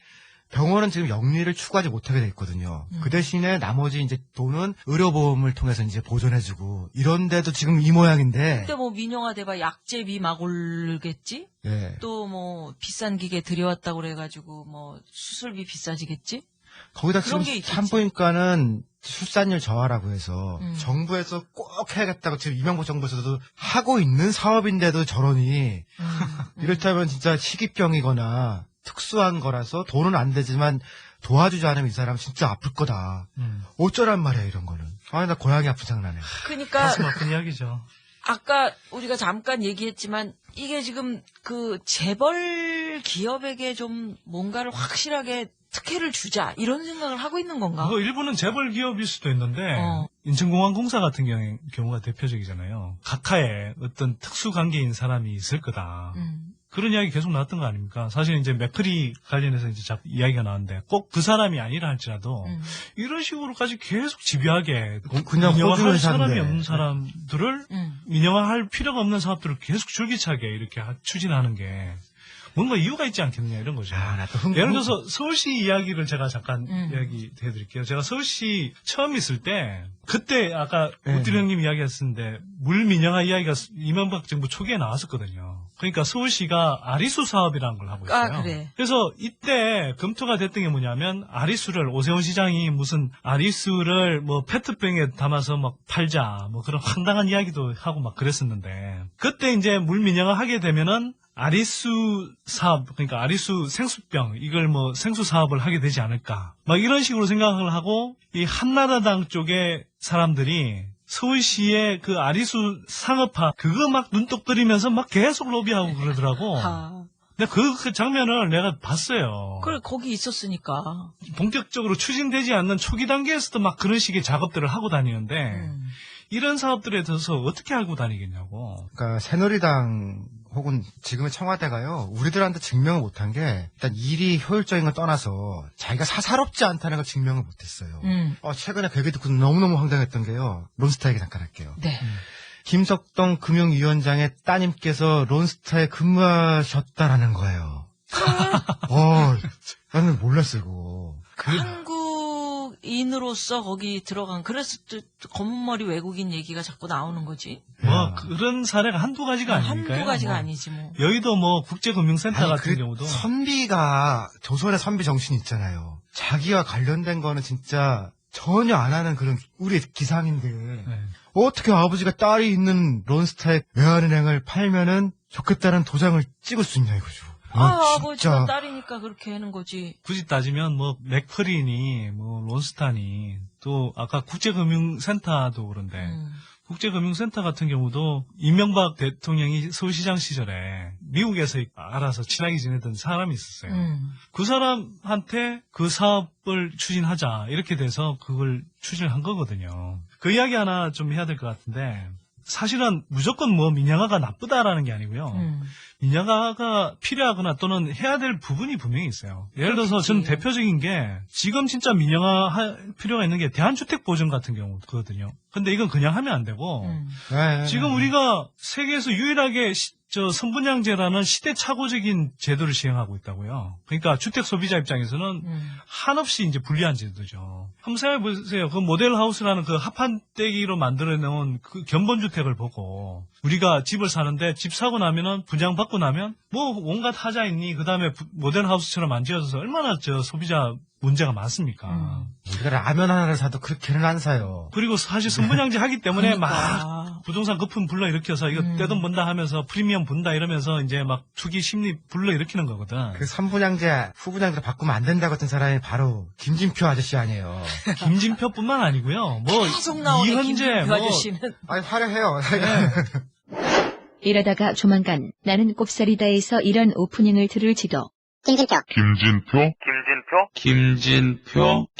병원은 지금 영리를 추구하지 못하게 돼 있거든요. 그 대신에 나머지 이제 돈은 의료보험을 통해서 이제 보존해주고 이런데도 지금 이 모양인데. 근데 뭐 민영화 돼봐 약제비 막 오르겠지? 네. 또 뭐 비싼 기계 들여왔다고 그래가지고 뭐 수술비 비싸지겠지? 거기다 지금 산부인과는 출산율 저하라고 해서 정부에서 꼭 해야겠다고 지금 이명박 정부에서도 하고 있는 사업인데도 저러니 이렇다면 진짜 희귀병이거나 특수한 거라서 돈은 안 되지만 도와주지 않으면 이 사람 진짜 아플 거다. 어쩌란 말이야 이런 거는. 나 고양이 아픈 장난해. 그러니까 가슴 아픈 이야기죠. 아까 우리가 잠깐 얘기했지만 이게 지금 그 재벌 기업에게 좀 뭔가를 확실하게 특혜를 주자 이런 생각을 하고 있는 건가? 일부는 재벌 기업일 수도 있는데 인천공항공사 같은 경우가 대표적이잖아요. 각하에 어떤 특수관계인 사람이 있을 거다. 그런 이야기 계속 나왔던 거 아닙니까? 사실 이제 맥커리 관련해서 이제 이야기가 나왔는데 꼭 그 사람이 아니라 할지라도 이런 식으로까지 계속 집요하게 그냥 민영화할 사람이 없는 사람들을 민영화할 필요가 없는 사업들을 계속 줄기차게 이렇게 추진하는 게 뭔가 이유가 있지 않겠느냐 이런 거죠. 예를 들어서 서울시 이야기를 제가 잠깐 이야기해 드릴게요. 제가 서울시 처음 있을 때 그때 아까 우띠 형님 이야기했었는데 물 민영화 이야기가 이명박 정부 초기에 나왔었거든요. 그러니까 서울시가 아리수 사업이라는 걸 하고 있어요. 그래. 그래서 이때 검토가 됐던 게 뭐냐면 아리수를 오세훈 시장이 무슨 아리수를 뭐 페트병에 담아서 막 팔자 뭐 그런 황당한 이야기도 하고 막 그랬었는데 그때 이제 물 민영화 하게 되면은 아리수 사업, 그러니까 아리수 생수병, 이걸 뭐 생수 사업을 하게 되지 않을까. 막 이런 식으로 생각을 하고, 이 한나라당 쪽의 사람들이 서울시의 그 아리수 상업화, 그거 막 눈독 들이면서 막 계속 로비하고 그러더라고. 근데 그 장면을 내가 봤어요. 그래, 거기 있었으니까. 본격적으로 추진되지 않는 초기 단계에서도 막 그런 식의 작업들을 하고 다니는데, 이런 사업들에 대해서 어떻게 알고 다니겠냐고. 그러니까 새누리당 혹은 지금의 청와대가요, 우리들한테 증명을 못한 게, 일단 일이 효율적인 걸 떠나서 자기가 사사롭지 않다는 걸 증명을 못했어요. 최근에 그 얘기 듣고 너무너무 황당했던 게요, 론스타 얘기 잠깐 할게요. 네. 김석동 금융위원장의 따님께서 론스타에 근무하셨다라는 거예요. 나는 몰랐어요, 그거. 한국인으로서 거기 들어간, 그래서 또 검은머리 외국인 얘기가 자꾸 나오는 거지. 뭐 그런 사례가 한두 가지가 아니니까요. 한두 가지가 아니지 뭐. 여의도 뭐 국제금융센터 같은 경우도. 선비가 조선의 선비 정신이 있잖아요. 자기와 관련된 거는 진짜 전혀 안 하는 그런 우리 기상인데 어떻게 아버지가 딸이 있는 론스타의 외환은행을 팔면은 좋겠다는 도장을 찍을 수 있냐 이거죠. 아버지가 딸이니까 그렇게 하는 거지. 굳이 따지면 뭐 맥퍼린이 뭐 론스타니 또 아까 국제금융센터도 그런데 국제금융센터 같은 경우도 이명박 대통령이 서울시장 시절에 미국에서 알아서 친하게 지내던 사람이 있었어요. 그 사람한테 그 사업을 추진하자 이렇게 돼서 그걸 추진한 거거든요. 그 이야기 하나 좀 해야 될 것 같은데 사실은 무조건 뭐 민영화가 나쁘다라는 게 아니고요. 민영화가 필요하거나 또는 해야 될 부분이 분명히 있어요. 예를 들어서 전 대표적인 게 지금 진짜 민영화 할 필요가 있는 게 대한주택보증 같은 경우거든요. 근데 이건 그냥 하면 안 되고 지금 우리가 세계에서 유일하게 선분양제라는 시대착오적인 제도를 시행하고 있다고요. 그러니까 주택 소비자 입장에서는 한없이 이제 불리한 제도죠. 한번 생각해 보세요. 그 모델하우스라는 그 합판떼기로 만들어 놓은 그 견본주택을 보고 우리가 집을 사는데 집 사고 나면은 분양받고 나면 뭐 온갖 하자 있니? 그 다음에 모델하우스처럼 안 지어져서 얼마나 소비자 문제가 많습니까? 우리가 라면 하나를 사도 그렇게는 안 사요. 그리고 사실 선분양제 하기 때문에 그러니까. 막 부동산 거품 불러일으켜서 이거 떼돈 번다 하면서 프리미엄 분다 이러면서 이제 막 투기 심리 불러일으키는 거거든. 그 선분양제, 후분양제로 바꾸면 안 된다고 했던 사람이 바로 김진표 아저씨 아니에요. 김진표뿐만 아니고요. 뭐 계속 나오네, 이현재 김진표 뭐 아저씨는. 아니 화려해요. 이러다가 조만간 나는 꼽살이다에서 이런 오프닝을 들을지도.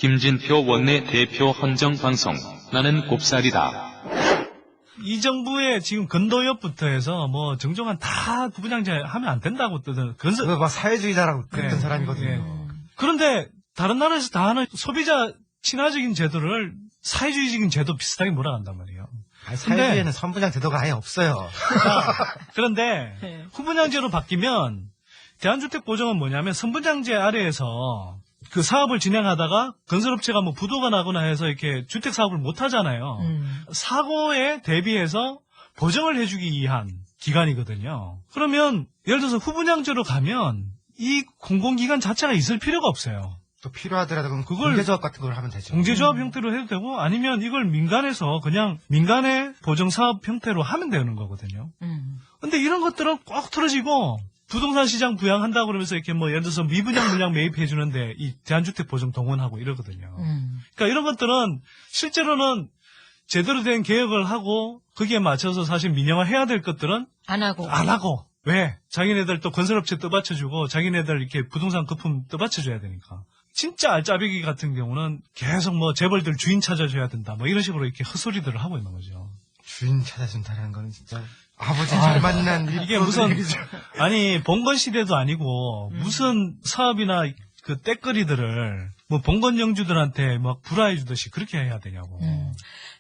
김진표 원내 대표 헌정 방송. 나는 꼽살이다. 이 정부의 지금 건도협부터 해서 뭐 정종환 다 부분양제 하면 안 된다고 뜨던 그거 막 사회주의자라고 그랬던 사람이거든요. 예. 그런데 다른 나라에서 다 하는 소비자 친화적인 제도를 사회주의적인 제도 비슷하게 몰아간단 말이에요. 아니, 사회주의에는 선분양 제도가 아예 없어요. 그런데 후분양제로 바뀌면 대한주택보증은 뭐냐면 선분양제 아래에서 그 사업을 진행하다가 건설업체가 뭐 부도가 나거나 해서 이렇게 주택 사업을 못 하잖아요. 사고에 대비해서 보정을 해주기 위한 기관이거든요. 그러면 예를 들어서 후분양제로 가면 이 공공기관 자체가 있을 필요가 없어요. 또 필요하더라도 그럼 그걸 공제조합 같은 걸 하면 되죠. 공제조합 형태로 해도 되고 아니면 이걸 민간에서 그냥 민간의 보정사업 형태로 하면 되는 거거든요. 근데 이런 것들은 꼭 틀어지고 부동산 시장 부양한다고 그러면서 이렇게 뭐 예를 들어서 미분양 물량 매입해 주는데 이 대한주택 보증 동원하고 이러거든요. 그러니까 이런 것들은 실제로는 제대로 된 개혁을 하고 거기에 맞춰서 사실 민영화해야 될 것들은 안 하고. 왜? 자기네들 또 건설업체 떠받쳐주고 자기네들 이렇게 부동산 거품 떠받쳐줘야 되니까. 진짜 알짜배기 같은 경우는 계속 뭐 재벌들 주인 찾아줘야 된다. 뭐 이런 식으로 이렇게 헛소리들을 하고 있는 거죠. 주인 찾아준다는 거는 진짜 아버지 잘 만난 이게 무슨 아니 봉건 시대도 아니고 무슨 사업이나 그 떼거리들을 뭐 봉건 영주들한테 막 불화해 주듯이 그렇게 해야 되냐고.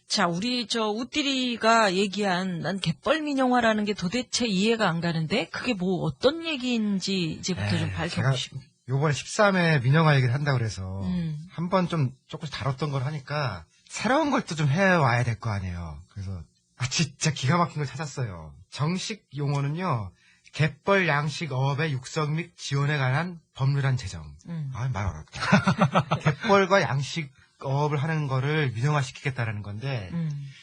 자, 우리 저 우띠리가 얘기한 난 갯벌 민영화라는 게 도대체 이해가 안 가는데 그게 뭐 어떤 얘기인지 이제부터 좀 밝혀보시고. 요번에 13회 민영화 얘기를 한다고 그래서 한번 좀 조금씩 다뤘던 걸 하니까 새로운 걸 또 좀 해와야 될 거 아니에요. 그래서 진짜 기가 막힌 걸 찾았어요. 정식 용어는요. 갯벌 양식 어업의 육성 및 지원에 관한 법률안 제정. 말 어렵다. 갯벌과 양식 어업을 하는 거를 민영화시키겠다라는 건데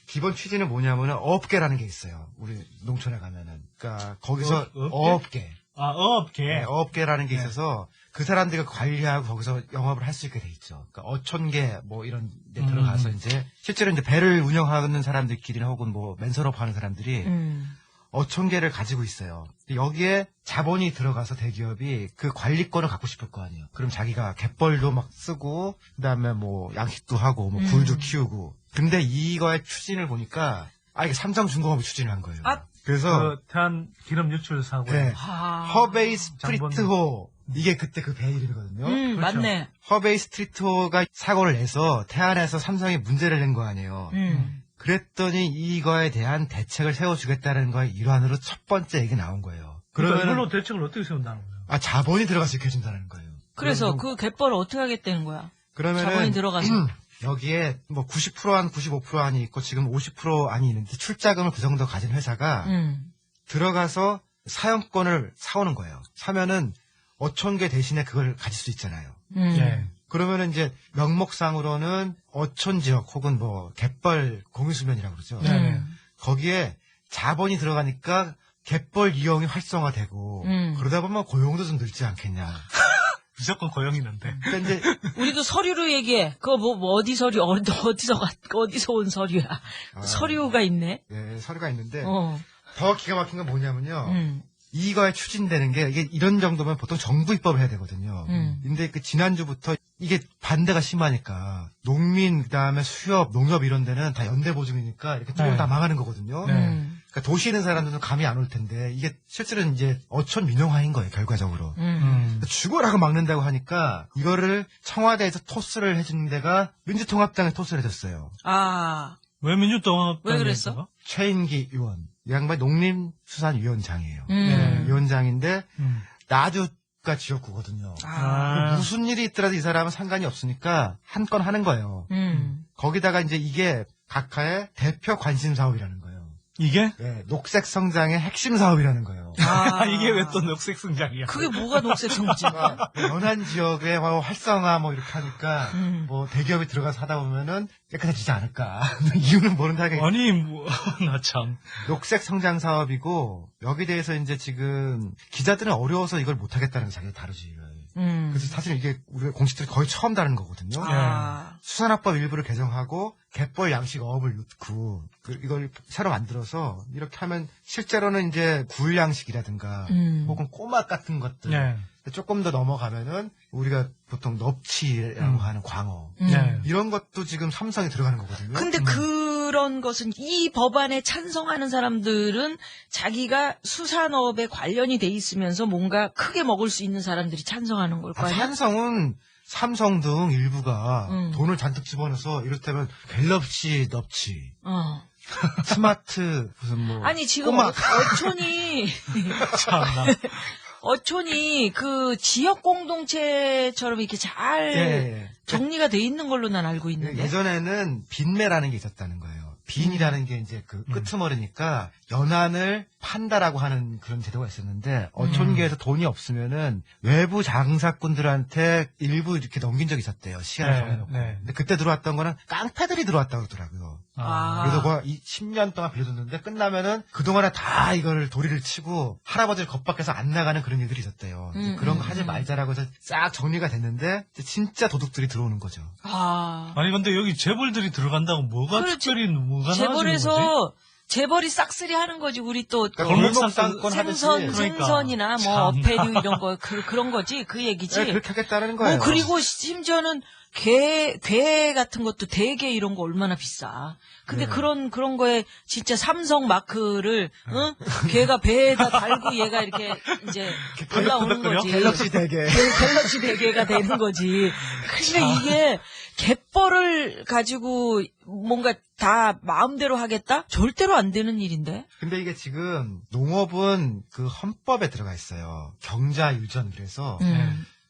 기본 취지는 뭐냐면은 어업계라는 게 있어요. 우리 농촌에 가면은. 그러니까 거기서 어업계. 어업계. 네, 어업계라는 게 있어서 그 사람들이 관리하고 거기서 영업을 할 수 있게 돼 있죠. 그러니까 어촌계 뭐 이런 데 들어가서 이제 실제로 이제 배를 운영하는 사람들끼리나 혹은 뭐 맨설업 하는 사람들이 어촌계를 가지고 있어요. 여기에 자본이 들어가서 대기업이 그 관리권을 갖고 싶을 거 아니에요. 그럼 자기가 갯벌도 막 쓰고 그다음에 뭐 양식도 하고 뭐 굴도 키우고. 근데 이거의 추진을 보니까 이게 삼성중공업이 추진을 한 거예요. 그래서 그 대한 기름 유출 사고. 네. 허베이 스프리트호 이게 그때 그 배 이름이거든요. 그렇죠. 맞네. 허베이 스트리트호가 사고를 내서 태안에서 삼성이 문제를 낸 거 아니에요. 그랬더니 이거에 대한 대책을 세워주겠다는 거의 일환으로 첫 번째 얘기 나온 거예요. 그러면 이걸로 대책을 어떻게 세운다는 거예요? 자본이 들어가서 지켜준다는 거예요. 그래서 그 갯벌을 어떻게 하겠다는 거야? 그러면은 자본이 들어가서. 여기에 뭐 90%안 95%안이 있고 지금 50%안이 있는데 출자금을 그 정도 가진 회사가 들어가서 사용권을 사오는 거예요. 사면은 어촌계 대신에 그걸 가질 수 있잖아요. 네. 그러면은 이제 명목상으로는 어촌 지역 혹은 뭐 갯벌 공유수면이라고 그러죠. 거기에 자본이 들어가니까 갯벌 이용이 활성화되고 그러다 보면 고용도 좀 늘지 않겠냐. 무조건 고용이는데. 근데 우리도 서류로 얘기해. 그거 뭐 어디 서류 어디서 온 서류야. 서류가 있네. 네, 서류가 있는데 더 기가 막힌 건 뭐냐면요. 이거에 추진되는 게 이게 이런 정도면 보통 정부 입법을 해야 되거든요. 근데 그 지난주부터 이게 반대가 심하니까 농민 그다음에 수협, 농협 이런 데는 다 연대 보증이니까 이렇게 조금 다 망하는 거거든요. 그러니까 도시에 있는 사람들은 감이 안 올 텐데 이게 실제로는 이제 어촌 민영화인 거예요, 결과적으로. 죽어라고 막는다고 하니까 이거를 청와대에서 토스를 해주는 데가 민주통합당에 토스를 해줬어요. 왜 민주통합당에? 왜 그랬어? 최인기 의원. 이 양반이 농림수산위원장이에요. 위원장인데 나주가 지역구거든요. 무슨 일이 있더라도 이 사람은 상관이 없으니까 한 건 하는 거예요. 거기다가 이제 이게 각하의 대표 관심 사업이라는 거예요. 이게? 네, 녹색 성장의 핵심 사업이라는 거예요. 아, 이게 왜 또 녹색 성장이야? 그게 뭐가 녹색 성장? 연안 지역의 뭐 활성화 뭐 이렇게 하니까 뭐 대기업이 들어가서 하다 보면은 깨끗해지지 않을까. 이유는 모른다게. 아니, 뭐, 나 참. 녹색 성장 사업이고 여기 대해서 이제 지금 기자들은 어려워서 이걸 못 하겠다는 게 자기가 다르지. 그래서 사실 이게 우리가 공식들이 거의 처음 다루는 거거든요. 아. 수산업법 일부를 개정하고 갯벌 양식 어업을 넣고 이걸 새로 만들어서 이렇게 하면 실제로는 이제 굴 양식이라든가 혹은 꼬막 같은 것들 네. 조금 더 넘어가면은 우리가 보통 넙치라고 하는 광어 이런 것도 지금 삼성에 들어가는 거거든요. 근데 그런 것은 이 법안에 찬성하는 사람들은 자기가 수산업에 관련이 돼 있으면서 뭔가 크게 먹을 수 있는 사람들이 찬성하는 걸 거 아니야? 찬성은 삼성 등 일부가 돈을 잔뜩 집어넣어서 이를테면 갤럭시 넙치 스마트 무슨 뭐 아니 지금 꼬막. 어촌이 어촌이 그 지역 공동체처럼 이렇게 잘 정리가 돼 있는 걸로 난 알고 있는데 예전에는 빈매라는 게 있었다는 거예요. 빈이라는 게 이제 그 끄트머리니까 연안을 판다라고 하는 그런 제도가 있었는데 어촌계에서 돈이 없으면은 외부 장사꾼들한테 일부 이렇게 넘긴 적이 있었대요. 시간을 정해놓고. 근데 그때 들어왔던 거는 깡패들이 들어왔다고 그러더라고요. 그래서 뭐 10년 동안 빌려줬는데 끝나면은 그동안에 다 이걸 도리를 치고 할아버지를 겁박해서 안 나가는 그런 일들이 있었대요. 그런 거 하지 말자라고 해서 싹 정리가 됐는데 진짜 도둑들이 들어오는 거죠. 아니 근데 여기 재벌들이 들어간다고 뭐가 특별히 뭐가 나아지는 거지? 재벌에서 재벌이 싹쓸이 하는 거지. 우리 또 골목상권 생선이나 뭐 어패류 이런 거 그런 거지. 그 얘기지. 네, 그렇게 하겠다는 거예요. 그리고 심지어는 게 같은 것도 대게 이런 거 얼마나 비싸. 근데 그런 거에 진짜 삼성 마크를 걔가 배에다 달고 얘가 이렇게 이제 올라오는 거지. 갤럭시 대게. 갤럭시 대게가 되는 거지. 그러니까 이게 갯벌을 가지고 뭔가 다 마음대로 하겠다? 절대로 안 되는 일인데. 근데 이게 지금 농업은 그 헌법에 들어가 있어요. 경자 유전 그래서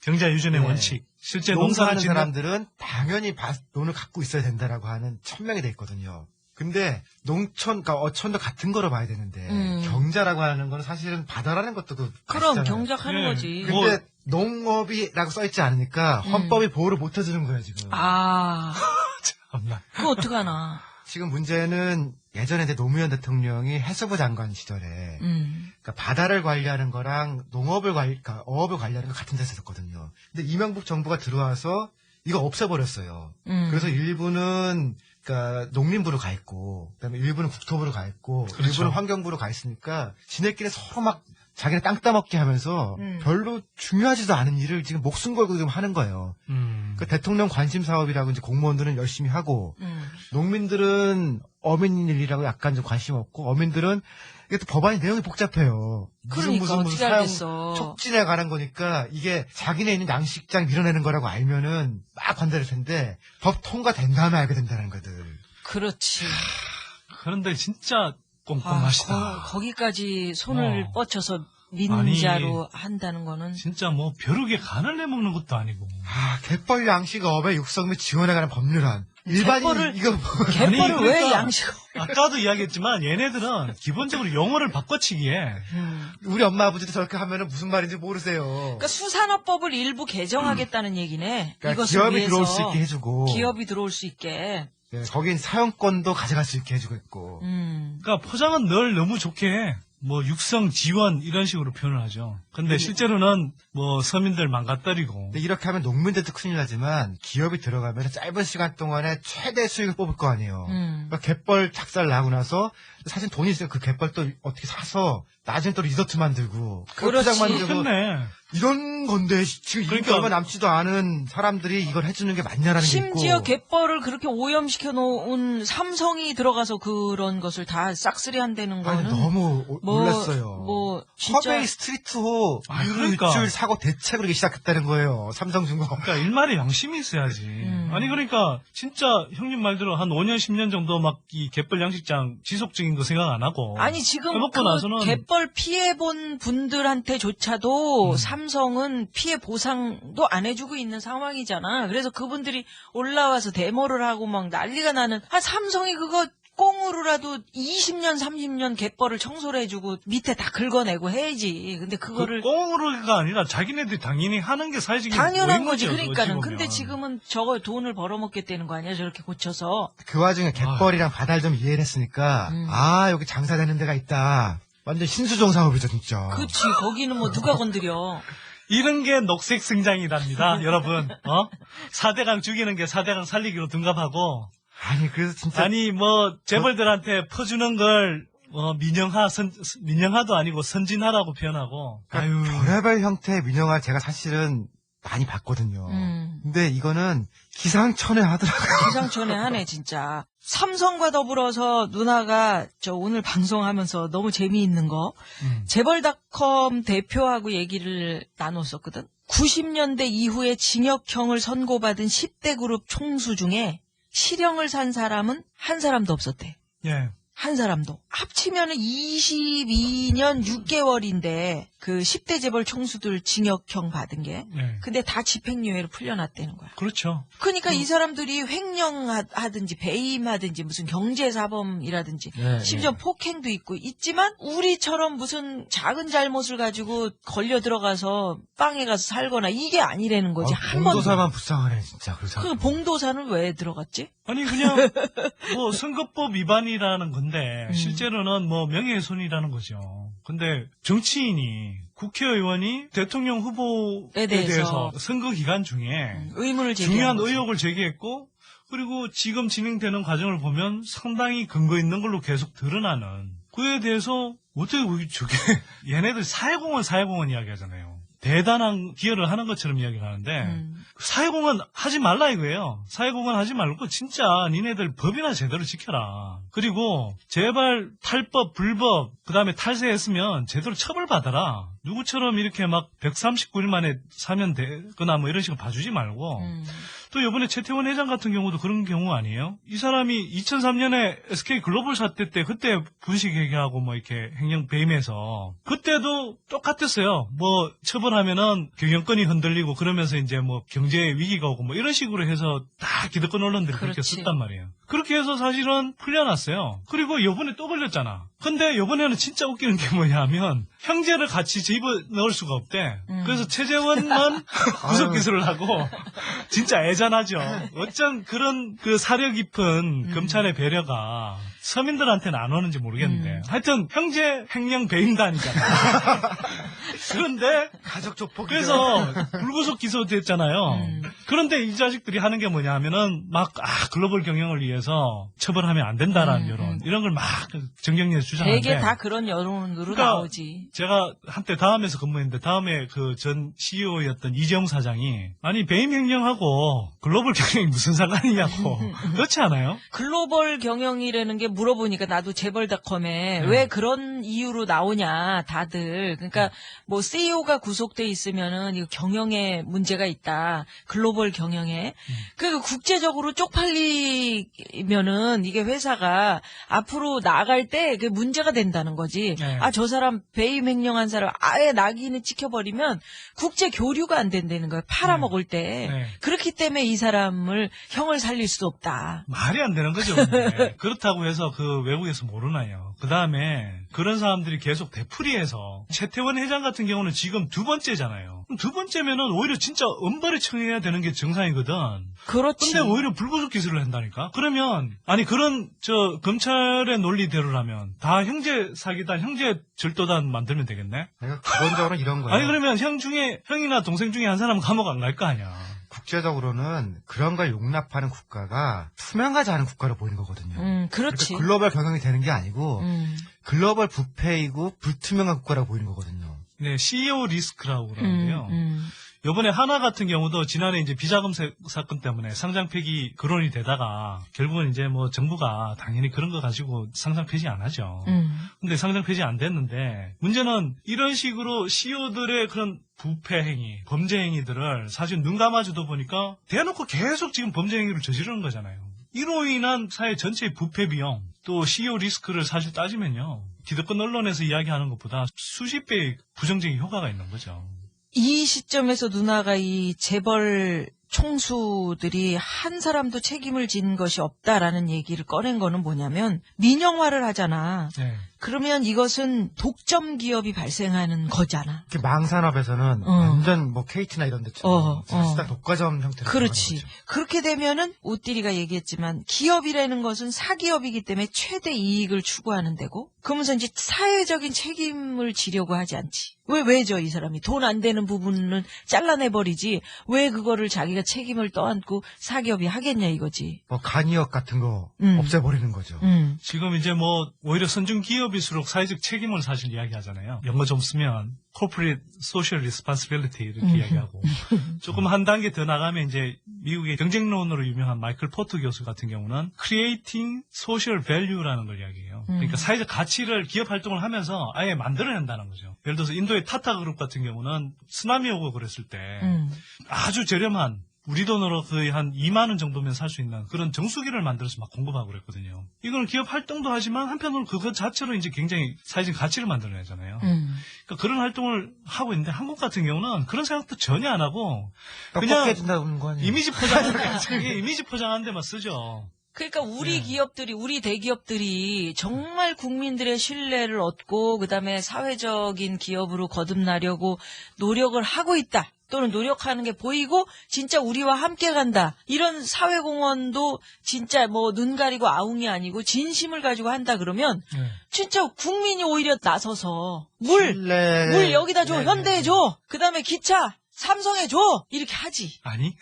경자 유전의 원칙. 실제 농사하는 농사를 사람들은 당연히 돈을 갖고 있어야 된다라고 하는 천명이 돼 있거든요. 근데 농촌, 그러니까 어촌도 같은 거로 봐야 되는데 경자라고 하는 건 사실은 바다라는 것도 그럼 아시잖아요. 경작하는 거지. 근데 농업이라고 써있지 않으니까 헌법이 보호를 못 해주는 거예요 지금. 참나. 그거 어떡하나. 지금 문제는 예전에 이제 노무현 대통령이 해수부 장관 시절에 그러니까 바다를 관리하는 거랑 그러니까 어업을 관리하는 거 같은 데서 했었거든요. 근데 이명박 정부가 들어와서 이거 없애버렸어요. 그래서 일부는 그러니까 농림부로 가 있고, 그다음에 일부는 국토부로 가 있고, 일부는 환경부로 가 있으니까 지네끼리 서로 막 자기네 땅 따먹게 하면서 별로 중요하지도 않은 일을 지금 목숨 걸고 지금 하는 거예요. 그 대통령 관심 사업이라고 이제 공무원들은 열심히 하고, 농민들은 어민 일이라고 약간 좀 관심 없고, 어민들은 이게 또 법안이 내용이 복잡해요. 그러니까 어떻게 사용 알겠어. 촉진에 관한 거니까 이게 자기네 있는 양식장 밀어내는 거라고 알면은 막 반대할 텐데 법 통과된 다음에 알게 된다는 거들. 그렇지. 그런데 진짜 꼼꼼하시다. 거기까지 손을 뻗쳐서 민자로 한다는 거는 진짜 뭐 벼룩에 간을 내먹는 것도 아니고. 갯벌 양식업의 육성 및 지원에 관한 법률안. 일반인 이거 갯벌을 왜 그러니까 양식? 아까도 이야기했지만 얘네들은 기본적으로 영어를 바꿔치기에 우리 엄마 아버지도 저렇게 하면은 무슨 말인지 모르세요. 그러니까 수산업법을 일부 개정하겠다는 얘기네. 그러니까 이것을 기업이 위해서 들어올 수 있게 해주고 기업이 들어올 수 있게. 네, 거긴 사용권도 가져갈 수 있게 해주고 있고. 그러니까 포장은 늘 너무 좋게 해. 뭐 육성 지원 이런 식으로 표현을 하죠. 근데 실제로는 뭐 서민들 망가뜨리고. 근데 이렇게 하면 농민들도 큰일 나지만 기업이 들어가면 짧은 시간 동안에 최대 수익을 뽑을 거 아니에요. 그러니까 갯벌 작살 나고 나서 사실 돈이 있으면 그 갯벌 또 어떻게 사서 나중에 또 리조트 만들고 골프장 만들고 이런 건데 지금 이렇게 얼마 남지도 않은 사람들이 이걸 해주는 게 맞냐라는 게 있고. 심지어 갯벌을 그렇게 오염시켜 놓은 삼성이 들어가서 그런 것을 다 싹쓸이 한다는 거는 너무 놀랐어요. 허베이 스트리트호 유출 사고 대책을 시작했다는 거예요. 삼성중공. 그러니까 일말의 양심이 있어야지. 아니 그러니까 진짜 형님 말대로 한 5년 10년 정도 막 이 갯벌 양식장 지속적인 거 생각 안 하고. 아니 지금 해먹고 나서는 갯벌 피해 본 분들한테조차도 삼성은 피해 보상도 안 해주고 있는 상황이잖아. 그래서 그분들이 올라와서 데모를 하고 막 난리가 나는. 삼성이 그거 꽁으로라도 20년, 30년 갯벌을 청소를 해주고 밑에 다 긁어내고 해야지. 근데 그거를 꽁으로가 아니라 자기네들이 당연히 하는 게 사회적인 당연한 거지. 거죠, 그러니까는. 어찌 근데 보면. 지금은 저거 돈을 벌어먹겠다는 거 아니야? 저렇게 고쳐서. 그 와중에 갯벌이랑 바다를 좀 이해를 했으니까 아 여기 장사되는 데가 있다. 완전 신수종 사업이죠 진짜. 그치. 거기는 뭐 누가 건드려. 이런 게 녹색 성장이랍니다, 여러분. 4대강 죽이는 게 4대강 살리기로 둔갑하고. 아니, 그래서 진짜. 아니, 재벌들한테 퍼주는 걸, 민영화도 아니고 선진화라고 표현하고. 아유. 별의별 형태의 민영화 제가 사실은 많이 봤거든요. 근데 이거는 기상천외하더라고요. 기상천외하네, 진짜. 삼성과 더불어서 누나가 오늘 방송하면서 너무 재미있는 거 재벌닷컴 대표하고 얘기를 나눴었거든. 90년대 이후에 징역형을 선고받은 10대 그룹 총수 중에 실형을 산 사람은 한 사람도 없었대. 예. 한 사람도. 합치면은 22년 6개월인데 그 10대 재벌 총수들 징역형 받은 게. 네. 근데 다 집행유예로 풀려났다는 거야. 그렇죠. 그러니까 이 사람들이 횡령하든지 배임하든지 무슨 경제사범이라든지 심지어 폭행도 있고 있지만 우리처럼 무슨 작은 잘못을 가지고 걸려 들어가서 빵에 가서 살거나 이게 아니라는 거지. 한 번도. 봉도사만 불쌍하네 진짜. 그 봉도사는 왜 들어갔지? 아니 그냥 선거법 위반이라는 건데 실제로는 명예훼손이라는 거죠. 근데 정치인이 국회의원이 대통령 후보에 대해서 선거 기간 중에 의문을 중요한 거지. 의혹을 제기했고 그리고 지금 진행되는 과정을 보면 상당히 근거 있는 걸로 계속 드러나는 그에 대해서 어떻게 저게 얘네들 사회공헌 이야기하잖아요. 대단한 기여를 하는 것처럼 이야기를 하는데 사회공헌 하지 말라 이거예요. 사회공헌 하지 말고 진짜 니네들 법이나 제대로 지켜라. 그리고 제발 탈법, 불법, 그다음에 탈세했으면 제대로 처벌받아라. 누구처럼 이렇게 막 139일 만에 사면 되거나 뭐 이런 식으로 봐주지 말고 또 이번에 최태원 회장 같은 경우도 그런 경우 아니에요? 이 사람이 2003년에 SK 글로벌 사태 때 그때 분식회계하고 뭐 이렇게 횡령 배임해서 그때도 똑같았어요. 뭐 처벌하면은 경영권이 흔들리고 그러면서 이제 뭐 경제 위기가 오고 뭐 이런 식으로 해서 다 기득권 언론들이 그렇게 썼단 말이에요. 그렇게 해서 사실은 풀려났어요. 그리고 이번에 또 걸렸잖아. 근데 이번에는 진짜 웃기는 게 뭐냐면 형제를 같이 집어넣을 수가 없대. 그래서 최재원만 구속기소를 하고 진짜 애잔하죠. 어쩜 그런 그 사려 깊은 검찰의 배려가 서민들한테는 안 오는지 모르겠는데 하여튼 형제 횡령 배임단이잖아. 그런데 가족 조폭 그래서 불구속 기소됐잖아요. 그런데 이 자식들이 하는 게 뭐냐 하면은 글로벌 경영을 위해서 처벌하면 안 된다라는 여론 이런 걸 막 정경련에서 주장하는데 되게 다 그런 여론으로 나오지. 제가 한때 다음에서 근무했는데 다음에 그 전 CEO였던 이재용 사장이 아니 배임 횡령하고 글로벌 경영이 무슨 상관이냐고 그렇지 않아요? 글로벌 경영이라는 게 물어보니까 나도 재벌닷컴에 왜 그런 이유로 나오냐 다들. 그러니까 뭐 CEO가 구속돼 있으면은 이거 경영에 문제가 있다. 글로벌 경영에. 그러니까 국제적으로 쪽팔리면은 이게 회사가 앞으로 나아갈 때 그게 문제가 된다는 거지. 저 사람 배임 횡령한 사람 아예 낙인을 찍혀버리면 국제 교류가 안 된다는 거예요. 팔아먹을 때. 그렇기 때문에 이 사람을 형을 살릴 수 없다. 말이 안 되는 거죠. 근데. 그렇다고 해서 그 외국에서 모르나요. 그 다음에 그런 사람들이 계속 되풀이해서 최태원 회장 같은 경우는 지금 두 번째잖아요. 두 번째면은 오히려 진짜 엄벌에 처해야 되는 게 정상이거든. 그렇지. 근데 오히려 불구속 기소를 한다니까. 그러면 아니 그런 검찰의 논리대로라면 다 형제 사기단, 형제 절도단 만들면 되겠네. 기본적으로 이런 거예요. 아니 그러면 형이나 동생 중에 한 사람 감옥 안 갈 거 아니야. 국제적으로는 그런 걸 용납하는 국가가 투명하지 않은 국가로 보이는 거거든요. 그렇지. 그러니까 글로벌 경영이 되는 게 아니고 글로벌 부패이고 불투명한 국가라고 보이는 거거든요. 네, CEO 리스크라고 그러는데요. 이번에 하나 같은 경우도 지난해 이제 비자금 사건 때문에 상장 폐기 거론이 되다가 결국은 이제 뭐 정부가 당연히 그런 거 가지고 상장 폐지 안 하죠. 근데 상장 폐지 안 됐는데 문제는 이런 식으로 CEO들의 그런 부패 행위, 범죄 행위들을 사실 눈 감아주다 보니까 대놓고 계속 지금 범죄 행위를 저지르는 거잖아요. 이로 인한 사회 전체의 부패 비용, 또 CEO 리스크를 사실 따지면요. 기득권 언론에서 이야기하는 것보다 수십 배의 부정적인 효과가 있는 거죠. 이 시점에서 누나가 이 재벌 총수들이 한 사람도 책임을 진 것이 없다라는 얘기를 꺼낸 거는 뭐냐면 민영화를 하잖아. 네. 그러면 이것은 독점 기업이 발생하는 거잖아. 망산업에서는 완전 뭐 KT나 이런 데처럼 사실상 독과점 형태로. 그렇지. 그렇게 되면은 우띠리가 얘기했지만 기업이라는 것은 사기업이기 때문에 최대 이익을 추구하는 데고 그러면서 이제 사회적인 책임을 지려고 하지 않지. 왜죠 이 사람이 돈 안 되는 부분은 잘라내버리지 왜 그거를 자기가 책임을 떠안고 사기업이 하겠냐 이거지. 뭐 간이역 같은 거 없애버리는 거죠. 지금 이제 뭐 오히려 선진 기업일수록 사회적 책임을 사실 이야기하잖아요. 영어 좀 쓰면 corporate social responsibility 이렇게 이야기하고 조금 한 단계 더 나가면 이제 미국의 경쟁론으로 유명한 마이클 포트 교수 같은 경우는 creating social value라는 걸 이야기해요. 그러니까 사회적 가치를 기업 활동을 하면서 아예 만들어낸다는 거죠. 예를 들어서 인도의 타타 그룹 같은 경우는 쓰나미 오고 그랬을 때 아주 저렴한 우리 돈으로 거의 한 2만 원 정도면 살 수 있는 그런 정수기를 만들어서 막 공급하고 그랬거든요. 이거는 기업 활동도 하지만 한편으로 그것 자체로 이제 굉장히 사회적 가치를 만들어내잖아요. 그러니까 그런 활동을 하고 있는데 한국 같은 경우는 그런 생각도 전혀 안 하고 그냥 해준다는 거 아니에요? 이미지 포장하는 자기 이미지 포장하는 데만 쓰죠. 그러니까 우리 기업들이 우리 대기업들이 정말 국민들의 신뢰를 얻고 그다음에 사회적인 기업으로 거듭나려고 노력을 하고 있다. 또는 노력하는 게 보이고 진짜 우리와 함께 간다. 이런 사회공헌도 진짜 뭐 눈 가리고 아웅이 아니고 진심을 가지고 한다 그러면 진짜 국민이 오히려 나서서 물 여기다 줘. 현대에 줘. 그다음에 기차 삼성에 줘! 이렇게 하지. 아니?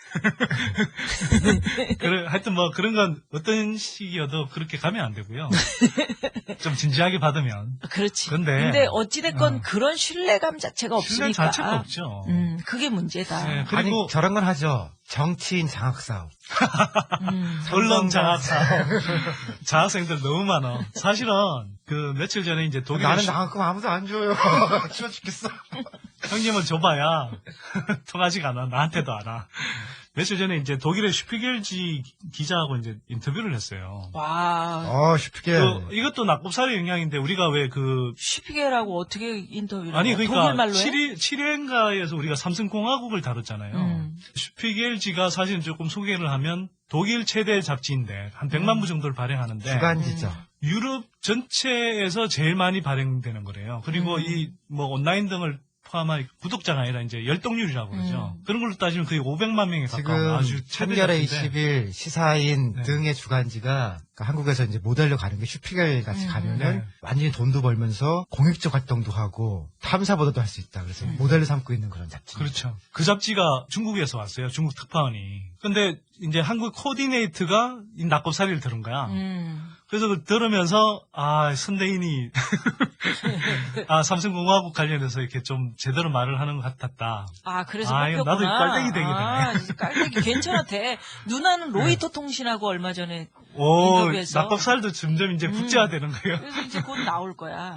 그래, 하여튼 뭐 그런 건 어떤 시기여도 그렇게 가면 안 되고요. 좀 진지하게 받으면. 그렇지. 근데 어찌됐건 그런 신뢰감 자체가 없으니까. 신뢰 자체가 없죠. 그게 문제다. 네, 그리고 아니, 저런 건 하죠. 정치인 장학사업. 언론 장학사업. 장학생들 너무 많아. 사실은 그 며칠 전에 이제 독일 나는 장학금 아무도 안 줘요. 추워 죽겠어. 형님은 줘봐야 통하지가 않아. 나한테도 안 와. 며칠 전에 이제 독일의 슈피겔지 기자하고 이제 인터뷰를 했어요. 와. 슈피겔. 이것도 낙곱살의 영향인데 우리가 왜 그 슈피겔하고 어떻게 인터뷰를 아니 그러니까 독일말로 칠레인가에서 우리가 삼성공화국을 다뤘잖아요. 슈피겔지가 사실 조금 소개를 하면 독일 최대 잡지인데 한 100만 부 정도를 발행하는데 주간지죠. 유럽 전체에서 제일 많이 발행되는 거래요. 그리고 이 뭐 온라인 등을 포함한 구독자가 아니라 이제 열독률이라고 그러죠. 그런 걸로 따지면 거의 500만 명에 가까운 아주 최대 한겨레 잡지인데 20일, 시사인 등의 주간지가 그러니까 한국에서 이제 모델로 가는 게 슈피겔 같이 가면은 완전히 돈도 벌면서 공익적 활동도 하고 탐사보도도 할 수 있다. 그래서 모델로 삼고 있는 그런 잡지. 그렇죠. 그 잡지가 중국에서 왔어요. 중국 특파원이. 근데 이제 한국 코디네이트가 이 낙곱사리를 들은 거야. 그래서 그걸 들으면서 선대인이 삼성공화국 관련해서 이렇게 좀 제대로 말을 하는 것 같았다. 그래서 나도 깔때기 되게 되네. 깔때기 괜찮았대. 누나는 로이터 통신하고 얼마 전에 인터뷰에서 낙곱살도 점점 이제 국제화되는 거예요. 그래서 이제 곧 나올 거야.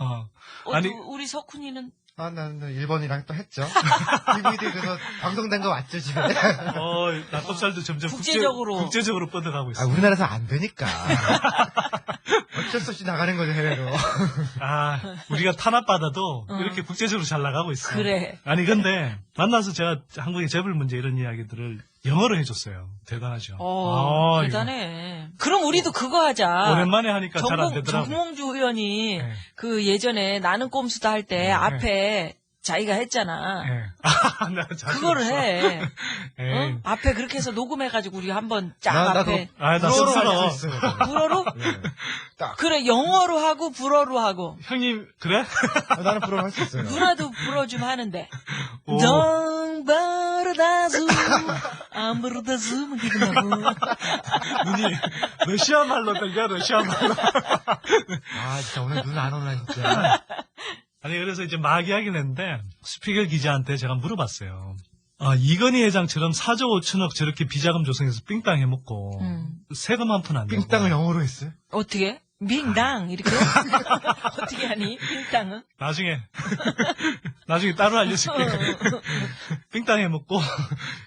아니 우리 석훈이는 나는 일본이랑 또 했죠. DVD 그래서 방송된 거 맞죠, 집에? 낙곱살도 점점 국제적으로 뻗어가고 있어요. 우리나라에서 안 되니까. 어쩔 수 없이 나가는 거죠, 해외로. 우리가 탄압받아도 이렇게 국제적으로 잘 나가고 있어. 그래. 아니, 근데 만나서 제가 한국의 재벌 문제 이런 이야기들을 영어로 해줬어요. 대단하죠. 대단해. 이거. 그럼 우리도 그거 하자. 오랜만에 하니까 잘 안 되더라고요. 정몽주 의원이 그 예전에 나는 꼼수다 할 때 앞에 자기가 했잖아. 그거를 해. 앞에 그렇게 해서 녹음해가지고 우리 한번 앞에. 나 쑥스러워. 불어로? 그래, 영어로 하고 불어로 하고. 형님, 그래? 나는 불어로 할 수 있어요. 누나도 불어 좀 하는데. 정바르다수, 암브르다수, 기분하고. 눈이 러시아 말로 들려, 러시아 말로. 진짜 오늘 눈 안 오나, 진짜. 아니, 그래서 이제 막 이야기를 했는데, 스피겔 기자한테 제가 물어봤어요. 이건희 회장처럼 4조 5천억 저렇게 비자금 조성해서 삥땅 해먹고, 세금 한 푼 안 내고. 삥땅을 영어로 했어요? 어떻게? 빙당, 이렇게? 어떻게 하니? 삥땅은? 나중에 따로 알려줄게. 삥땅 해먹고,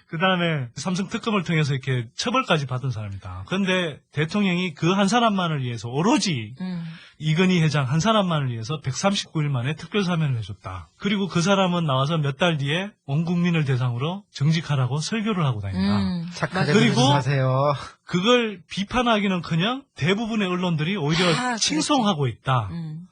그 다음에 삼성 특검을 통해서 이렇게 처벌까지 받은 사람이다. 그런데 대통령이 그 한 사람만을 위해서 오로지 이건희 회장 한 사람만을 위해서 139일 만에 특별사면을 해줬다. 그리고 그 사람은 나와서 몇 달 뒤에 온 국민을 대상으로 정직하라고 설교를 하고 다닌다. 착하게 그리고 하세요. 그걸 비판하기는커녕 대부분의 언론들이 오히려 칭송하고 있다.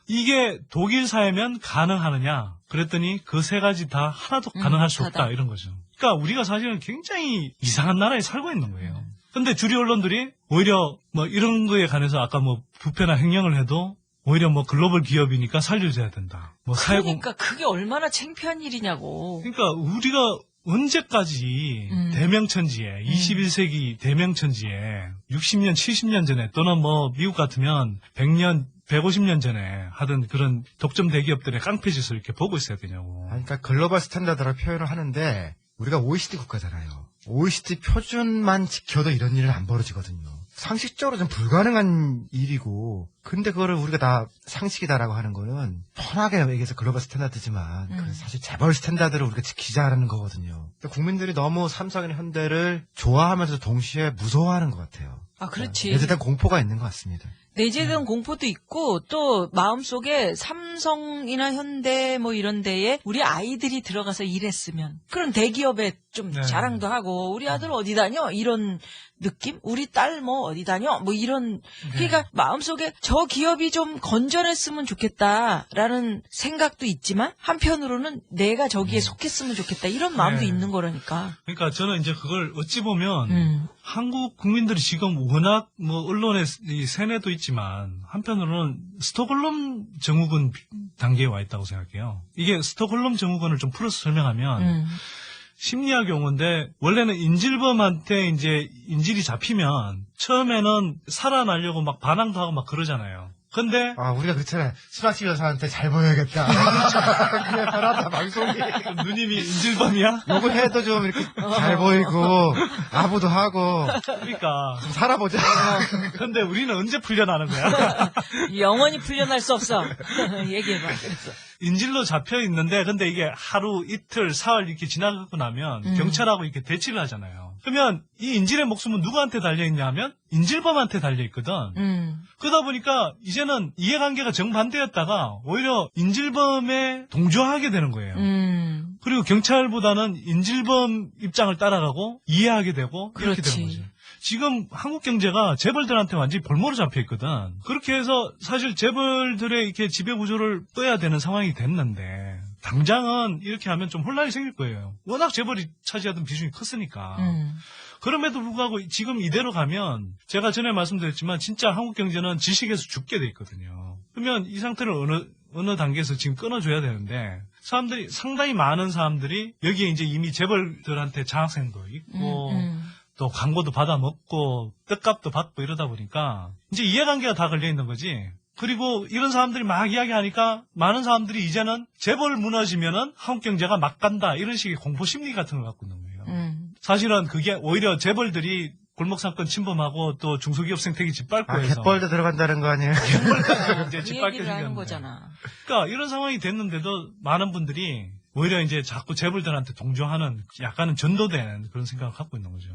이게 독일 사회면 가능하느냐? 그랬더니 그 세 가지 다 하나도 가능할 수 없다. 이런 거죠. 그러니까 우리가 사실은 굉장히 이상한 나라에 살고 있는 거예요. 근데 주류 언론들이 오히려 뭐 이런 거에 관해서 아까 뭐 부패나 횡령을 해도 오히려 뭐 글로벌 기업이니까 살려줘야 된다. 뭐 그러니까 그게 얼마나 창피한 일이냐고. 그러니까 우리가 언제까지 대명천지에 21세기 대명천지에 60년 70년 전에 또는 뭐 미국 같으면 100년 150년 전에 하던 그런 독점 대기업들의 깡패짓을 이렇게 보고 있어야 되냐고. 그러니까 글로벌 스탠다드로 표현을 하는데 우리가 OECD 국가잖아요. OECD 표준만 지켜도 이런 일은 안 벌어지거든요. 상식적으로 좀 불가능한 일이고, 근데 그거를 우리가 다 상식이다라고 하는 거는 편하게 얘기해서 글로벌 스탠다드지만 사실 재벌 스탠다드를 우리가 지키자라는 거거든요. 국민들이 너무 삼성이나 현대를 좋아하면서 동시에 무서워하는 것 같아요. 아, 그렇지. 내재된 공포가 있는 것 같습니다. 내재된 공포도 있고 또 마음속에 삼성이나 현대 뭐 이런 데에 우리 아이들이 들어가서 일했으면 그런 대기업에 좀 자랑도 하고 우리 아들 어디 다녀 이런 느낌? 우리 딸 뭐 어디 다녀? 뭐 이런 그러니까 마음속에 저 기업이 좀 건전했으면 좋겠다라는 생각도 있지만 한편으로는 내가 저기에 속했으면 좋겠다 이런 마음도 있는 거라니까. 그러니까 저는 이제 그걸 어찌 보면 한국 국민들이 지금 워낙 뭐 언론의 이 세뇌도 있지만 한편으로는 스톡홀름 증후군 단계에 와 있다고 생각해요. 이게 스톡홀름 증후군을 좀 풀어서 설명하면 심리학 용어인데 원래는 인질범한테 이제 인질이 잡히면 처음에는 살아나려고 막 반항도 하고 막 그러잖아요. 근데 우리가 그렇잖아요. 수라씨 여사한테 잘 보여야겠다. 그게 편하다 방송이. 누님이 인질범이야? 욕을 해도 좀 이렇게 잘 보이고 아부도 하고. 그러니까 좀 살아보자. 근데 우리는 언제 풀려나는 거야? 영원히 풀려날 수 없어. 얘기해봐. 그래서. 인질로 잡혀 있는데 근데 이게 하루 이틀 사흘 이렇게 지나가고 나면 경찰하고 이렇게 대치를 하잖아요. 그러면 이 인질의 목숨은 누구한테 달려있냐 하면 인질범한테 달려있거든. 그러다 보니까 이제는 이해관계가 정반대였다가 오히려 인질범에 동조하게 되는 거예요. 그리고 경찰보다는 인질범 입장을 따라가고 이해하게 되고 이렇게 되는 거죠. 지금 한국 경제가 재벌들한테 완전히 볼모로 잡혀 있거든. 그렇게 해서 사실 재벌들의 이렇게 지배구조를 떠야 되는 상황이 됐는데 당장은 이렇게 하면 좀 혼란이 생길 거예요. 워낙 재벌이 차지하던 비중이 컸으니까. 그럼에도 불구하고 지금 이대로 가면 제가 전에 말씀드렸지만 진짜 한국 경제는 지식에서 죽게 돼 있거든요. 그러면 이 상태를 어느 단계에서 지금 끊어줘야 되는데 사람들이 상당히 많은 사람들이 여기에 이제 이미 재벌들한테 장학생도 있고 또 광고도 받아먹고 떡값도 받고 이러다 보니까 이제 이해관계가 다 걸려있는 거지. 그리고 이런 사람들이 막 이야기하니까 많은 사람들이 이제는 재벌 무너지면은 한국 경제가 막 간다 이런 식의 공포심리 같은 걸 갖고 있는 거예요. 사실은 그게 오히려 재벌들이 골목상권 침범하고 또 중소기업 생태계 짓밟고 해서 갯벌도 들어간다는 거 아니에요? 이제 그 짓밟게 얘기를 하는 생겼는데. 거잖아. 그러니까 이런 상황이 됐는데도 많은 분들이 오히려 이제 자꾸 재벌들한테 동조하는 약간은 전도된 그런 생각을 갖고 있는 거죠.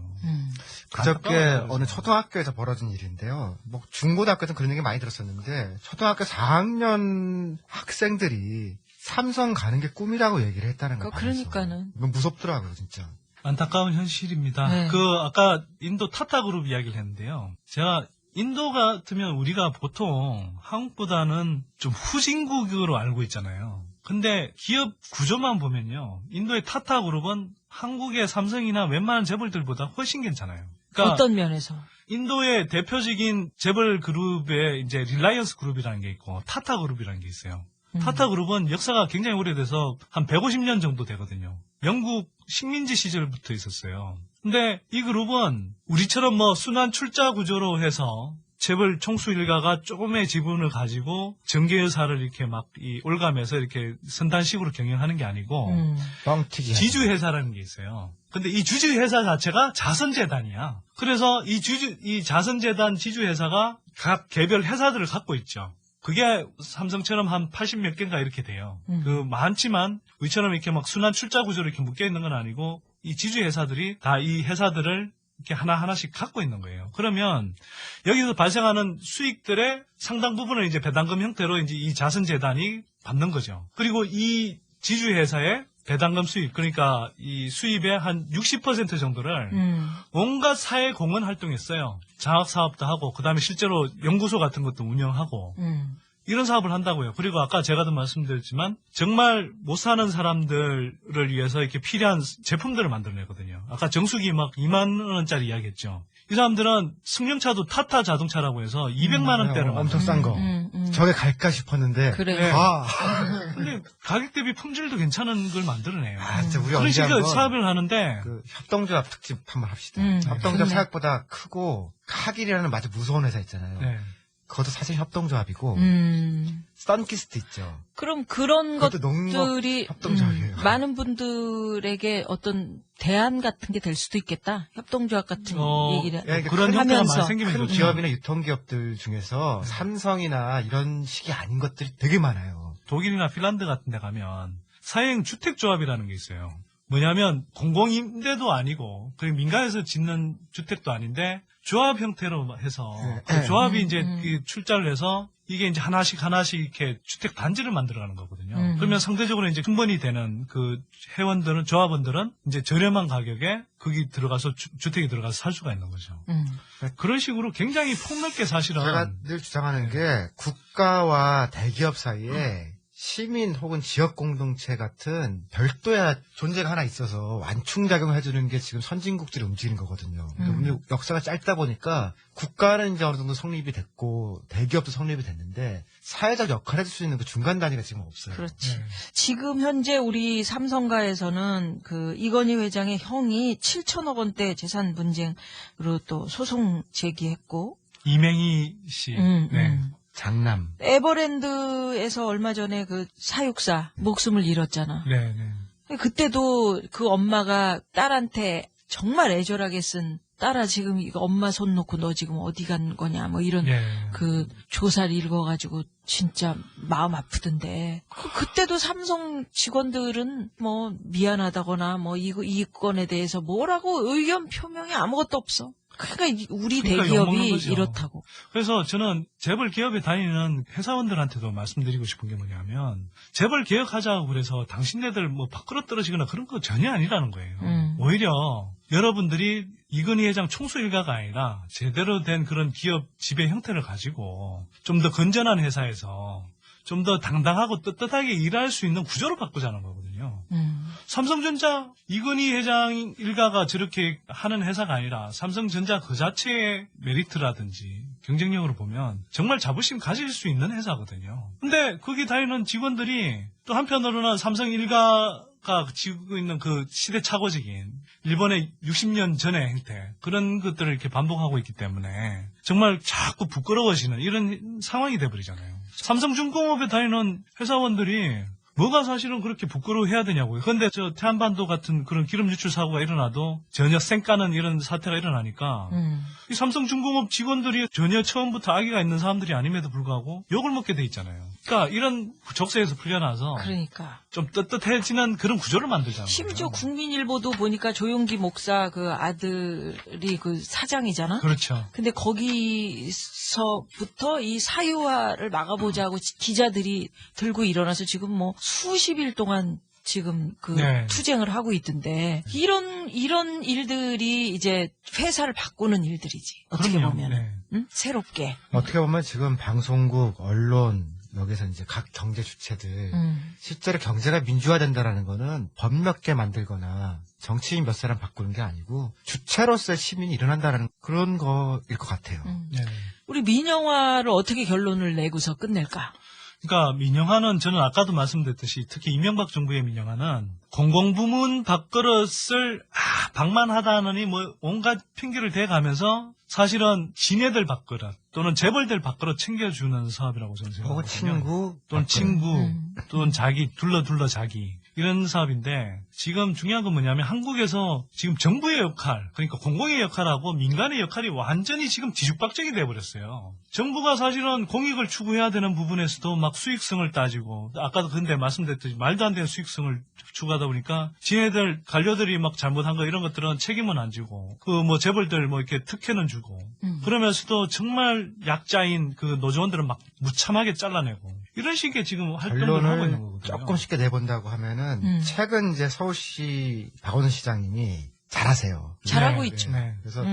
그저께 어느 초등학교에서 벌어진 일인데요. 뭐 중고등학교에서 그런 얘기 많이 들었었는데 초등학교 4학년 학생들이 삼성 가는 게 꿈이라고 얘기를 했다는 거예요. 그러니까는. 이건 무섭더라고요, 진짜. 안타까운 현실입니다. 네. 아까 인도 타타그룹 이야기를 했는데요. 제가 인도 같으면 우리가 보통 한국보다는 좀 후진국으로 알고 있잖아요. 근데 기업 구조만 보면요. 인도의 타타그룹은 한국의 삼성이나 웬만한 재벌들보다 훨씬 괜찮아요. 그러니까 어떤 면에서? 인도의 대표적인 재벌 그룹에 이제 릴라이언스 그룹이라는 게 있고 타타그룹이라는 게 있어요. 타타그룹은 역사가 굉장히 오래돼서 한 150년 정도 되거든요. 영국 식민지 시절부터 있었어요. 근데 이 그룹은 우리처럼 뭐 순환 출자 구조로 해서 재벌 총수 일가가 조금의 지분을 가지고 정계회사를 이렇게 막 올가면서 이렇게 선단식으로 경영하는 게 아니고 지주회사라는 게 있어요. 근데 이 주주회사 자체가 자선재단이야. 그래서 이 자선재단 지주회사가 각 개별 회사들을 갖고 있죠. 그게 삼성처럼 한 80몇 개인가 이렇게 돼요. 많지만 우리처럼 이렇게 막 순환 출자 구조로 이렇게 묶여 있는 건 아니고 이 지주 회사들이 다 이 회사들을 이렇게 하나하나씩 갖고 있는 거예요. 그러면 여기서 발생하는 수익들의 상당 부분을 이제 배당금 형태로 이제 이 자선재단이 받는 거죠. 그리고 이 지주회사의 배당금 수입, 그러니까 이 수입의 한 60% 정도를 온갖 사회 공헌 활동했어요. 장학사업도 하고, 그 다음에 실제로 연구소 같은 것도 운영하고, 이런 사업을 한다고요. 그리고 아까 제가도 말씀드렸지만 정말 못 사는 사람들을 위해서 이렇게 필요한 제품들을 만들어내거든요. 아까 정수기 막 2만 원짜리 이야기했죠. 이 사람들은 승용차도 타타 자동차라고 해서 200만 원대를 엄청 싼 거. 저게 갈까 싶었는데. 그래. 아. 근데 가격 대비 품질도 괜찮은 걸 만들어내요. 진짜 우리 그런 언제 식으로 한번 사업을 하는데 그 협동조합 특집 한번 합시다. 협동조합 생각보다 크고 카길이라는 아주 무서운 회사 있잖아요. 네. 그것도 사실 협동조합이고 썬키스트 있죠. 그럼 그런 그것도 것들이 협동조합이에요. 많은 분들에게 어떤 대안 같은 게 될 수도 있겠다. 협동조합 같은 얘기를 그런 하면서 형태가 생기면 큰 기업이나 유통기업들 중에서 삼성이나 이런 식이 아닌 것들이 되게 많아요. 독일이나 핀란드 같은 데 가면 사행 주택조합이라는 게 있어요. 뭐냐면 공공임대도 아니고 그리고 민간에서 짓는 주택도 아닌데 조합 형태로 해서 그 조합이 이제 출자를 해서 이게 이제 하나씩 이렇게 주택 단지를 만들어가는 거거든요. 그러면 상대적으로 이제 충분히 되는 그 회원들은 조합원들은 이제 저렴한 가격에 거기 들어가서 주택에 들어가서 살 수가 있는 거죠. 그런 식으로 굉장히 폭넓게 사실은 제가 늘 주장하는 게 국가와 대기업 사이에 시민 혹은 지역 공동체 같은 별도의 존재가 하나 있어서 완충작용을 해주는 게 지금 선진국들이 움직이는 거거든요. 우리 역사가 짧다 보니까 국가는 이제 어느 정도 성립이 됐고 대기업도 성립이 됐는데 사회적 역할을 해줄 수 있는 그 중간 단위가 지금 없어요. 그렇지. 지금 현재 우리 삼성가에서는 그 이건희 회장의 형이 7천억 원대 재산 분쟁으로 또 소송 제기했고 이맹희 씨. 네. 장남. 에버랜드에서 얼마 전에 그 사육사 목숨을 잃었잖아. 네. 그때도 그 엄마가 딸한테 정말 애절하게 쓴 딸아 지금 이거 엄마 손 놓고 너 지금 어디 간 거냐 뭐 이런 그 조사를 읽어가지고 진짜 마음 아프던데 그때도 삼성 직원들은 뭐 미안하다거나 뭐 이 건에 대해서 뭐라고 의견 표명이 아무것도 없어. 그러니까 우리 대기업이 이렇다고. 그래서 저는 재벌 기업에 다니는 회사원들한테도 말씀드리고 싶은 게 뭐냐면 재벌 개혁하자고 그래서 당신네들 뭐 밖으로 떨어지거나 그런 거 전혀 아니라는 거예요. 오히려 여러분들이 이건희 회장 총수 일가가 아니라 제대로 된 그런 기업 지배 형태를 가지고 좀 더 건전한 회사에서 좀 더 당당하고 떳떳하게 일할 수 있는 구조로 바꾸자는 거거든요. 삼성전자 이건희 회장 일가가 저렇게 하는 회사가 아니라 삼성전자 그 자체의 메리트라든지 경쟁력으로 보면 정말 자부심 가질 수 있는 회사거든요. 근데 거기 다니는 직원들이 또 한편으로는 삼성 일가가 지고 있는 그 시대착오적인 일본의 60년 전의 행태 그런 것들을 이렇게 반복하고 있기 때문에 정말 자꾸 부끄러워지는 이런 상황이 돼버리잖아요. 삼성중공업에 다니는 회사원들이 뭐가 사실은 그렇게 부끄러워해야 되냐고요. 그런데 저 태안반도 같은 그런 기름 유출 사고가 일어나도 전혀 쌩까는 이런 사태가 일어나니까 이 삼성중공업 직원들이 전혀 처음부터 악의가 있는 사람들이 아님에도 불구하고 욕을 먹게 돼 있잖아요. 그러니까 이런 적세에서 풀려나서 좀 떳떳해지는 그런 구조를 만들잖아요. 심지어 국민일보도 보니까 조용기 목사 그 아들이 그 사장이잖아. 그렇죠. 근데 거기서부터 이 사유화를 막아보자고 기자들이 들고 일어나서 지금 뭐 수십 일 동안 지금 그 투쟁을 하고 있던데 이런 일들이 이제 회사를 바꾸는 일들이지. 어떻게 보면 응? 새롭게. 어떻게 보면 지금 방송국, 언론 여기서 이제 각 경제 주체들 실제로 경제가 민주화된다라는 거는 법 몇 개 만들거나 정치인 몇 사람 바꾸는 게 아니고 주체로서의 시민이 일어난다는 그런 거일 것 같아요. 우리 민영화를 어떻게 결론을 내고서 끝낼까? 그러니까 민영화는 저는 아까도 말씀드렸듯이 특히 이명박 정부의 민영화는 공공부문 밥그릇을 방만하다느니 뭐 온갖 핑계를 대가면서 사실은 지네들 밥그릇 또는 재벌들 밥그릇 챙겨주는 사업이라고 저는 생각하거든요. 친구 또는 친구 또는 자기 둘러 자기 이런 사업인데 지금 중요한 건 뭐냐면 한국에서 지금 정부의 역할, 그러니까 공공의 역할하고 민간의 역할이 완전히 지금 뒤죽박죽이 돼버렸어요. 정부가 사실은 공익을 추구해야 되는 부분에서도 막 수익성을 따지고, 아까도 근데 말씀드렸듯이 말도 안 되는 수익성을 추구하다 보니까 지네들 관료들이 막 잘못한 거 이런 것들은 책임은 안 지고, 그 뭐 재벌들 뭐 이렇게 특혜는 주고, 그러면서도 정말 약자인 그 노조원들은 막 무참하게 잘라내고 이런 식의 지금 활동을 하고 있는 거거든요. 조금 쉽게 내본다고 하면은 최근 이제 서울시 박원순 시장님이 잘하세요. 잘하고 있죠. 네. 그래서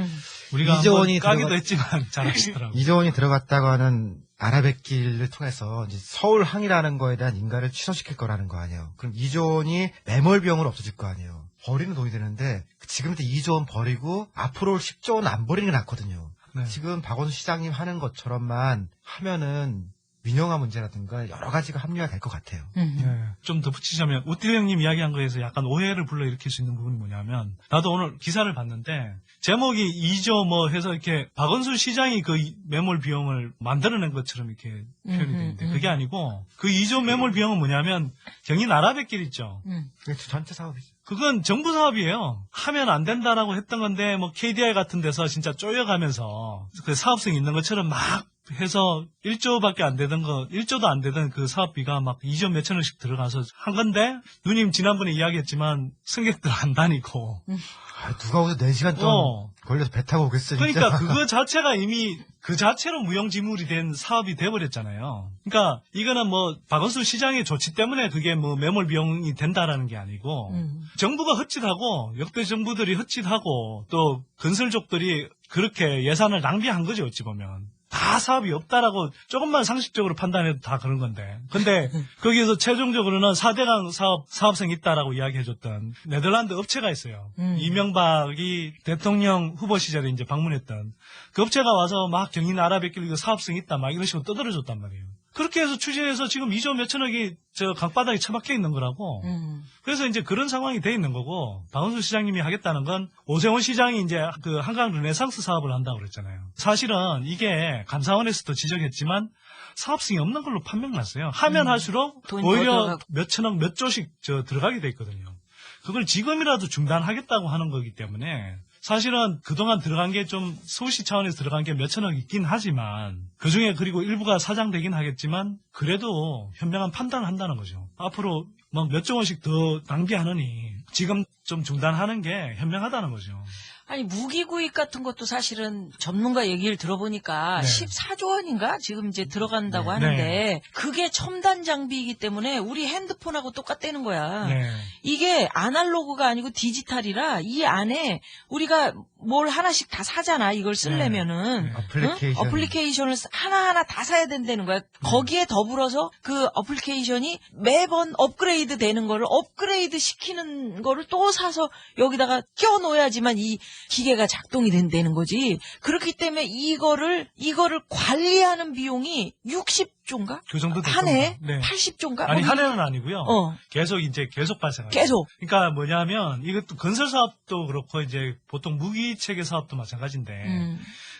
우리가 이조원이 까기도 했지만 잘하시더라고요. 이조원이 들어갔다고 하는 아라뱃길을 통해서 이제 서울항이라는 거에 대한 인가를 취소시킬 거라는 거 아니에요. 그럼 이조원이 매몰 비용으로 없어질 거 아니에요. 버리는 돈이 되는데 지금 2조 원 버리고 앞으로 10조 원 안 버리는 게 낫거든요. 네. 지금 박원순 시장님 하는 것처럼만 하면은 민영화 문제라든가 여러 가지가 합리화될 것 같아요. 네. 좀 덧붙이자면 우띠 형님 이야기한 거에서 약간 오해를 불러일으킬 수 있는 부분이 뭐냐면, 나도 오늘 기사를 봤는데 제목이 2조 뭐 해서 이렇게 박원순 시장이 그 매몰 비용을 만들어낸 것처럼 이렇게 표현이 되는데 그게 아니고, 그 2조 매몰 비용은 뭐냐면 경인 아라뱃길 있죠. 전체 사업이죠. 그건 정부 사업이에요. 하면 안 된다라고 했던 건데 뭐 KDI 같은 데서 진짜 쪼여가면서 그 사업성이 있는 것처럼 막 해서 1조밖에 안 되던 거, 1조도 안 되던 그 사업비가 막 2조 몇천 원씩 들어가서 한 건데, 누님 지난번에 이야기했지만 승객들 안 다니고. 누가 오서 4시간 동안 걸려서 배 타고 오겠어, 진짜. 그러니까 그거 자체가 이미 그 자체로 무용지물이 된 사업이 돼버렸잖아요. 그러니까 이거는 뭐 박원순 시장의 조치 때문에 그게 뭐 매몰 비용이 된다라는 게 아니고, 정부가 헛짓하고 역대 정부들이 헛짓하고 또 건설족들이 그렇게 예산을 낭비한 거죠, 어찌 보면. 다 사업이 없다라고 조금만 상식적으로 판단해도 다 그런 건데. 근데 거기에서 최종적으로는 4대강 사업성이 있다라고 이야기해줬던 네덜란드 업체가 있어요. 이명박이 대통령 후보 시절에 이제 방문했던 그 업체가 와서 막 경인 아라뱃길 이거 사업성 있다 막 이런 식으로 떠들어줬단 말이에요. 그렇게 해서 추진해서 지금 2조 몇천억이 저 강바닥에 처박혀 있는 거라고. 그래서 이제 그런 상황이 돼 있는 거고, 박원순 시장님이 하겠다는 건 오세훈 시장이 이제 그 한강 르네상스 사업을 한다고 그랬잖아요. 사실은 이게 감사원에서도 지적했지만 사업성이 없는 걸로 판명났어요. 하면 할수록 오히려 몇천억 몇 조씩 들어가게 돼 있거든요. 그걸 지금이라도 중단하겠다고 하는 거기 때문에 사실은 그동안 들어간 게 좀 서울시 차원에서 들어간 게 몇천억 있긴 하지만 그중에 그리고 일부가 사장되긴 하겠지만 그래도 현명한 판단을 한다는 거죠. 앞으로 뭐 몇조 원씩 더 낭비하느니 지금 좀 중단하는 게 현명하다는 거죠. 아니 무기구입 같은 것도 사실은 전문가 얘기를 들어보니까 14조 원인가 지금 이제 들어간다고 하는데 그게 첨단 장비이기 때문에 우리 핸드폰하고 똑같다는 거야. 이게 아날로그가 아니고 디지털이라 이 안에 우리가 뭘 하나씩 다 사잖아. 이걸 쓰려면은 어플리케이션을 하나하나 다 사야 된다는 거야. 거기에 더불어서 그 어플리케이션이 매번 업그레이드 되는 거를 업그레이드 시키는 거를 또 사서 여기다가 껴놓아야지만 이 기계가 작동이 된다는 거지. 그렇기 때문에 이거를 관리하는 비용이 60조인가? 그 정도 한 해? 80조인가? 아니, 한 해는 아니고요. 계속 발생하죠. 계속. 그러니까 뭐냐면 이것도 건설 사업도 그렇고 이제 보통 무기 체계 사업도 마찬가지인데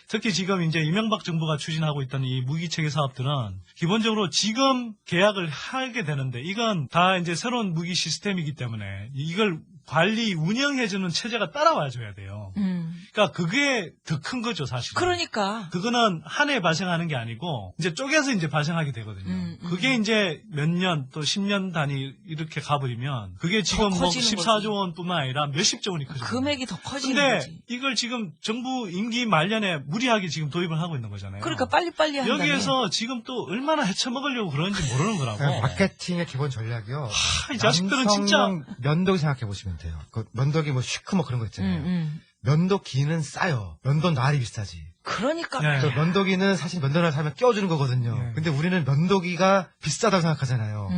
특히 지금 이제 이명박 정부가 추진하고 있던 이 무기 체계 사업들은 기본적으로 지금 계약을 하게 되는데 이건 다 이제 새로운 무기 시스템이기 때문에 이걸 관리, 운영해주는 체제가 따라와줘야 돼요. 그러니까 그게 더 큰 거죠, 사실. 그러니까. 그거는 한 해 발생하는 게 아니고, 이제 쪼개서 이제 발생하게 되거든요. 그게 이제 몇 년, 또 10년 단위 이렇게 가버리면, 그게 지금 뭐 14조 원뿐만 아니라 몇십조 원이 커져요. 금액이 더 커지는 근데 거지. 이걸 지금 정부 임기 말년에 무리하게 지금 도입을 하고 있는 거잖아요. 그러니까 빨리빨리 한다며. 여기에서 지금 또 얼마나 헤쳐먹으려고 그러는지 모르는 거라고. 마케팅의 기본 전략이요. 이 자식들은 진짜. 면도기 생각해 보시면 돼요. 그 면도기 뭐 쉬크 뭐 그런 거 있잖아요. 면도기는 싸요. 면도 날이 비싸지. 그러니까. 면도기는 사실 면도날 사면 껴주는 거거든요. 근데 우리는 면도기가 비싸다고 생각하잖아요.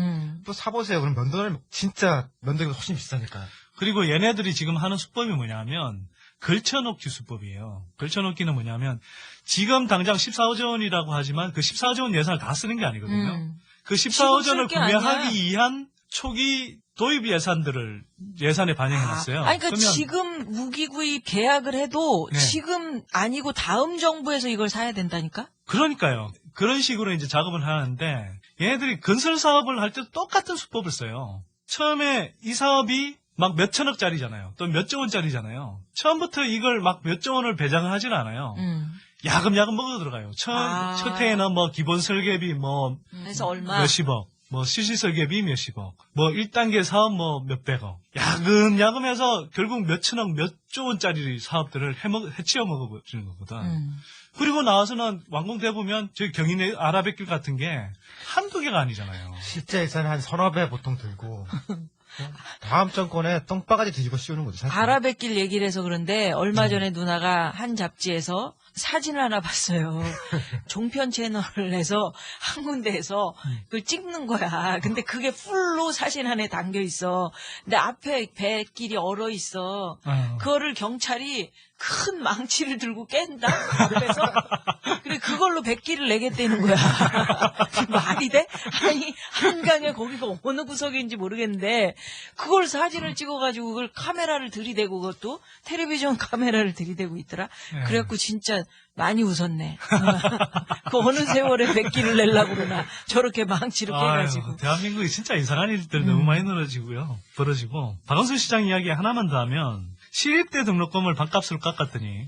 또 사보세요. 그럼 면도날 진짜 면도기가 훨씬 비싸니까. 그리고 얘네들이 지금 하는 수법이 뭐냐면 걸쳐놓기 수법이에요. 걸쳐놓기는 뭐냐면 지금 당장 14조 원이라고 하지만 그 14조 원 예산을 다 쓰는 게 아니거든요. 그 14조 원을 구매하기 위한 초기 도입 예산들을 예산에 반영해놨어요. 아니, 그러니까 지금 무기 구입 계약을 해도 지금 아니고 다음 정부에서 이걸 사야 된다니까? 그러니까요. 그런 식으로 이제 작업을 하는데 얘네들이 건설 사업을 할 때도 똑같은 수법을 써요. 처음에 이 사업이 막 몇천억짜리잖아요. 또 몇조 원짜리잖아요. 처음부터 이걸 막 몇조 원을 배당을 하진 않아요. 야금야금 먹어 들어가요. 첫 해에는 뭐 기본 설계비 뭐 그래서 얼마? 몇십억, 뭐 실시 설계비 몇십억, 뭐 1단계 사업 뭐 몇백억. 야금야금 해서 결국 몇천억, 몇조 원짜리 사업들을 해치워 먹어주는 거거든. 그리고 나와서는 완공돼 보면 저희 경인의 아라뱃길 같은 게 한두 개가 아니잖아요. 실제 예산은 한 서너 배 보통 들고 다음 정권에 똥바가지 뒤집어 씌우는 거죠. 사실. 아라뱃길 얘기를 해서 그런데 얼마 전에 누나가 한 잡지에서 사진을 하나 봤어요. 종편 채널에서 한 군데에서 그걸 찍는 거야. 근데 그게 풀로 사진 안에 담겨 있어. 근데 앞에 뱃길이 얼어 있어. 그거를 경찰이 큰 망치를 들고 깬다 앞에서. 그래 그걸로 뱃길을 내겠다는 거야. 말이 돼? 아니 한강에 거기가 어느 구석인지 모르겠는데 그걸 사진을 찍어가지고 그걸 카메라를 들이대고 그것도 텔레비전 카메라를 들이대고 있더라. 그래갖고 진짜 많이 웃었네. 그 어느 세월에 뱃길을 내려고 그러나 저렇게 망치를 깨가지고. 대한민국이 진짜 이상한 일들 너무 많이 벌어지고 박원순 시장 이야기 하나만 더 하면 시립대 등록금을 반값으로 깎았더니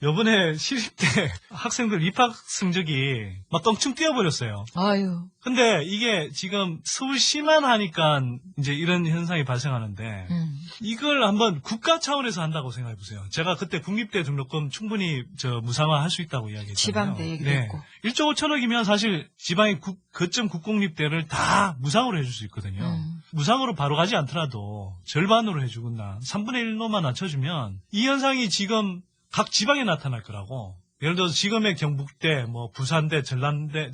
요번에 시립대 학생들 입학 성적이 막 껑충 뛰어버렸어요. 아유. 근데 이게 지금 서울시만 하니까 이제 이런 현상이 발생하는데 이걸 한번 국가 차원에서 한다고 생각해 보세요. 제가 그때 국립대 등록금 충분히 무상화 할 수 있다고 이야기했잖아요. 지방대 얘기도 했고. 1조 5천억이면 사실 지방의 거점 국공립대를 다 무상으로 해줄 수 있거든요. 무상으로 바로 가지 않더라도 절반으로 해주거나 3분의 1로만 낮춰주면 이 현상이 지금 각 지방에 나타날 거라고. 예를 들어서 지금의 경북대, 뭐 부산대, 전남대,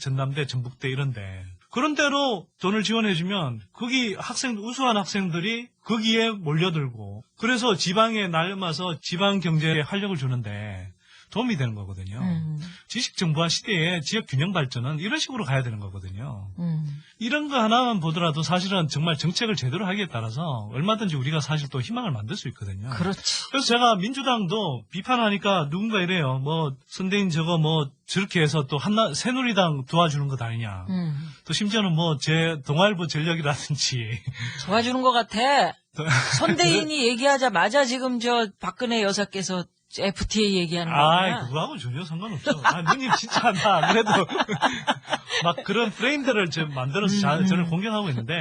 전북대 이런데 그런 데로 돈을 지원해주면 거기 우수한 학생들이 거기에 몰려들고 그래서 지방에 날려서 지방 경제에 활력을 주는데 도움이 되는 거거든요. 지식정부화 시대에 지역 균형 발전은 이런 식으로 가야 되는 거거든요. 이런 거 하나만 보더라도 사실은 정말 정책을 제대로 하기에 따라서 얼마든지 우리가 사실 또 희망을 만들 수 있거든요. 그렇지. 그래서 제가 민주당도 비판하니까 누군가 이래요. 뭐 선대인 저거 뭐 저렇게 해서 또 새누리당 도와주는 것 아니냐. 또 심지어는 뭐 제 동아일보 전력이라든지 도와주는 것 같아. 선대인이 얘기하자마자 지금 저 박근혜 여사께서 FTA 얘기하는 거야. 그거하고 전혀 상관없어. 누님 진짜 나 그래도 막 그런 프레임들을 지금 만들어서 저를 공격하고 있는데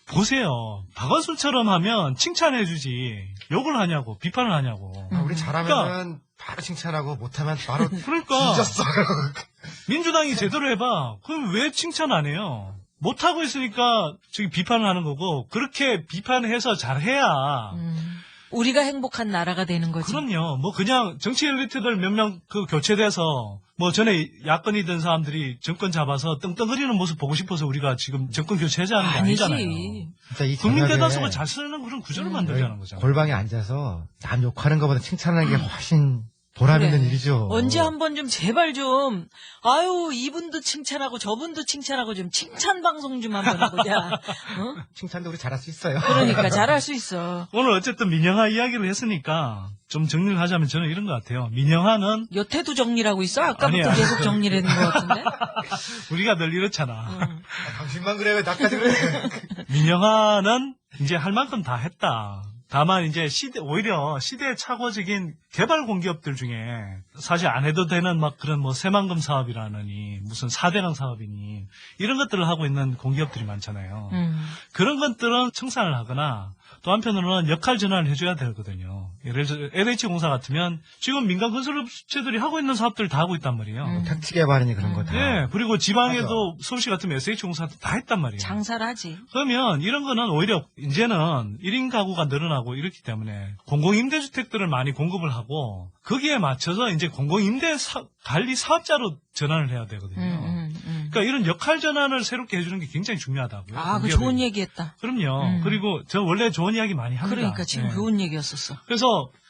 보세요. 박원순처럼 하면 칭찬해주지 욕을 하냐고 비판을 하냐고. 우리 잘하면은 바로 칭찬하고 못하면 바로 그러니까 뒤졌어. 민주당이 제대로 해봐. 그럼 왜 칭찬 안 해요? 못하고 있으니까 저기 비판을 하는 거고 그렇게 비판해서 잘해야 우리가 행복한 나라가 되는 거지. 그럼요. 뭐 그냥 정치 엘리트들 몇 명 교체돼서 뭐 전에 야권이던 사람들이 정권 잡아서 떵떵거리는 모습 보고 싶어서 우리가 지금 정권 교체하자는 게 아니잖아요. 국민 대다수가 잘 쓰는 그런 구조를 만들자는 거잖아요. 골방에 앉아서 남 욕하는 것보다 칭찬하는 게 훨씬 보람 있는 일이죠. 언제 한번 좀 제발 좀 아유 이분도 칭찬하고 저분도 칭찬하고 좀 칭찬 방송 좀 한번 해보자. 칭찬도 우리 잘할 수 있어요. 그러니까 잘할 수 있어. 오늘 어쨌든 민영화 이야기를 했으니까 좀 정리를 하자면 저는 이런 것 같아요. 민영화는 여태도 정리를 하고 있어? 아까부터 아니야. 계속 정리를 했는 것 같은데? 우리가 늘 이렇잖아. 당신만 그래 왜 나까지 그래. 민영화는 이제 할 만큼 다 했다. 다만 이제 오히려 시대 착오적인 개발 공기업들 중에 사실 안 해도 되는 막 그런 뭐 새만금 사업이라느니 무슨 4대강 사업이니 이런 것들을 하고 있는 공기업들이 많잖아요. 그런 것들은 청산을 하거나 또 한편으로는 역할 전환을 해줘야 되거든요. 예를 들어 LH공사 같으면 지금 민간 건설업체들이 하고 있는 사업들을 다 하고 있단 말이에요. 택지 개발이니 그런 거 다. 네, 그리고 지방에도 서울시 같으면 SH공사도 다 했단 말이에요. 장사를 하지. 그러면 이런 거는 오히려 이제는 1인 가구가 늘어나고 이렇기 때문에 공공임대주택들을 많이 공급을 하고 거기에 맞춰서 이제 공공임대 관리 사업자로 전환을 해야 되거든요. 그러니까 이런 역할 전환을 새롭게 해주는 게 굉장히 중요하다고요. 아, 그 좋은 얘기했다. 그럼요. 그리고 저 원래 좋은 이야기 많이 합니다. 그러니까 지금 좋은 얘기였었어. 그래서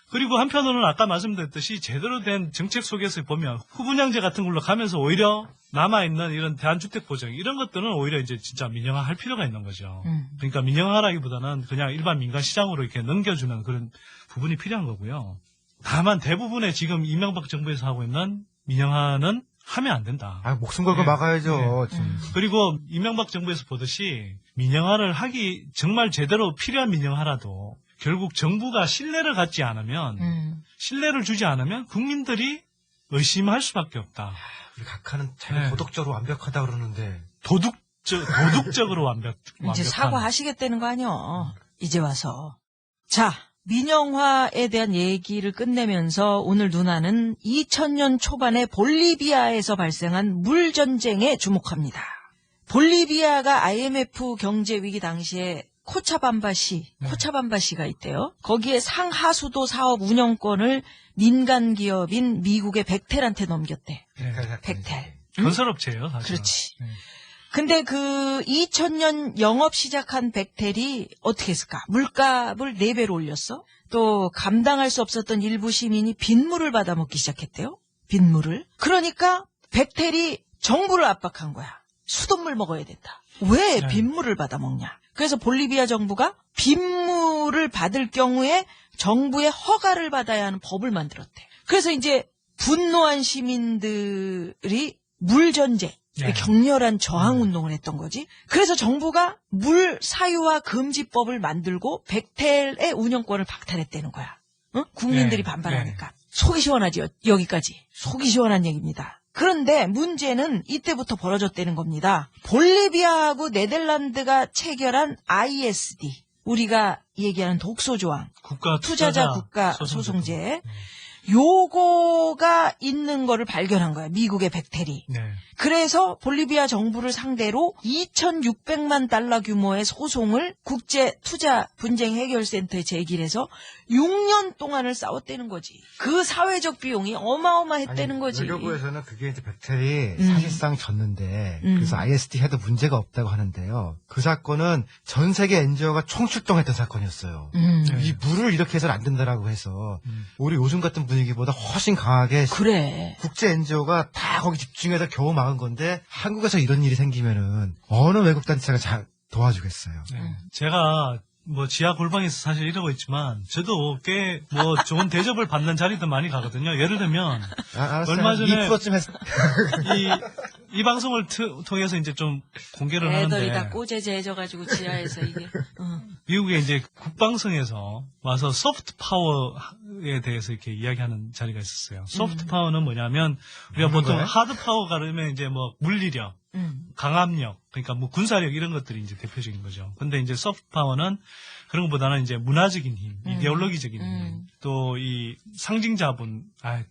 그리고 한편으로는 아까 말씀드렸듯이 제대로 된 정책 속에서 보면 후분양제 같은 걸로 가면서 오히려 남아있는 이런 대한주택 보정 이런 것들은 오히려 이제 진짜 민영화 할 필요가 있는 거죠. 그러니까 민영화라기보다는 그냥 일반 민간 시장으로 이렇게 넘겨주는 그런 부분이 필요한 거고요. 다만 대부분의 지금 이명박 정부에서 하고 있는 민영화는 하면 안 된다. 목숨 걸고 막아야죠. 그리고 이명박 정부에서 보듯이 민영화를 하기 정말 제대로 필요한 민영화라도 결국 정부가 신뢰를 갖지 않으면 신뢰를 주지 않으면 국민들이 의심할 수밖에 없다. 우리 각하는 자기가 도덕적으로 완벽하다 그러는데 도덕적으로 완벽한. 이제 사과하시겠다는 거 아니요. 이제 와서. 자, 민영화에 대한 얘기를 끝내면서 오늘 누나는 2000년 초반에 볼리비아에서 발생한 물전쟁에 주목합니다. 볼리비아가 IMF 경제위기 당시에 코차밤바시가 있대요. 거기에 상하수도 사업 운영권을 민간 기업인 미국의 벡텔한테 넘겼대. 벡텔. 건설업체예요, 사실. 그렇지. 근데 그 2000년 영업 시작한 벡텔이 어떻게 했을까? 물값을 4배로 올렸어. 또 감당할 수 없었던 일부 시민이 빗물을 받아먹기 시작했대요. 빗물을. 그러니까 벡텔이 정부를 압박한 거야. 수돗물 먹어야 된다. 왜 빗물을 받아먹냐? 그래서 볼리비아 정부가 빗물을 받을 경우에 정부의 허가를 받아야 하는 법을 만들었대. 그래서 이제 분노한 시민들이 물전쟁, 격렬한 저항운동을 했던 거지. 그래서 정부가 물 사유화 금지법을 만들고 벡텔의 운영권을 박탈했다는 거야. 응? 국민들이 반발하니까. 속이 시원하지, 여기까지. 속이 시원한 얘기입니다. 그런데 문제는 이때부터 벌어졌다는 겁니다. 볼리비아하고 네덜란드가 체결한 ISD, 우리가 얘기하는 독소조항, 투자자 국가 소송제, 요거가 있는 거를 발견한 거야. 미국의 벡텔이. 그래서 볼리비아 정부를 상대로 2,600만 달러 규모의 소송을 국제투자분쟁해결센터에 제기를 해서 6년 동안을 싸웠다는 거지. 그 사회적 비용이 어마어마했다는 거지. 외교부에서는 그게 이제 벡텔이 사실상 졌는데 그래서 ISD 해도 문제가 없다고 하는데요. 그 사건은 전 세계 NGO가 총출동했던 사건이었어요. 이 물을 이렇게 해서는 안 된다라고 해서 우리 요즘 같은 분위기보다 훨씬 강하게 국제 NGO가 다 거기 집중해서 겨우 막은 건데 한국에서 이런 일이 생기면은 어느 외국 단체가 잘 도와주겠어요. 제가 지하 골방에서 사실 이러고 있지만 저도 꽤 좋은 대접을 받는 자리도 많이 가거든요. 예를 들면 얼마 전에 이 방송을 통해서 이제 좀 공개를 하는데 애들이 다 꼬재재져가지고 지하에서 이게 미국의 이제 국방성에서 와서 소프트 파워에 대해서 이렇게 이야기하는 자리가 있었어요. 소프트 파워는 뭐냐면 우리가 보통 하드 파워가 그러면 이제 물리력, 강압력, 그러니까 군사력 이런 것들이 이제 대표적인 거죠. 근데 이제 소프트 파워는 그런 것보다는 이제 문화적인 힘, 이데올로기적인 힘, 또 이 상징자분,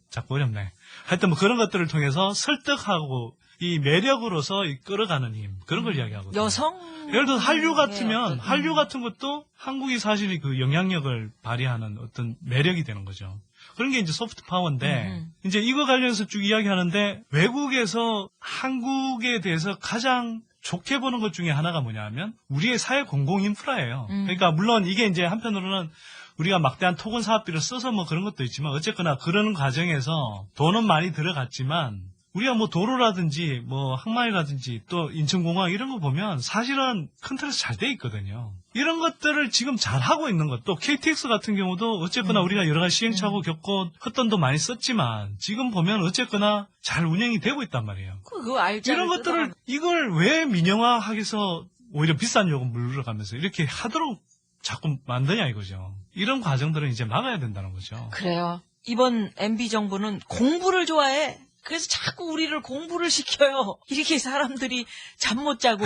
자꾸 어렵네. 하여튼 그런 것들을 통해서 설득하고 이 매력으로서 끌어가는 힘, 그런 걸 이야기하거든요. 여성? 예를 들어 한류 같으면 한류 같은 것도 한국이 사실 그 영향력을 발휘하는 어떤 매력이 되는 거죠. 그런 게 이제 소프트 파워인데 이제 이거 관련해서 쭉 이야기하는데 외국에서 한국에 대해서 가장 좋게 보는 것 중에 하나가 뭐냐면 우리의 사회 공공 인프라예요. 그러니까 물론 이게 이제 한편으로는 우리가 막대한 토건 사업비를 써서 그런 것도 있지만 어쨌거나 그런 과정에서 돈은 많이 들어갔지만 우리가 도로라든지 항만이라든지 또 인천공항 이런 거 보면 사실은 컨트롤이 잘 돼 있거든요. 이런 것들을 지금 잘 하고 있는 것, 또 KTX 같은 경우도 어쨌거나 우리가 여러 가지 시행착오 겪고 헛돈도 많이 썼지만 지금 보면 어쨌거나 잘 운영이 되고 있단 말이에요. 그거 알죠. 이런 것들을 이걸 왜 민영화하기서 오히려 비싼 요금 물러가면서 이렇게 하도록 자꾸 만드냐 이거죠. 이런 과정들은 이제 막아야 된다는 거죠. 그래요. 이번 MB 정부는 공부를 좋아해. 그래서 자꾸 우리를 공부를 시켜요. 이렇게 사람들이 잠 못 자고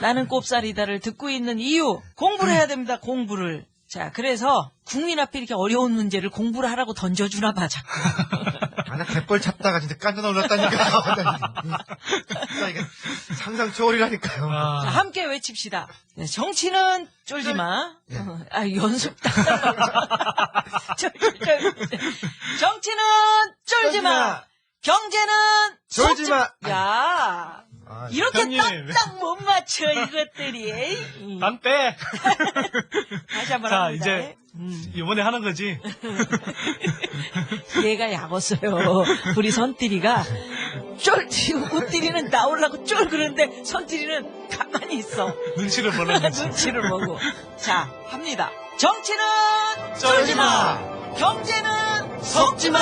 나는 꼽살이다를 듣고 있는 이유, 공부를 해야 됩니다. 공부를. 자, 그래서 국민 앞에 이렇게 어려운 문제를 공부를 하라고 던져주나 봐 자꾸. 나 갯벌 찾다가 진짜 깜짝 놀랐다니까요. 진짜 이게 상상 초월이라니까요. 자, 함께 외칩시다. 네, 정치는 쫄지 마. 연습 정치는 쫄지 마. 경제는 쫄지 마. 야, 이렇게 딱딱 못 맞춰 이것들이. 난 빼. 다시 한번 자, 합니다. 이제 이번에 하는 거지. 얘가 약었어요. 우리 선띠리가 쫄, 꽃띠리는 나오려고 쫄 그러는데 선띠리는 가만히 있어. 눈치를 보는 거지. 눈치를 보고. 자, 합니다. 정치는 쫄지 마. 경제는 속지 마.